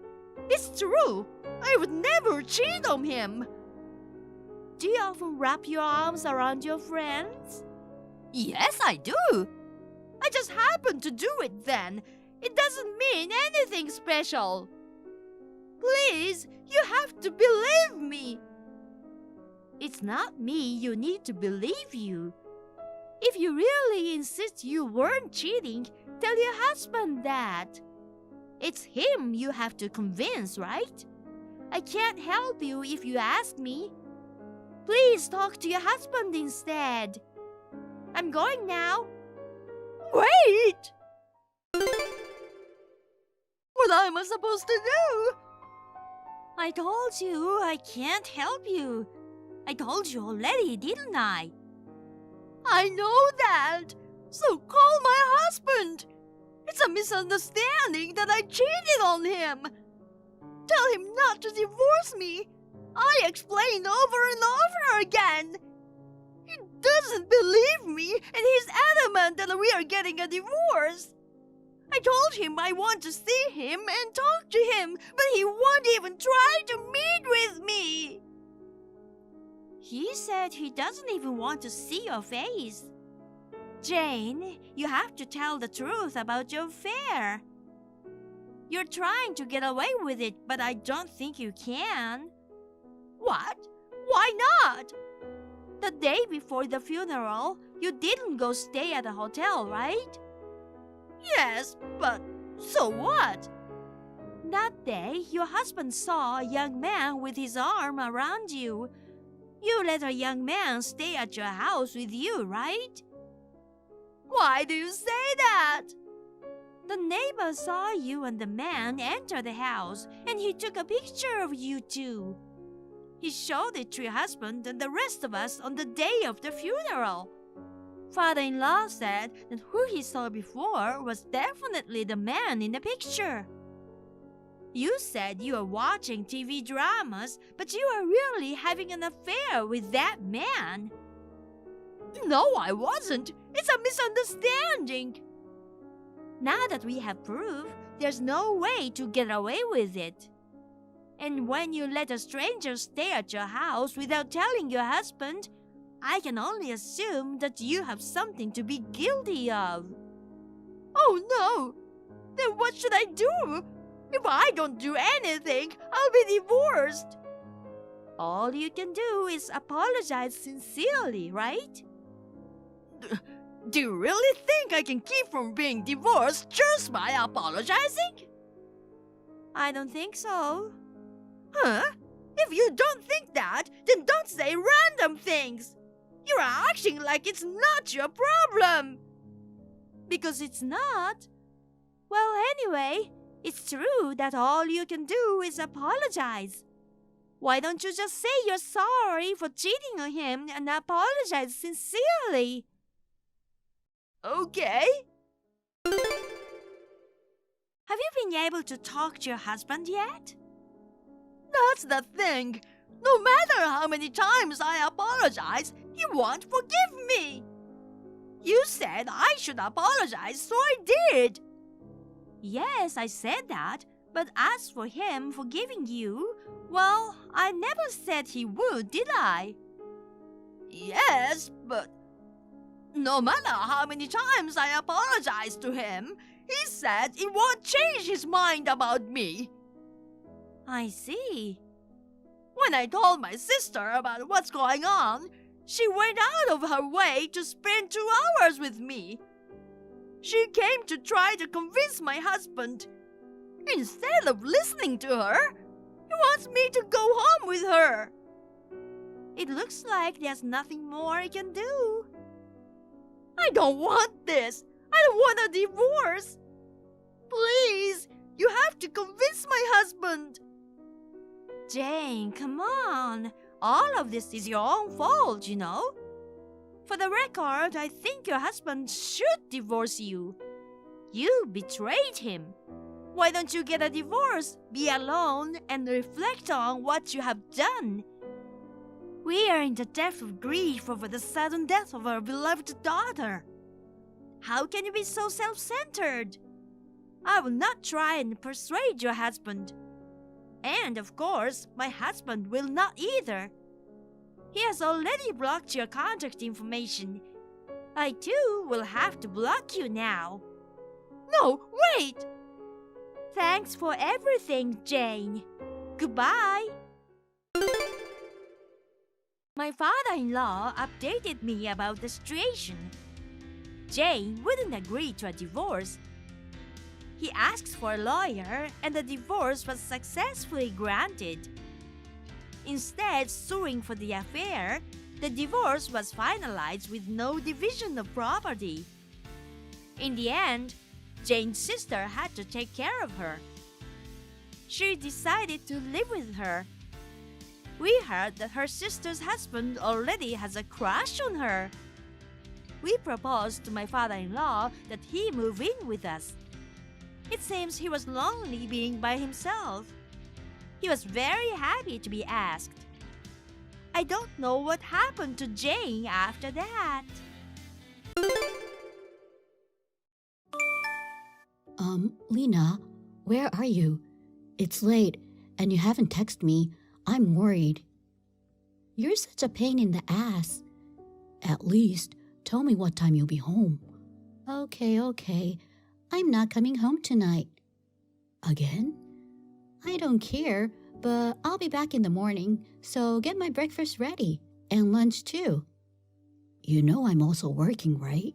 It's true. I would never cheat on him. Do you often wrap your arms around your friends? Yes, I do. I just happened to do it then. It doesn't mean anything special. Please, you have to believe me. It's not me you need to believe you. If you really insist you weren't cheating, tell your husband that. It's him you have to convince, right? I can't help you if you ask me. Please talk to your husband instead. I'm going now. Wait! What am I supposed to do? I told you I can't help you. I told you already, didn't I? I know that. So call my husband. It's a misunderstanding that I cheated on him. Tell him not to divorce me. I explained over and over again. He doesn't believe me and he's adamant that we are getting a divorce. I told him I want to see him and talk to him, but he won't even try to meet with me. He said he doesn't even want to see your face. Jane, you have to tell the truth about your affair. You're trying to get away with it, but I don't think you can. What? Why not? The day before the funeral, you didn't go stay at a hotel, right? Yes, but so what? That day, your husband saw a young man with his arm around you. You let a young man stay at your house with you, right? Why do you say that? The neighbor saw you and the man enter the house, and he took a picture of you two. He showed it to your husband and the rest of us on the day of the funeral. Father-in-law said that who he saw before was definitely the man in the picture. You said you were watching TV dramas, but you were really having an affair with that man. No, I wasn't. It's a misunderstanding. Now that we have proof, there's no way to get away with it. And when you let a stranger stay at your house without telling your husband, I can only assume that you have something to be guilty of. Oh no! Then what should I do? If I don't do anything, I'll be divorced. All you can do is apologize sincerely, right? Do you really think I can keep from being divorced just by apologizing? I don't think so. Huh? If you don't think that, then don't say random things. You're acting like it's not your problem. Because it's not. Well, anyway, it's true that all you can do is apologize. Why don't you just say you're sorry for cheating on him and apologize sincerely? Okay. Have you been able to talk to your husband yet? That's the thing. No matter how many times I apologize, he won't forgive me. You said I should apologize, so I did. Yes, I said that, but as for him forgiving you, well, I never said he would, did I? Yes, but no matter how many times I apologize to him, he said he won't change his mind about me. I see. When I told my sister about what's going on, she went out of her way to spend 2 hours with me. She came to try to convince my husband. Instead of listening to her, he wants me to go home with her. It looks like there's nothing more I can do. I don't want this. I don't want a divorce. Please, you have to convince my husband. Jane, come on. All of this is your own fault, you know. For the record, I think your husband should divorce you. You betrayed him. Why don't you get a divorce, be alone, and reflect on what you have done? We are in the depth of grief over the sudden death of our beloved daughter. How can you be so self-centered? I will not try and persuade your husband. And, of course, my husband will not either. He has already blocked your contact information. I, too, will have to block you now. No, wait! Thanks for everything, Jane. Goodbye. My father-in-law updated me about the situation. Jane wouldn't agree to a divorce. He asked for a lawyer and the divorce was successfully granted. Instead suing for the affair, the divorce was finalized with no division of property. In the end, Jane's sister had to take care of her. She decided to live with her. We heard that her sister's husband already has a crush on her. We proposed to my father-in-law that he move in with us. It seems he was lonely being by himself. He was very happy to be asked. I don't know what happened to Jane after that. Lena, where are you? It's late, and you haven't texted me. I'm worried. You're such a pain in the ass. At least, tell me what time you'll be home. Okay. I'm not coming home tonight. Again? I don't care, but I'll be back in the morning, so get my breakfast ready. And lunch too. You know I'm also working, right?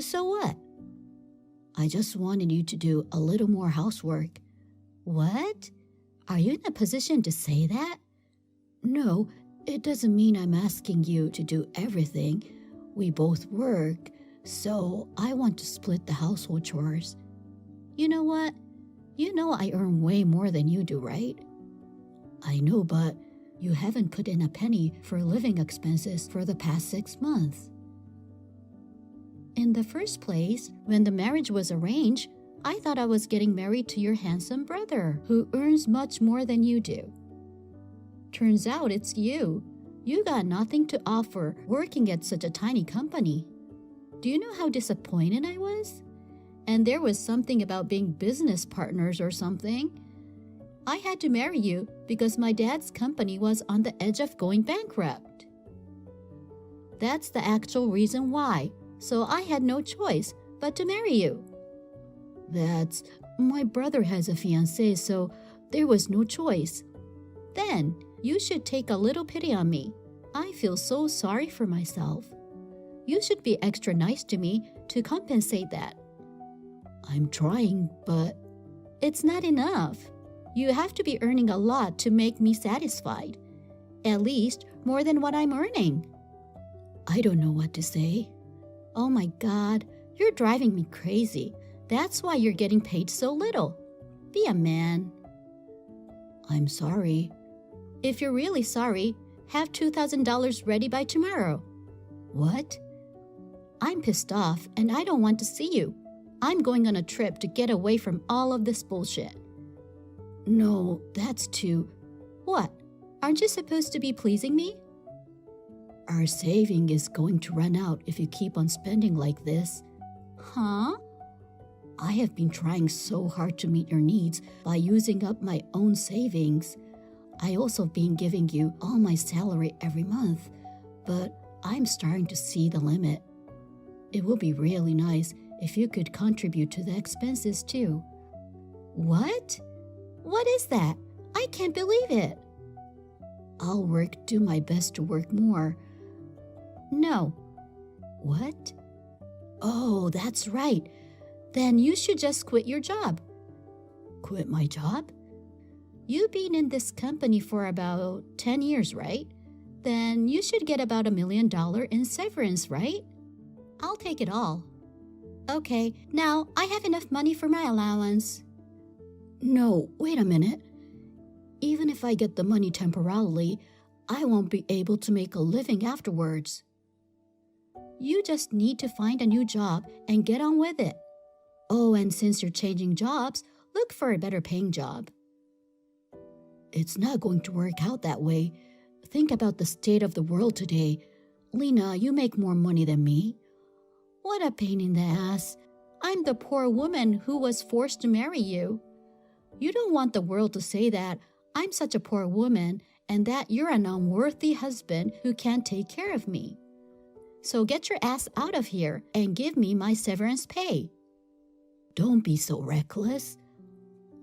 So what? I just wanted you to do a little more housework. What? Are you in a position to say that? No, it doesn't mean I'm asking you to do everything. We both work, so I want to split the household chores. You know what? You know I earn way more than you do, right? I know, but you haven't put in a penny for living expenses for the past 6 months. In the first place, when the marriage was arranged, I thought I was getting married to your handsome brother, who earns much more than you do. Turns out it's you. You got nothing to offer working at such a tiny company. Do you know how disappointed I was? And there was something about being business partners or something. I had to marry you because my dad's company was on the edge of going bankrupt. That's the actual reason why. So I had no choice but to marry you. My brother has a fiancé, so there was no choice. Then, you should take a little pity on me. I feel so sorry for myself. You should be extra nice to me to compensate that. I'm trying, but it's not enough. You have to be earning a lot to make me satisfied. At least more than what I'm earning. I don't know what to say. Oh my God, you're driving me crazy. That's why you're getting paid so little. Be a man. I'm sorry. If you're really sorry, have $2,000 ready by tomorrow. What? I'm pissed off and I don't want to see you. I'm going on a trip to get away from all of this bullshit. No, that's too... What? Aren't you supposed to be pleasing me? Our saving is going to run out if you keep on spending like this. Huh? I have been trying so hard to meet your needs by using up my own savings. I also been giving you all my salary every month, but I'm starting to see the limit. It would be really nice if you could contribute to the expenses too. What? What is that? I can't believe it. I'll do my best to work more. No. What? Oh, that's right. Then you should just quit your job. Quit my job? You've been in this company for about 10 years, right? Then you should get about $1 million in severance, right? I'll take it all. Okay, now I have enough money for my allowance. No, wait a minute. Even if I get the money temporarily, I won't be able to make a living afterwards. You just need to find a new job and get on with it. Oh, and since you're changing jobs, look for a better paying job. It's not going to work out that way. Think about the state of the world today. Lena, you make more money than me. What a pain in the ass. I'm the poor woman who was forced to marry you. You don't want the world to say that I'm such a poor woman and that you're an unworthy husband who can't take care of me. So get your ass out of here and give me my severance pay. Don't be so reckless.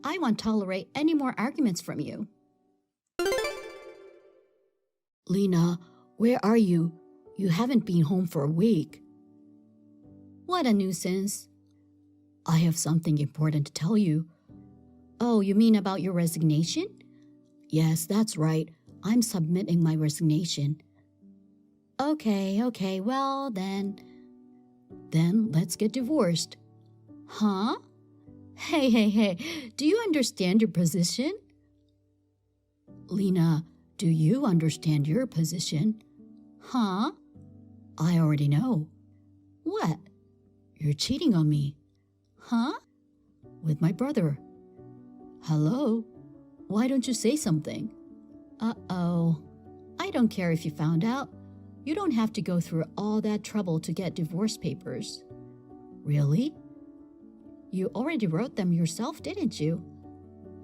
I won't tolerate any more arguments from you. Lena, where are you? You haven't been home for a week. What a nuisance. I have something important to tell you. Oh, you mean about your resignation? Yes, that's right. I'm submitting my resignation. Okay, well then let's get divorced. Huh? Hey, do you understand your position? Lena, do you understand your position? Huh? I already know. What? You're cheating on me. Huh? With my brother. Hello? Why don't you say something? Uh-oh. I don't care if you found out. You don't have to go through all that trouble to get divorce papers. Really? You already wrote them yourself, didn't you?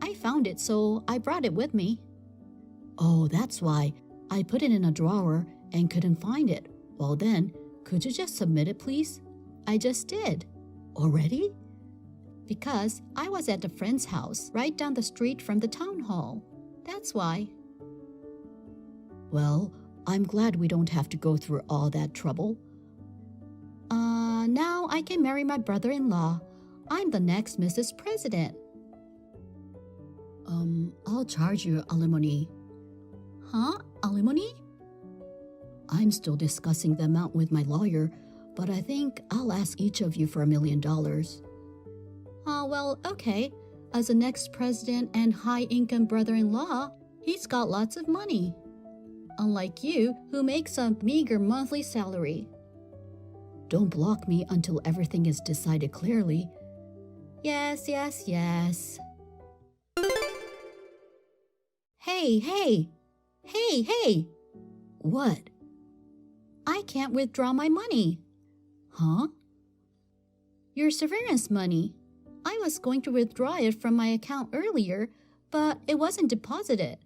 I found it, so I brought it with me. Oh, that's why. I put it in a drawer and couldn't find it. Well then, could you just submit it, please? I just did. Already? Because I was at a friend's house right down the street from the town hall. That's why. Well, I'm glad we don't have to go through all that trouble. Now I can marry my brother-in-law. I'm the next Mrs. President. I'll charge you alimony. Huh? Alimony? I'm still discussing the amount with my lawyer, but I think I'll ask each of you for $1 million. Well, okay. As the next president and high-income brother-in-law, he's got lots of money. Unlike you, who makes a meager monthly salary. Don't block me until everything is decided clearly. Yes. Hey! What? I can't withdraw my money. Huh? Your severance money. I was going to withdraw it from my account earlier, but it wasn't deposited.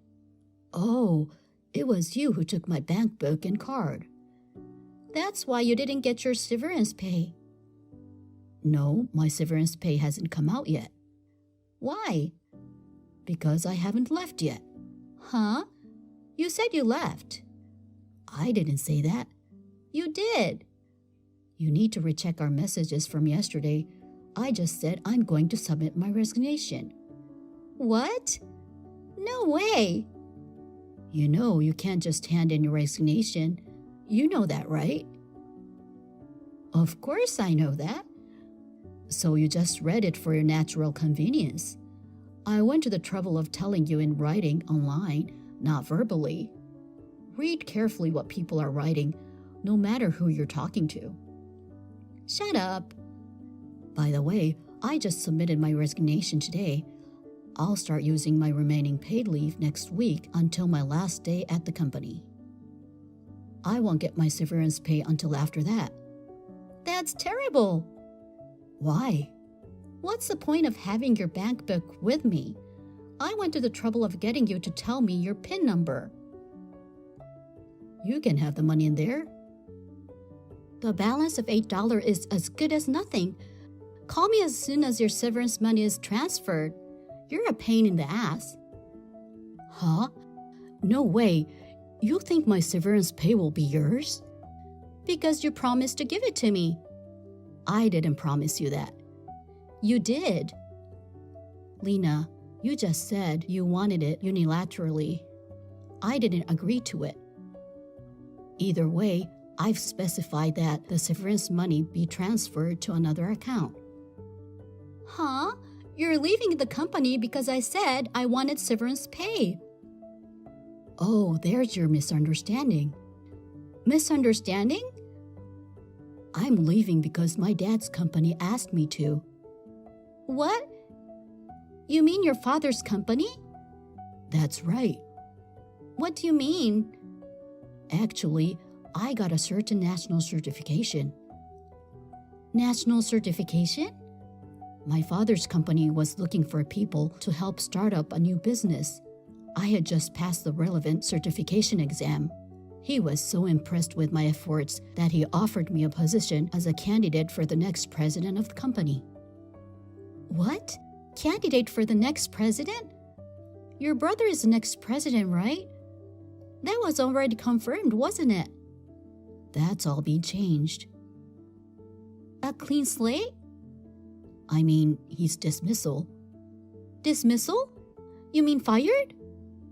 Oh, it was you who took my bank book and card. That's why you didn't get your severance pay. No, my severance pay hasn't come out yet. Why? Because I haven't left yet. Huh? You said you left. I didn't say that. You did. You need to recheck our messages from yesterday. I just said I'm going to submit my resignation. What? No way. You know you can't just hand in your resignation. You know that, right? Of course I know that. So you just read it for your natural convenience. I went to the trouble of telling you in writing online, not verbally. Read carefully what people are writing, no matter who you're talking to. Shut up. By the way, I just submitted my resignation today. I'll start using my remaining paid leave next week until my last day at the company. I won't get my severance pay until after that. That's terrible. Why? What's the point of having your bank book with me? I went to the trouble of getting you to tell me your PIN number. You can have the money in there. The balance of $8 is as good as nothing. Call me as soon as your severance money is transferred. You're a pain in the ass. Huh? No way. You think my severance pay will be yours? Because you promised to give it to me. I didn't promise you that. You did. Lena, you just said you wanted it unilaterally. I didn't agree to it. Either way, I've specified that the severance money be transferred to another account. Huh? You're leaving the company because I said I wanted severance pay. Oh, there's your misunderstanding. Misunderstanding? I'm leaving because my dad's company asked me to. What? You mean your father's company? That's right. What do you mean? Actually, I got a certain national certification. National certification? My father's company was looking for people to help start up a new business. I had just passed the relevant certification exam. He was so impressed with my efforts that he offered me a position as a candidate for the next president of the company. What? Candidate for the next president? Your brother is the next president, right? That was already confirmed, wasn't it? That's all being changed. A clean slate? I mean, he's dismissal. Dismissal? You mean fired?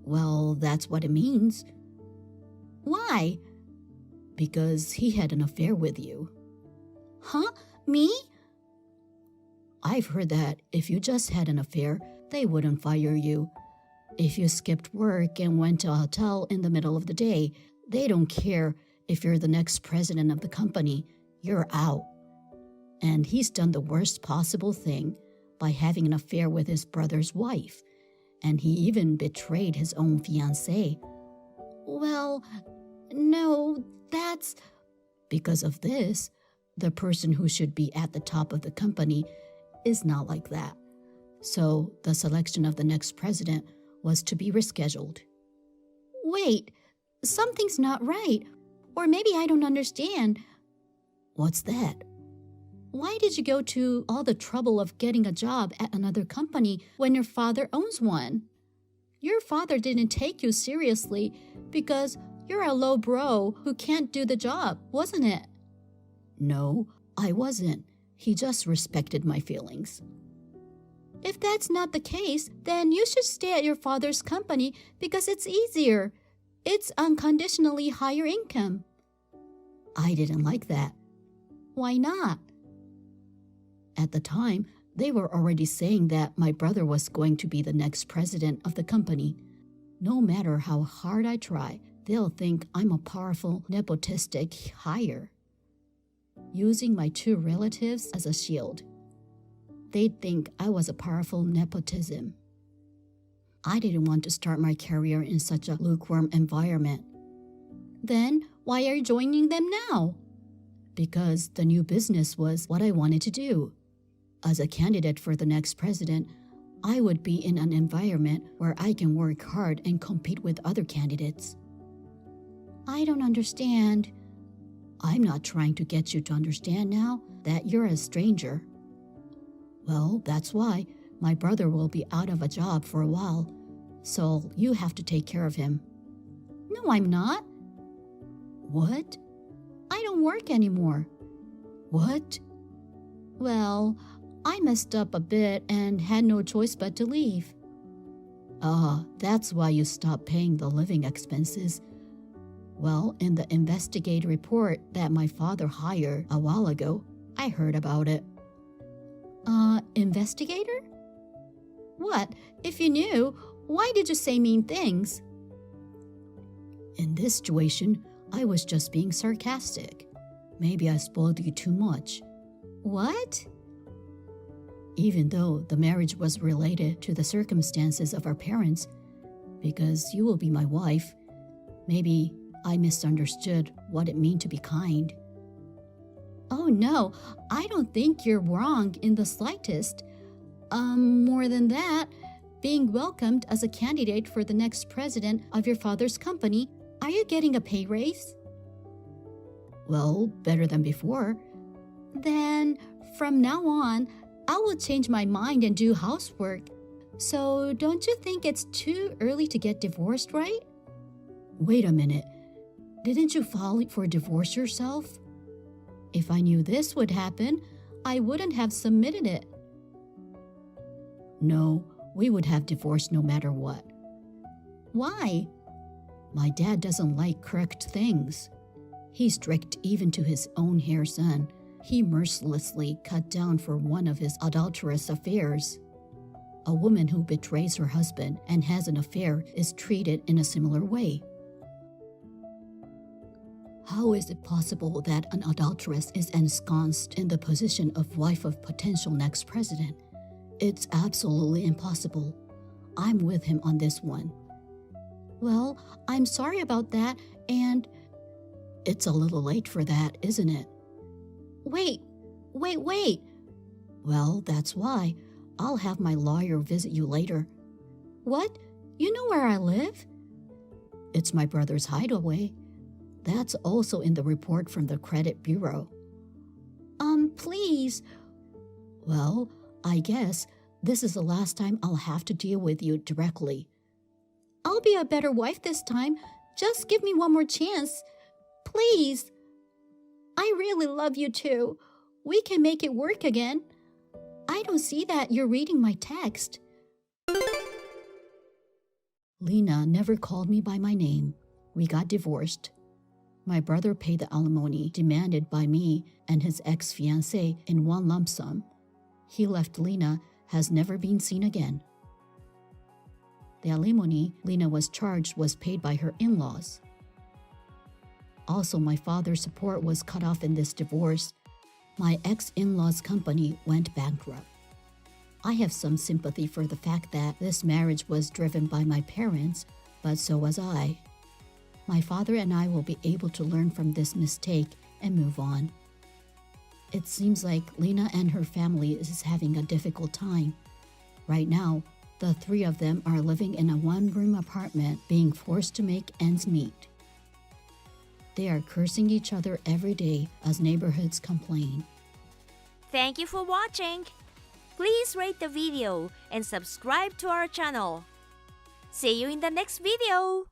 Well, that's what it means. Why? Because he had an affair with you. Huh? Me? I've heard that if you just had an affair, they wouldn't fire you. If you skipped work and went to a hotel in the middle of the day, they don't care if you're the next president of the company. You're out. And he's done the worst possible thing by having an affair with his brother's wife. And he even betrayed his own fiancée. Well, no, that's... Because of this, the person who should be at the top of the company is not like that. So the selection of the next president was to be rescheduled. Wait, something's not right. Or maybe I don't understand. What's that? Why did you go to all the trouble of getting a job at another company when your father owns one? Your father didn't take you seriously because you're a low bro who can't do the job, wasn't it? No, I wasn't. He just respected my feelings. If that's not the case, then you should stay at your father's company because it's easier. It's unconditionally higher income. I didn't like that. Why not? At the time, they were already saying that my brother was going to be the next president of the company. No matter how hard I try, they'll think I'm a powerful nepotistic hire, using my two relatives as a shield. They'd think I was a powerful nepotism. I didn't want to start my career in such a lukewarm environment. Then, why are you joining them now? Because the new business was what I wanted to do. As a candidate for the next president, I would be in an environment where I can work hard and compete with other candidates. I don't understand. I'm not trying to get you to understand now that you're a stranger. Well, that's why my brother will be out of a job for a while, so you have to take care of him. No, I'm not. What? I don't work anymore. What? Well, I messed up a bit and had no choice but to leave. That's why you stopped paying the living expenses. Well, in the investigative report that my father hired a while ago, I heard about it. Investigator? What? If you knew, why did you say mean things? In this situation, I was just being sarcastic. Maybe I spoiled you too much. What? Even though the marriage was related to the circumstances of our parents, because you will be my wife, maybe I misunderstood what it meant to be kind. Oh no, I don't think you're wrong in the slightest. More than that, being welcomed as a candidate for the next president of your father's company, are you getting a pay raise? Well, better than before. Then, from now on, I will change my mind and do housework. So, don't you think it's too early to get divorced, right? Wait a minute. Didn't you file for divorce yourself? If I knew this would happen, I wouldn't have submitted it. No, we would have divorced no matter what. Why? My dad doesn't like correct things. He's strict even to his own hair son. He mercilessly cut down for one of his adulterous affairs. A woman who betrays her husband and has an affair is treated in a similar way. How is it possible that an adulteress is ensconced in the position of wife of potential next president? It's absolutely impossible. I'm with him on this one. Well, I'm sorry about that, and it's a little late for that, isn't it? Wait. Well, that's why. I'll have my lawyer visit you later. What? You know where I live? It's my brother's hideaway. That's also in the report from the credit bureau. Please. Well, I guess this is the last time I'll have to deal with you directly. I'll be a better wife this time. Just give me one more chance. Please. I really love you too. We can make it work again. I don't see that you're reading my text. Lena never called me by my name. We got divorced. My brother paid the alimony demanded by me and his ex-fiancée in one lump sum. He left. Lena has never been seen again. The alimony Lena was charged was paid by her in-laws. Also, my father's support was cut off in this divorce. My ex-in-law's company went bankrupt. I have some sympathy for the fact that this marriage was driven by my parents, but so was I. My father and I will be able to learn from this mistake and move on. It seems like Lena and her family is having a difficult time. Right now, the three of them are living in a one-room apartment, being forced to make ends meet. They are cursing each other every day as neighborhoods complain. Thank you for watching. Please rate the video and subscribe to our channel. See you in the next video.